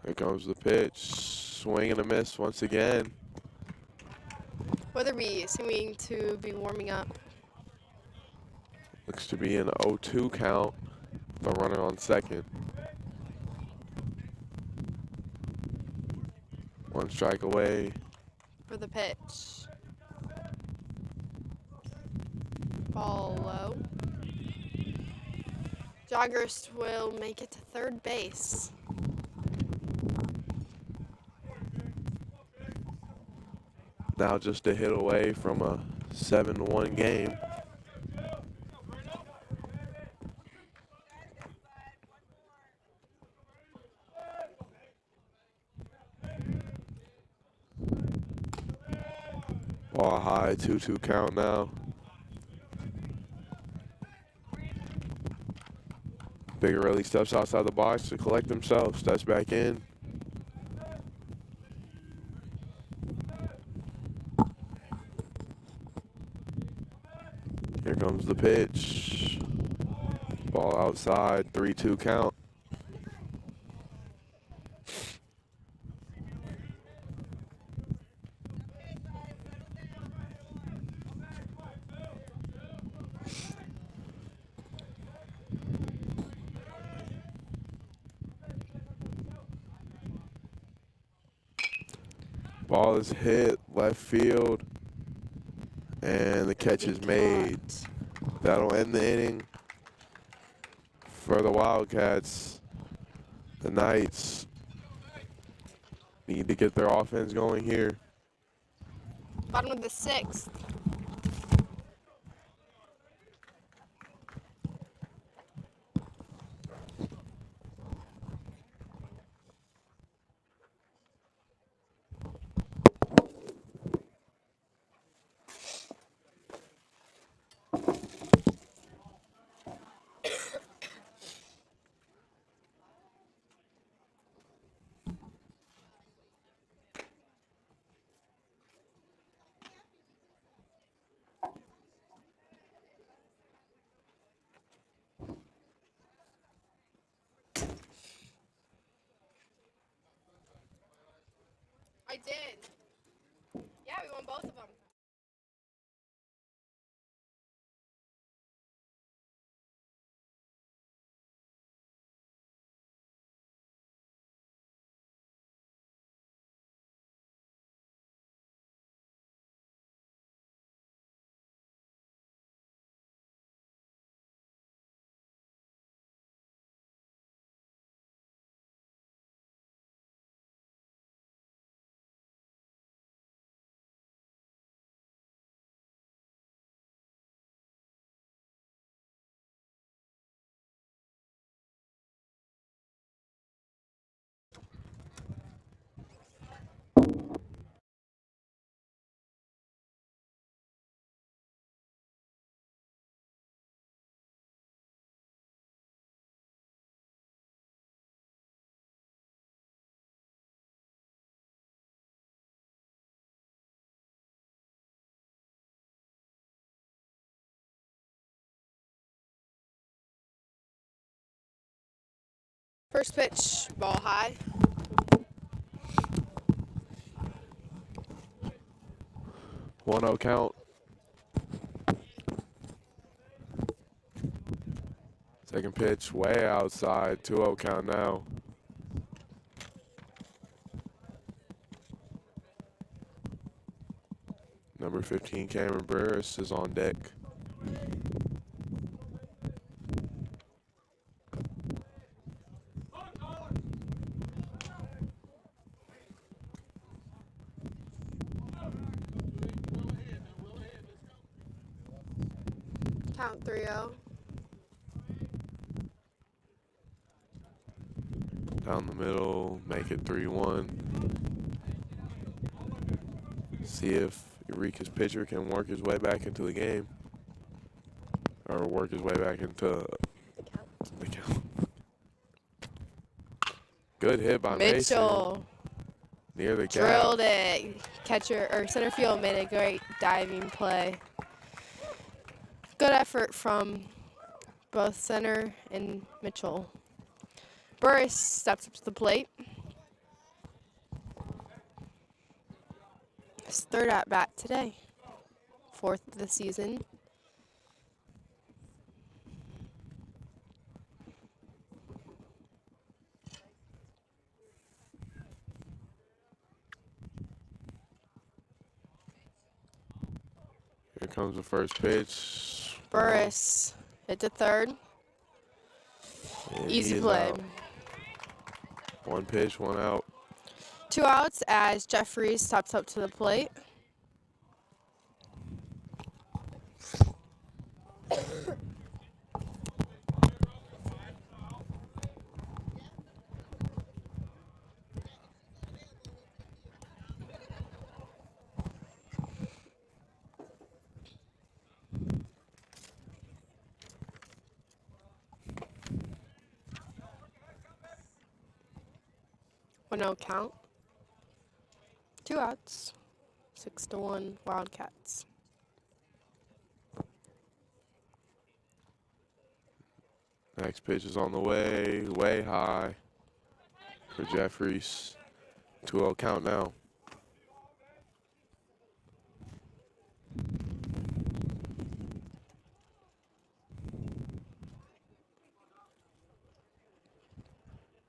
Here comes the pitch. Swing and a miss once again. Witherby seeming to be warming up. Looks to be an 0-2 count. The runner on second. 1 strike away. For the pitch. Ball low. Joggers will make it to third base. Now just a hit away from a 7-1 game. Ball high, 2-2 count now. Picarelli steps outside the box to collect himself, steps back in. Here comes the pitch. Ball outside, 3-2 count. Ball is hit left field, and the catch is made. That'll end the inning for the Wildcats. The Knights need to get their offense going here. Bottom of the 6th. I did. Yeah, we won both of them. First pitch, ball high. 1-0 count. Second pitch, way outside. 2-0 count now. Number 15, Cameron Burris, is on deck. Count 3-0. Down the middle, make it 3-1. See if Eureka's pitcher can work his way back into the game. Or work his way back into the count. Good hit by Mason. Mitchell Near the drilled gap. it. Catcher or center field made a great diving play. Good effort from both center and Mitchell. Burris steps up to the plate. His third at bat today, fourth of the season. Here comes the first pitch. Burris hit to third. And Easy he is play. out. One pitch, one out. 2 outs as Jeffries steps up to the plate. No count. 2 outs. 6-1 Wildcats. Next pitch is on the way, way high for Jeffries. 2-0 count now.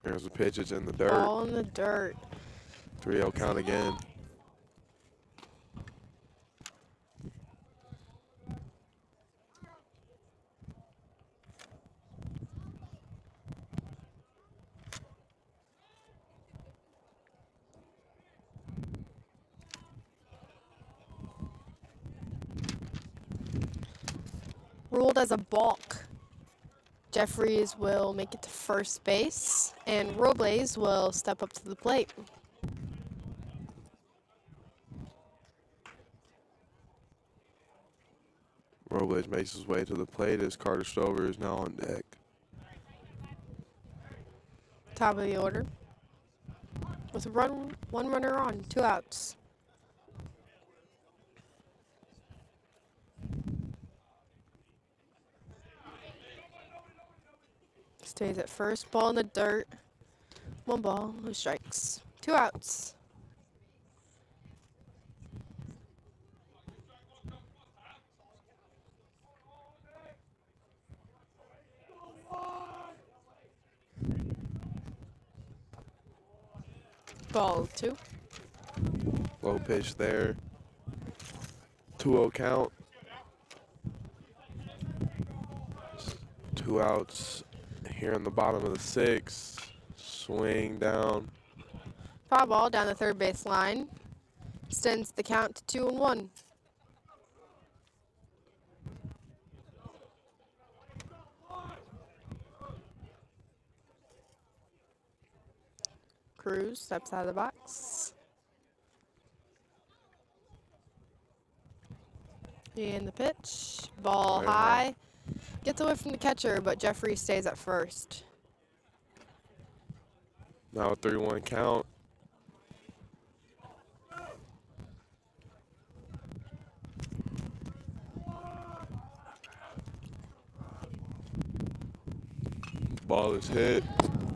There's the pitch, it's in the dirt. Ball in the dirt. 3-0 count again. Ruled as a balk. Jeffries will make it to first base, and Robles will step up to the plate. Robles makes his way to the plate as Carter Stover is now on deck. Top of the order. With one runner on, 2 outs. Stays at first, ball in the dirt. 1 ball, no strikes. 2 outs. Ball 2. Low pitch there. 2-0 count. 2 outs here in the bottom of the 6th. Swing down. Foul ball down the third base line. Extends the count to 2-1. Cruz steps out of the box. And the pitch. Ball Very high. Gets away from the catcher, but Jeffrey stays at first. Now a 3-1 count. Ball is hit.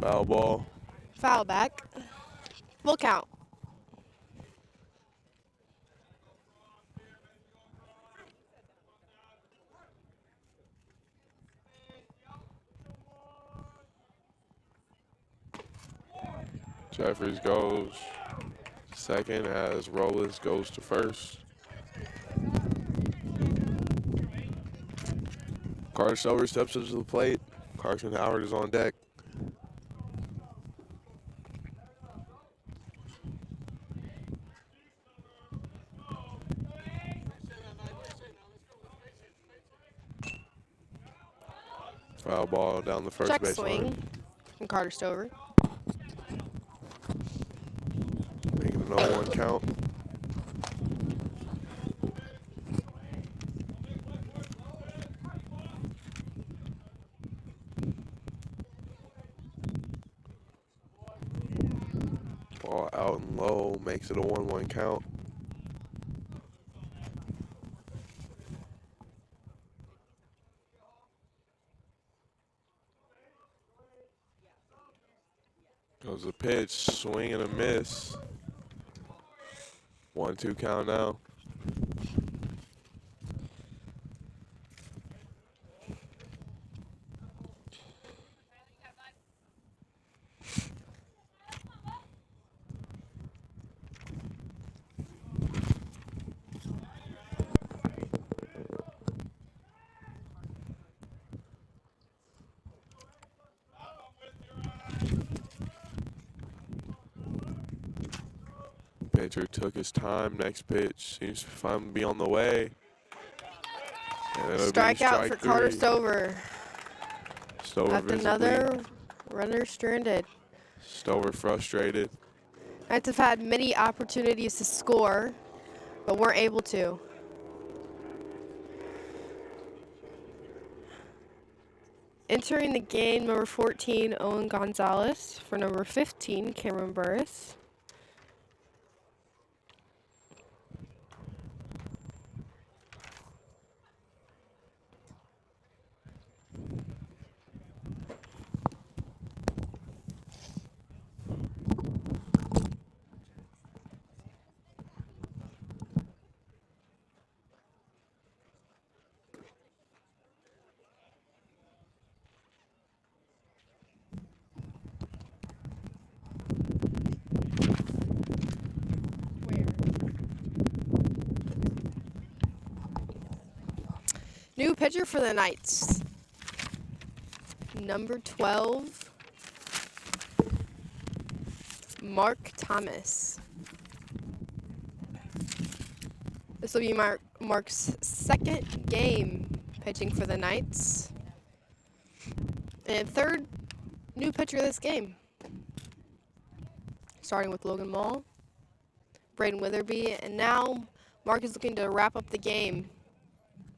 Foul ball. Foul back. Full count. Jeffries goes second as Rollins goes to first. Carter Silver steps up to the plate. Carson Howard is on deck. Foul ball down the first Check base swing line. from Carter Stover. Making an 0-1 count. Ball out and low makes it a 1-1 count. Goes the pitch, swing and a miss. 1-2 count now. Pitcher took his time. Next pitch seems to finally be on the way. And it'll be Strikeout for Carter 3. Stover. Stover Left visibly. another runner stranded. Stover frustrated. Knights have had many opportunities to score, but weren't able to. Entering the game, number 14, Owen Gonzalez. For number 15, Cameron Burris. New pitcher for the Knights. Number 12, Mark Thomas. This will be Mark's second game pitching for the Knights. And third new pitcher of this game. Starting with Logan Mall, Braden Witherby, and now Mark is looking to wrap up the game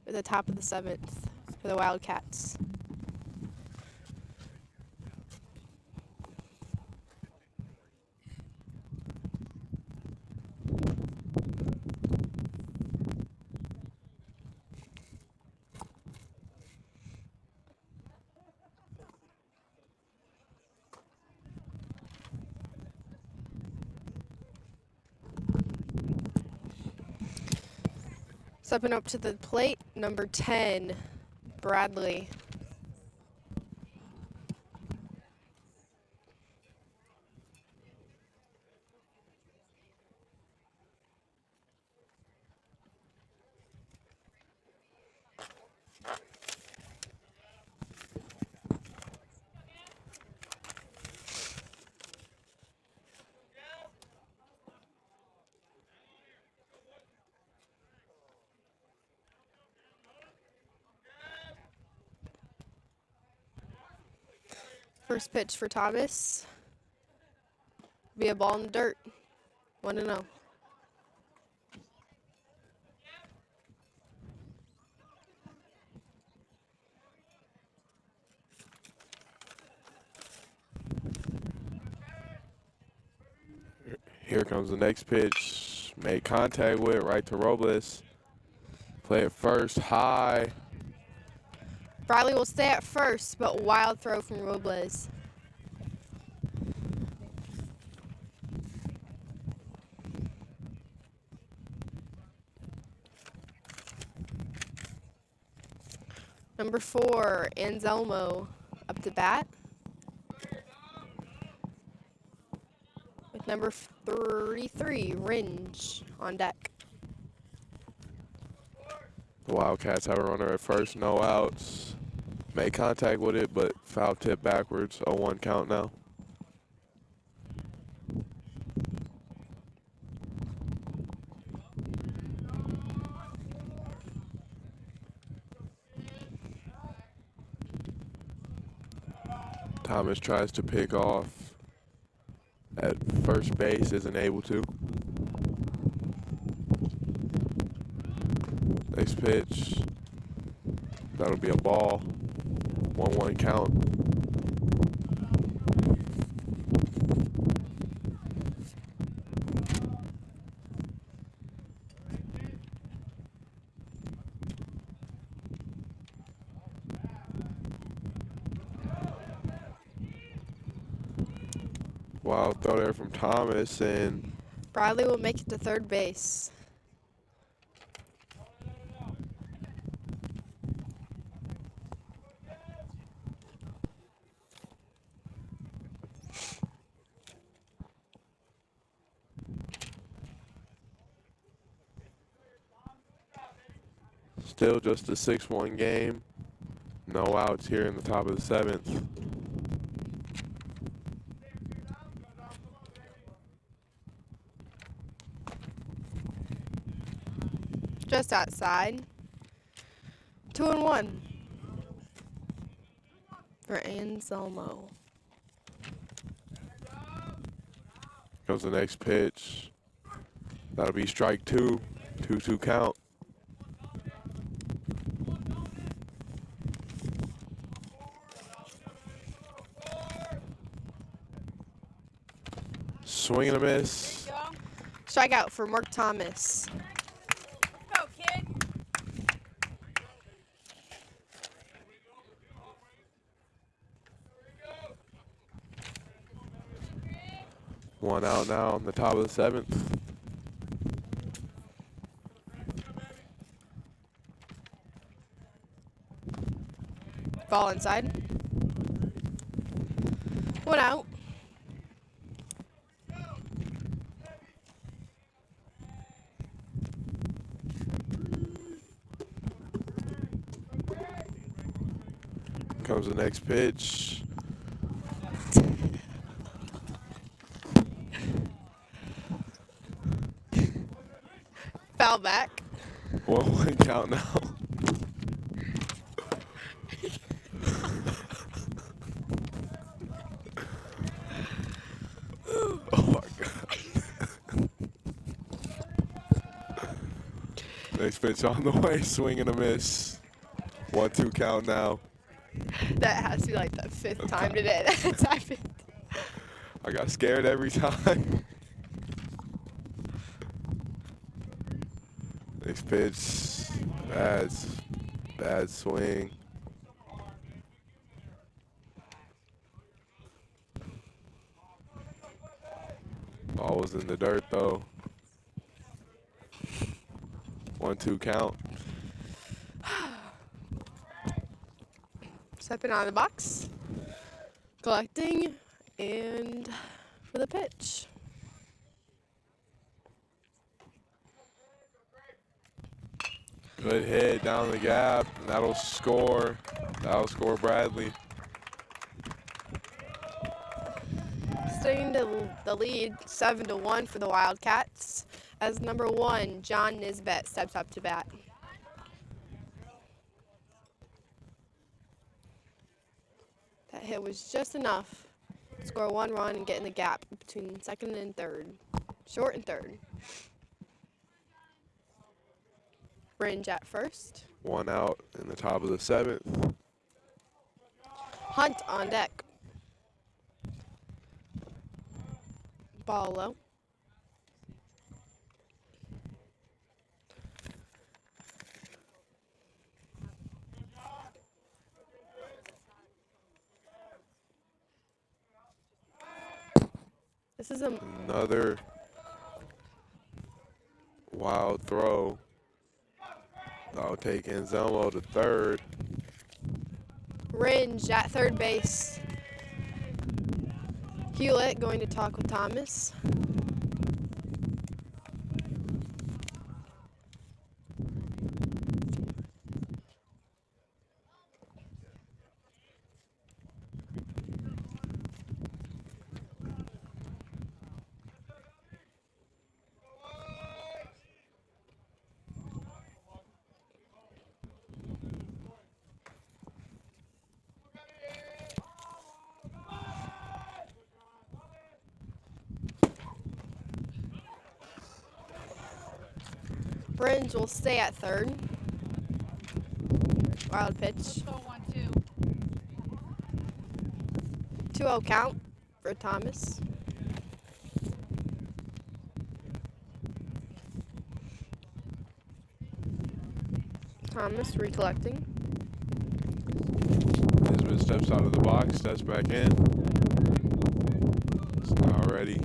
at the top of the 7th for the Wildcats. Stepping up to the plate, number 10, Bradley. First pitch for Thomas. Be a ball in the dirt. 1-0. Here comes the next pitch. Made contact with it, right to Robles. Play it first, high. Bradley will stay at first, but wild throw from Robles. Number 4, Anselmo up to bat. With number 33, Ringe on deck. The Wildcats have a runner at first, no outs. Made contact with it, but foul tip backwards. 0-1 count now. Thomas tries to pick off at first base, isn't able to. Next pitch, that'll be a ball. 1-1 count. Wild throw there from Thomas, and Bradley will make it to third base. still just a 6-1 game. No outs here in the top of the 7th. Just outside. 2-1 for Anselmo. Comes the next pitch. That'll be strike 2. 2-2 count. Swing and a miss. Strikeout for Mark Thomas. Go, kid. One out now on the top of the 7th. Ball inside. One out. Comes the next pitch. Foul back. 1-1 count now. Oh my God. Next pitch on the way, swing and a miss. 1-2 count now. That has to be like the 5th time today that's happened. I got scared every time. Next pitch, bad swing. Ball was in the dirt though. 1-2 count. Stepping out of the box. Collecting. And for the pitch. Good hit down the gap. And that'll score. That'll score Bradley. Staying to the lead, 7-1 for the Wildcats. As number 1, John Nisbet steps up to bat. That hit was just enough to score 1 run and get in the gap between second and third. Short and third. Ringe at first. 1 out in the top of the 7th. Hunt on deck. Ball low. This is Another wild throw. I'll take Anselmo to third. Ringe at third base. Hewlett going to talk with Thomas. Ringe will stay at third. Wild pitch. 2-0 count for Thomas. Thomas recollecting. Nisbet steps out of the box, steps back in. It's now ready.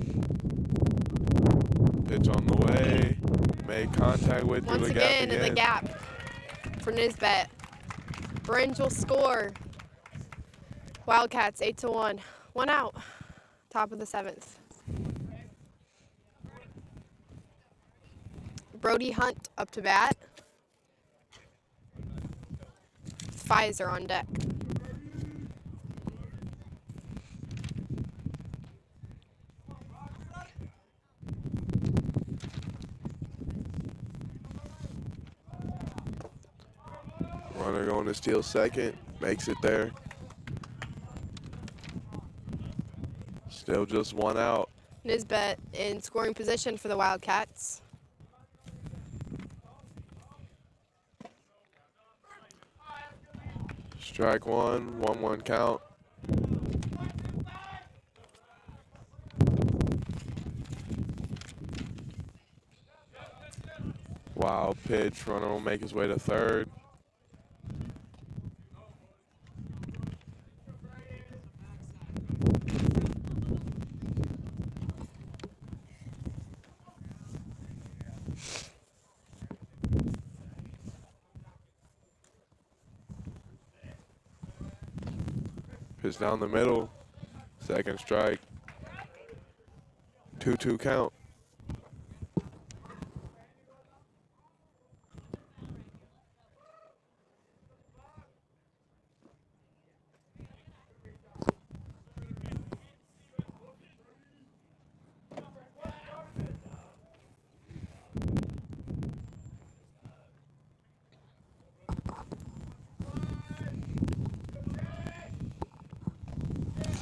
Pitch on the way. Made contact with through Once the gap again in the gap for Nisbet. Ringe will score. Wildcats 8-1. 1 out. Top of the 7th. Brody Hunt up to bat. Pfizer on deck. Runner going to steal second, makes it there. Still just 1 out. Nisbet in scoring position for the Wildcats. Strike 1, 1-1 count. Wild pitch, runner will make his way to third. Pitch down the middle, second strike. 2-2 count.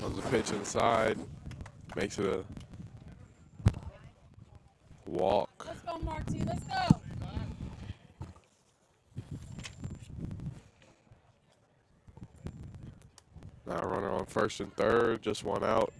Comes a pitch inside, makes it a walk. Let's go, Marty. Let's go. Now a runner on first and third, just 1 out.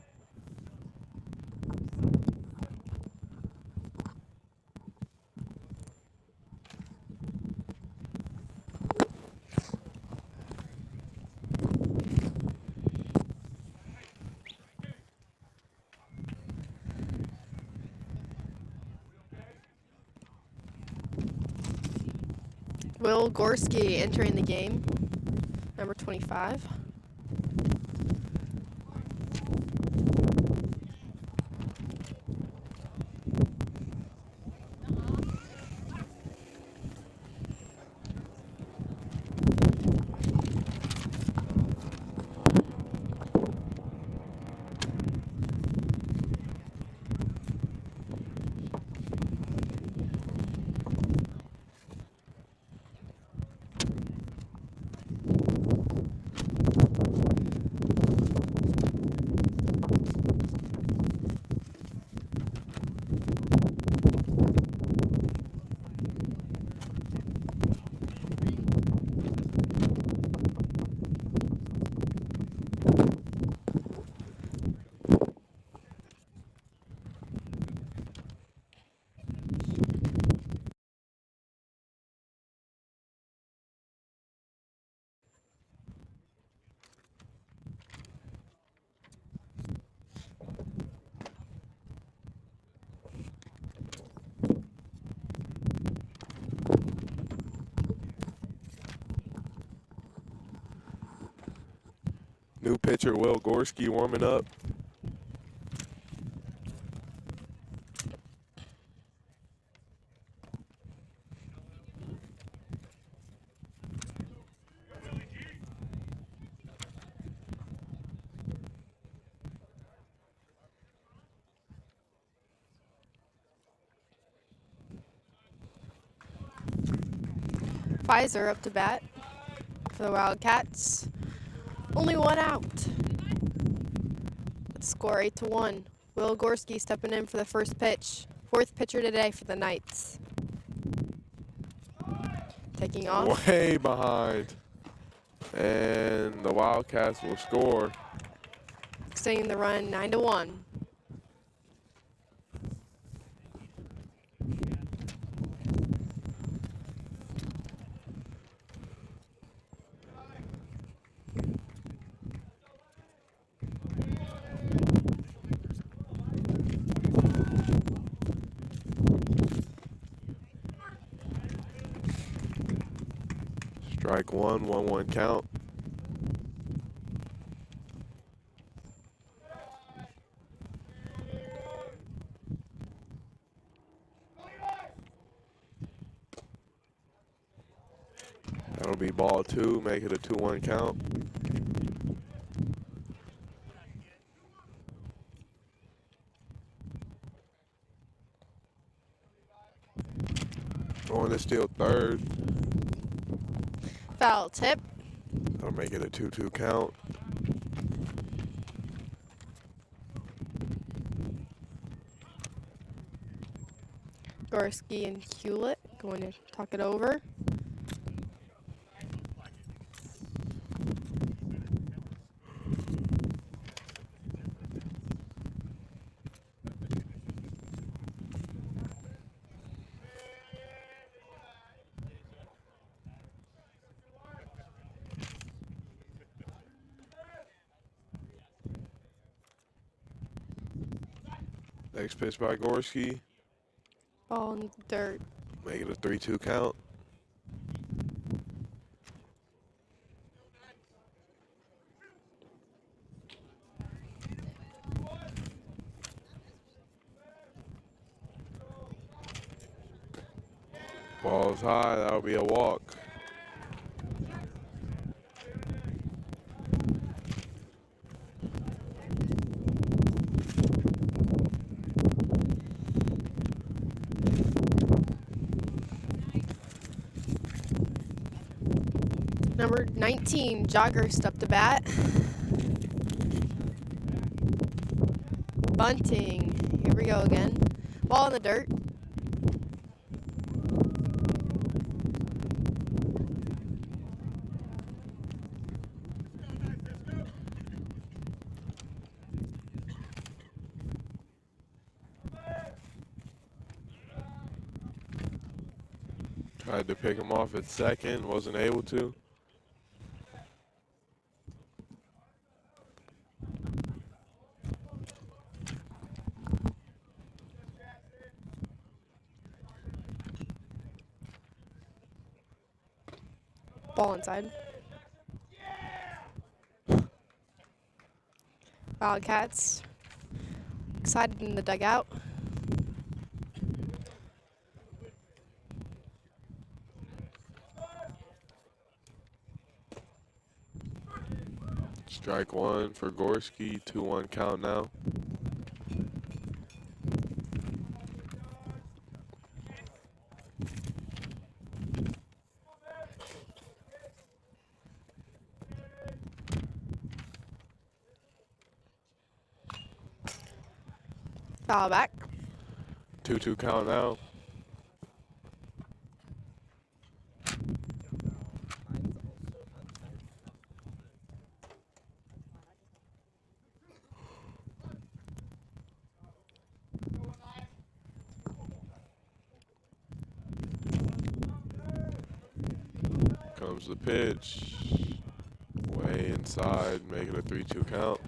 Will Gorski entering the game, number 25. New pitcher Will Gorski warming up. Pfizer up to bat for the Wildcats. Only one out. Let's score 8-1. Will Gorski stepping in for the first pitch. Fourth pitcher today for the Knights. Taking off. Way behind. And the Wildcats will score. Extending the run 9-1. Strike one, 1-1 count. That'll be ball two, make it a 2-1 count. Going to steal third. Foul tip. That'll make it a 2-2 count. Gorski and Hewlett going to talk it over. Next pitch by Gorski. Ball in the dirt. Make it a 3-2 count. Ball's high, that'll be a walk. Number 19, Joggers up to bat. Bunting. Here we go again. Ball in the dirt. Tried to pick him off at second, wasn't able to. Ball inside. Wildcats excited in the dugout. Strike one for Gorski, 2-1 count now. Foul back. 2-2 count now. Comes the pitch. Way inside, make it a 3-2 count.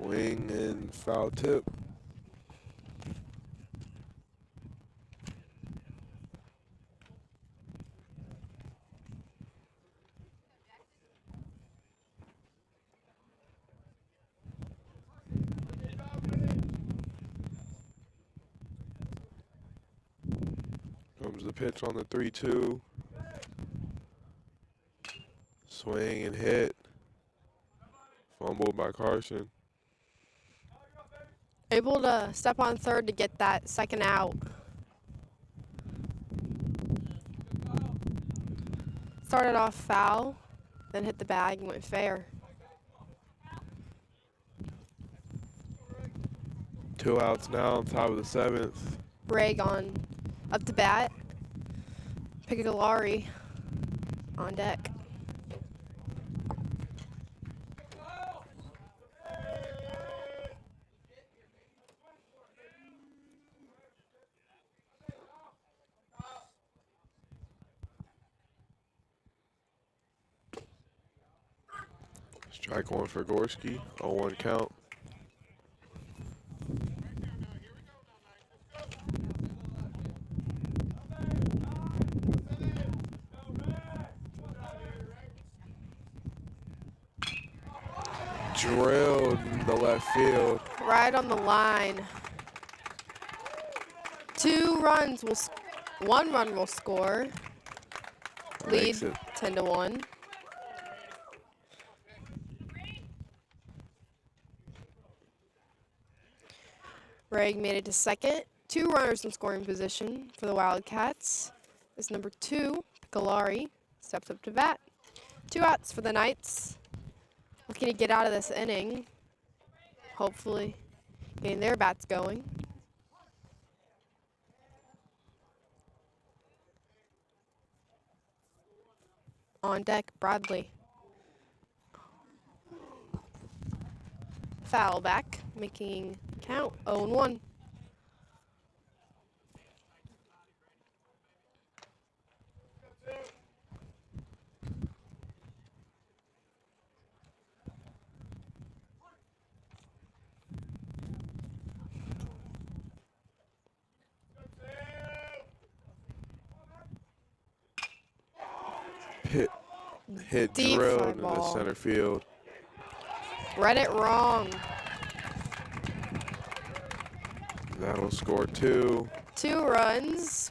Swing and foul tip. Comes the pitch on the 3-2. Swing and hit. Fumbled by Carson. Able to step on third to get that second out. Started off foul, then hit the bag and went fair. 2 outs now, top of the 7th. Bragg on up to bat. Pigalari on deck. Strike one for Gorski, 0-1 count. Drilled in the left field. Right on the line. 2 runs will, 1 run will score. Lead Makes it 10-1. Bragg made it to second. 2 runners in scoring position for the Wildcats. Is number 2, Pigalari, steps up to bat. 2 outs for the Knights. Looking to get out of this inning. Hopefully getting their bats going. On deck, Bradley. Foul back, making count 0-1. Hit Deep fly drilled into ball. center field. Read it wrong. That'll score 2, 2 runs.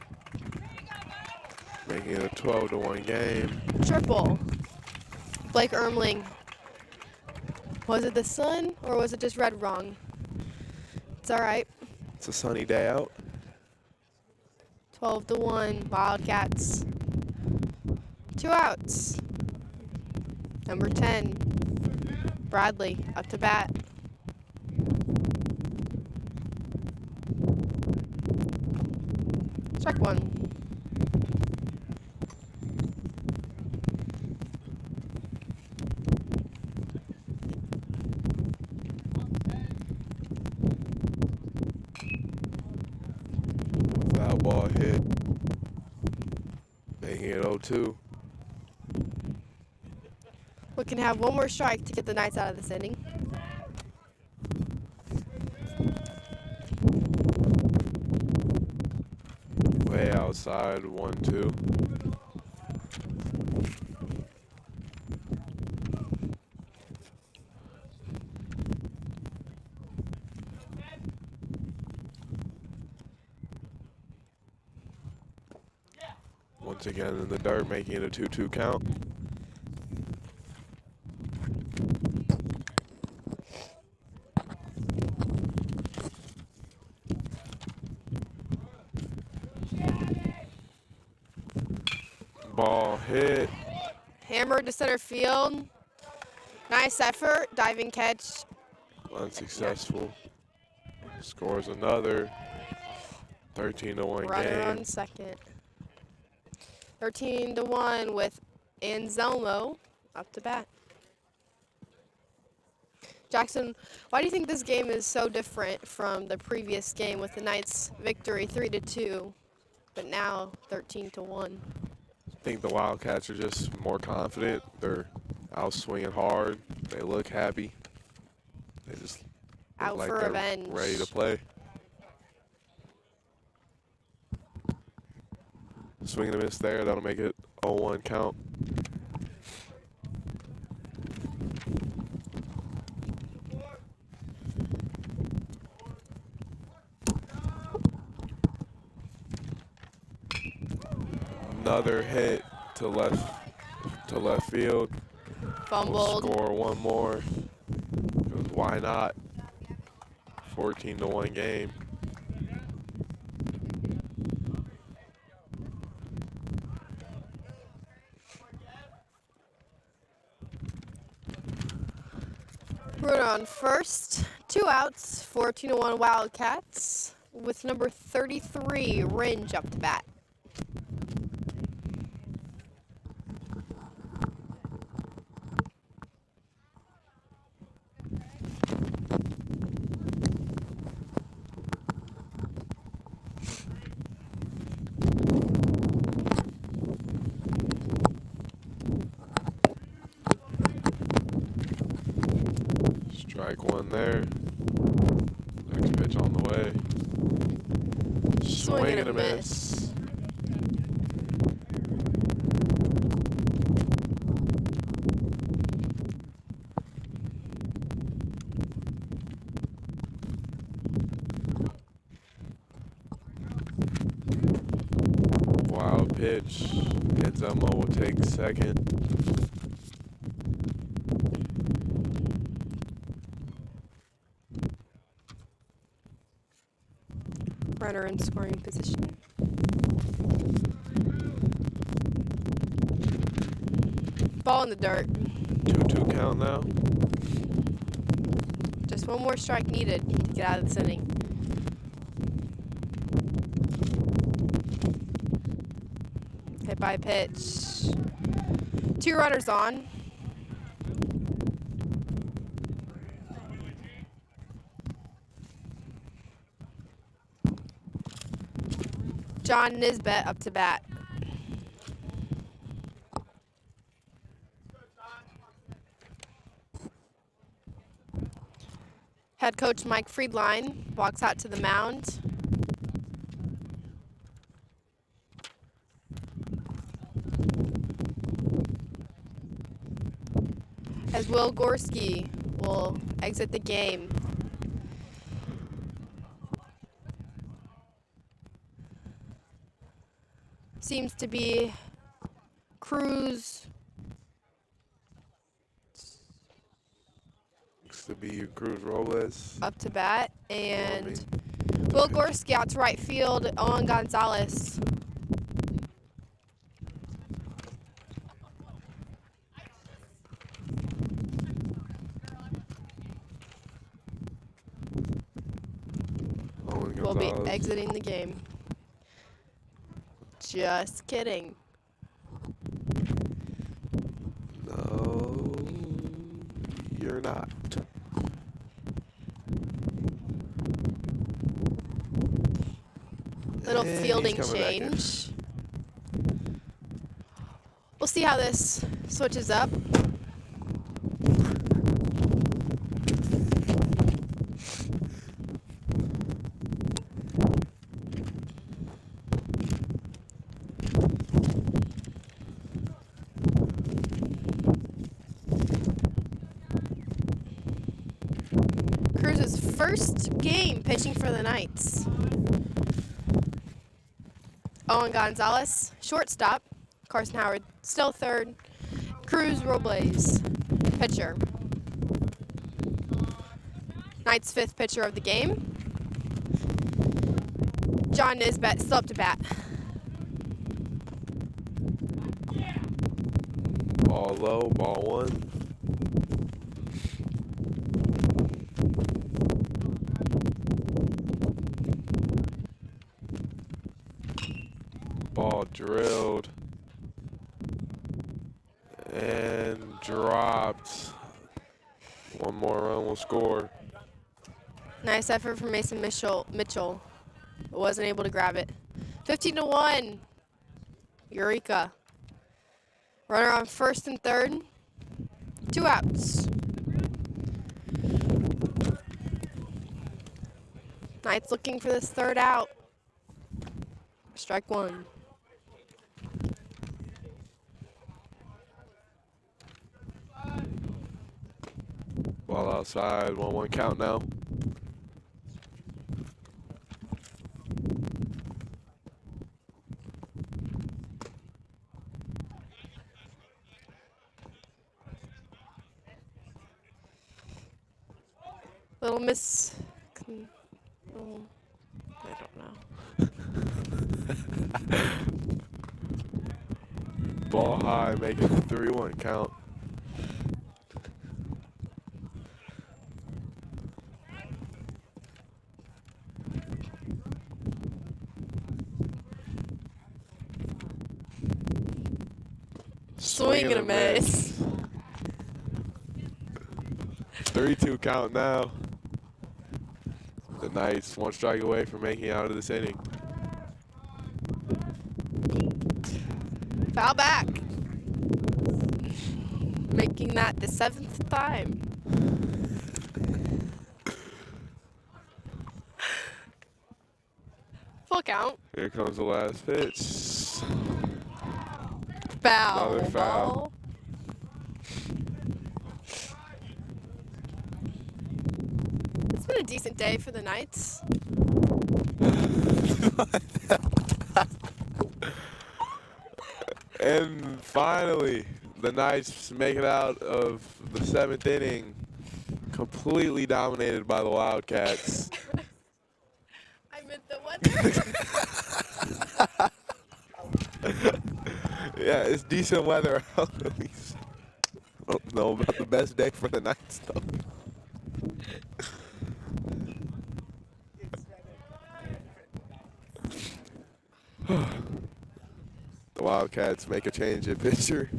making it a 12-1 game. Triple. Blake Ermling. Was it the sun or was it just read wrong? It's all right. It's a sunny day out. 12-1 Wildcats. 2 outs. Number 10, Bradley, up to bat. Strike 1. Foul ball hit. Making it 0-2. We can have 1 more strike to get the Knights out of this inning. Way outside, 1-2. Once again in the dirt, making it a 2-2 count. Ball hit. Hammered to center field. Nice effort, diving catch. Unsuccessful. Scores another. 13-1 Runner on game. second. 13-1 with Anselmo up to bat. Jackson, why do you think this game is so different from the previous game with the Knights' victory 3-2, but now 13-1? I think the Wildcats are just more confident. They're out swinging hard. They look happy. They just Out Look like for they're revenge. ready to play. Swing and a miss there. That'll make it 0-1 count. Another hit to left field. Fumbled. We'll score one more. 'Cause why not? 14-1 game. Runner on first. 2 outs. 14-1 Wildcats with number 33 Ringe up to bat. Strike one there. Next pitch on the way. Swing and a miss. Wild pitch. Enzelmo will take second. Runner in scoring position. Ball in the dirt. 2-2 count now. Just one more strike needed to get out of this inning. Hit by pitch. 2 runners on. John Nisbet up to bat. Head coach Mike Friedline walks out to the mound. As Will Gorski will exit the game. Seems to be Cruz. Looks to be Cruz Robles. Up to bat, and Will Gorski out to right field. Owen Gonzalez. Owen Will be Gonzalez. exiting the game. Just kidding. No, you're not. Little And fielding he's coming back in. change. We'll see how this switches up. Cruz's first game pitching for the Knights. Owen Gonzalez, shortstop. Carson Howard, still third. Cruz Robles, pitcher. Knights' 5th pitcher of the game. John Nisbet, still up to bat. Ball low, ball one. Ball drilled and dropped. One more run will score. Nice effort from Mason Mitchell. But wasn't able to grab it. 15-1. Eureka. Runner on first and third. 2 outs. Knights looking for this third out. Strike one. Ball outside, 1-1 count now. Little miss. Oh, I don't know. Ball high, making a 3-1 count. Swing and a miss. 3-2 count now. The Knights 1 strike away from making it out of this inning. Foul back. Making that the 7th time. Full count. Here comes the last pitch. Foul. Another foul. Ball. It's been a decent day for the Knights. And finally, the Knights make it out of the 7th inning, completely dominated by the Wildcats. I meant the weather. Yeah, it's decent weather out at least. I don't know about the best day for the Knights though. The Wildcats make a change at pitcher.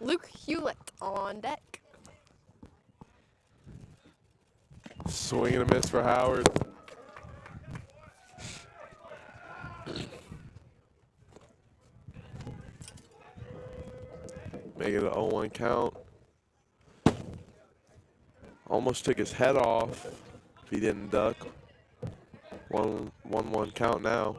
Luke Hewlett on deck. Swing and a miss for Howard. Make it an 0-1 count. Almost took his head off if he didn't duck. 1-1 count now.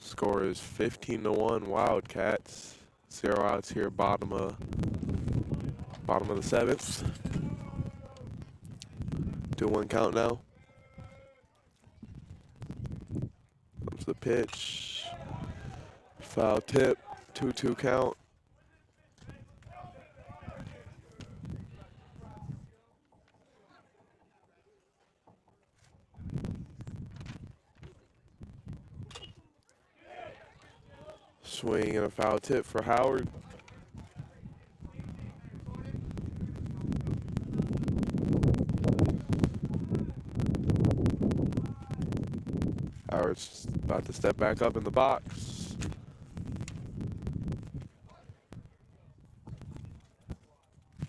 Score is 15-1 Wildcats. 0 outs here, bottom of the 7th. 2-1 count now. Comes the pitch. Foul tip. 2-2 count. Swing and a foul tip for Howard. Howard's about to step back up in the box.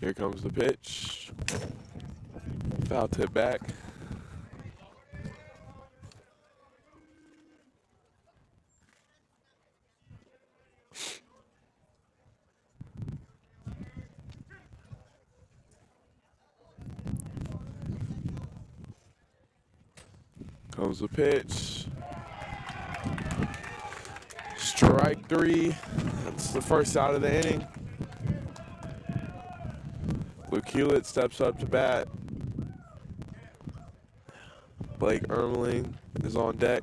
Here comes the pitch. Foul tip back. Comes the pitch. Strike three. That's the first out of the inning. Luke Hewlett steps up to bat. Blake Ermeling is on deck.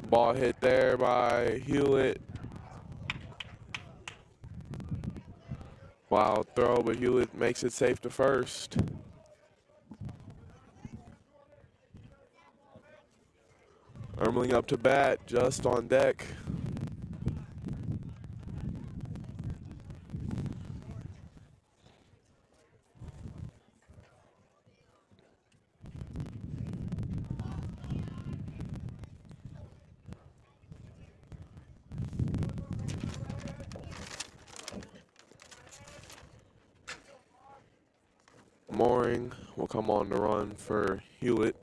Ball hit there by Hewlett. Wild throw, but Hewlett makes it safe to first. Ermeling up to bat, just on deck. Mooring will come on to run for Hewlett.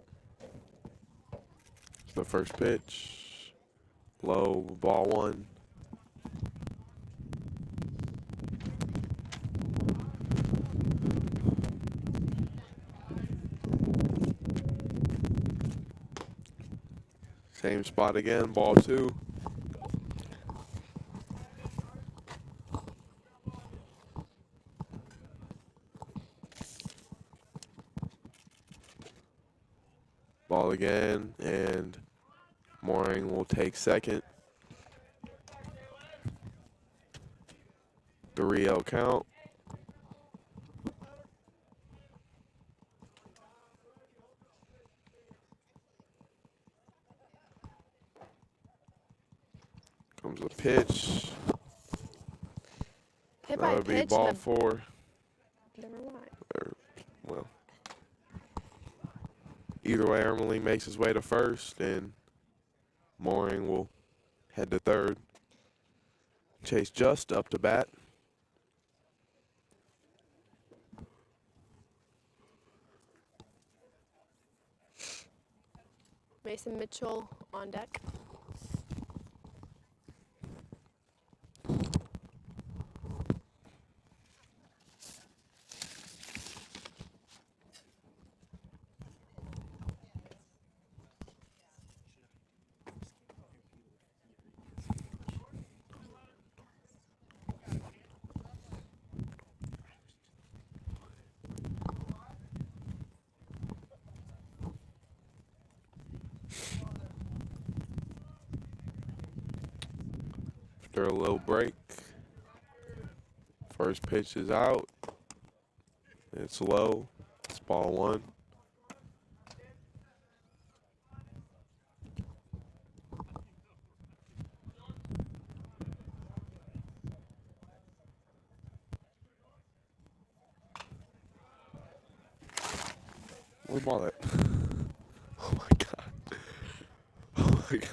It's the first pitch. Low, ball one. Same spot again, ball two. Ball again, and Mooring will take second. 3-0 count. Comes a pitch. Hit That by a would be pitch. ball four. Never mind. Well, either way, Ermeling makes his way to first, and Mooring will head to third. Chase Just up to bat. Mason Mitchell on deck. After a little break, first pitch is out. It's low. It's ball one. Where's the ball at? Oh my God. Oh my God.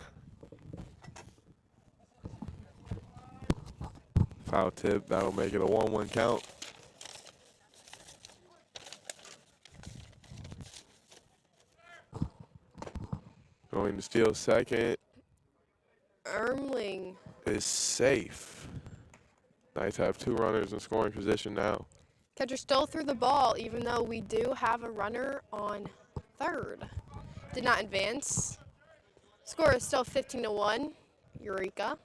Foul tip, that'll make it a 1-1 count. Going to steal second Ermeling. is safe. Knights have 2 runners in scoring position now. Catcher still threw the ball, even though we do have a runner on third. Did not advance. Score is still 15-1. Eureka.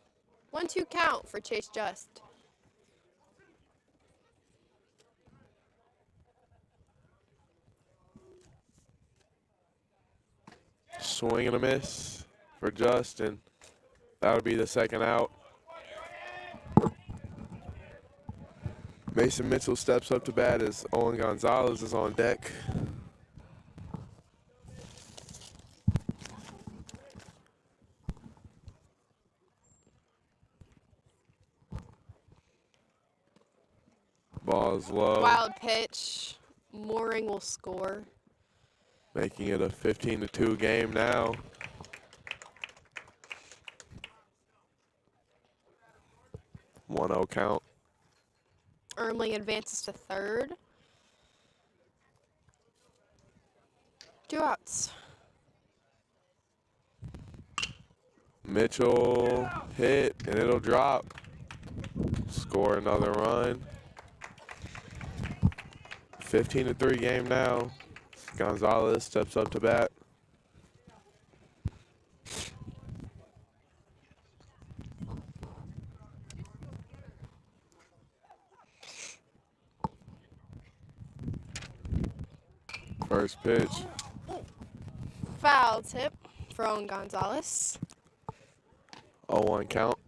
1-2 count for Chase Just. Swing and a miss for Justin. That would be the second out. Mason Mitchell steps up to bat as Owen Gonzalez is on deck. Ball is low. Wild pitch. Mooring will score. Making it a 15-2 game now. One 0 count. Ermling advances to third. 2 outs. Mitchell hit, and it'll drop. Score another run. 15-3 game now. Gonzalez steps up to bat. First pitch. Foul tip for Owen Gonzalez. 0-1 count.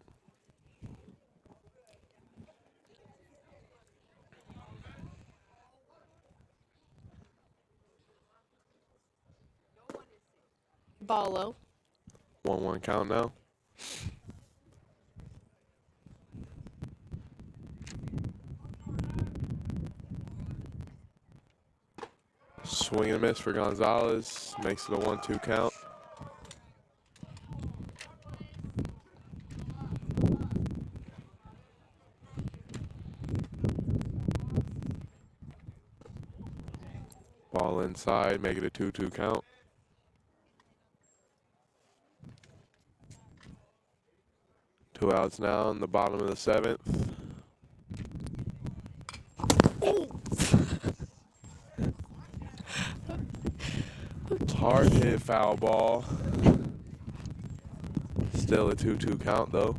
Ball low. 1-1 count now. Swing and a miss for Gonzalez. Makes it a 1-2 count. Ball inside, make it a 2-2 count. Two outs now in the bottom of the 7th. Hard hit foul ball. Still a 2-2 count though.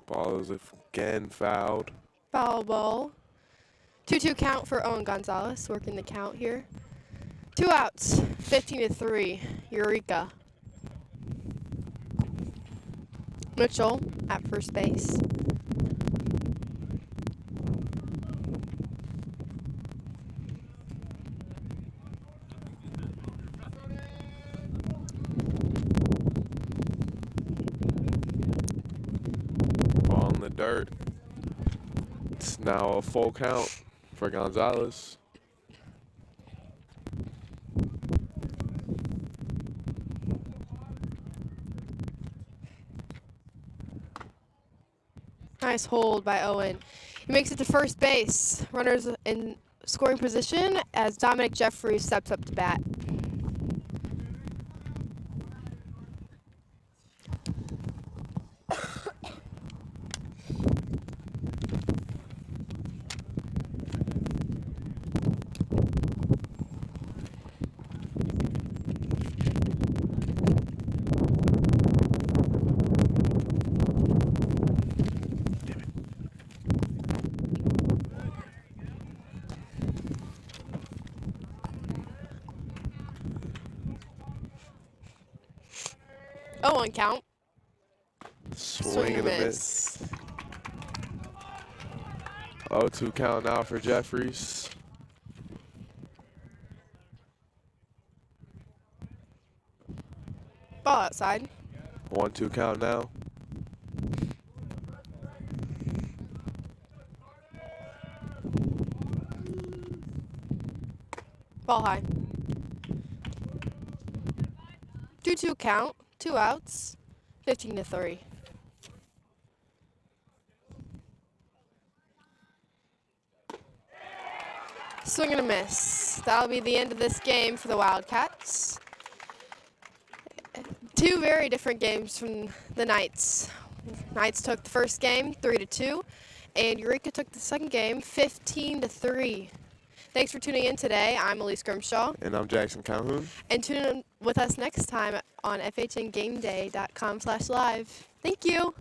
Ball is again fouled. Foul ball. 2-2 count for Owen Gonzalez, working the count here. 2 outs, 15-3, Eureka. Mitchell at first base. Ball in the dirt. It's now a full count for Gonzalez. Nice hold by Owen. He makes it to first base. Runners in scoring position as Dominic Jeffries steps up to bat. Oh, on count. Swing and a miss. 0-2 count now for Jeffries. Ball outside. 1-2 count now. Ball high. 2-2 count. 2 outs. 15-3. Swing and a miss. That'll be the end of this game for the Wildcats. 2 very different games from the Knights. Knights took the first game 3-2, and Eureka took the second game 15-3. Thanks for tuning in today. I'm Elise Grimshaw. And I'm Jackson Calhoun. And tune in with us next time on FHNgameday.com/live. Thank you.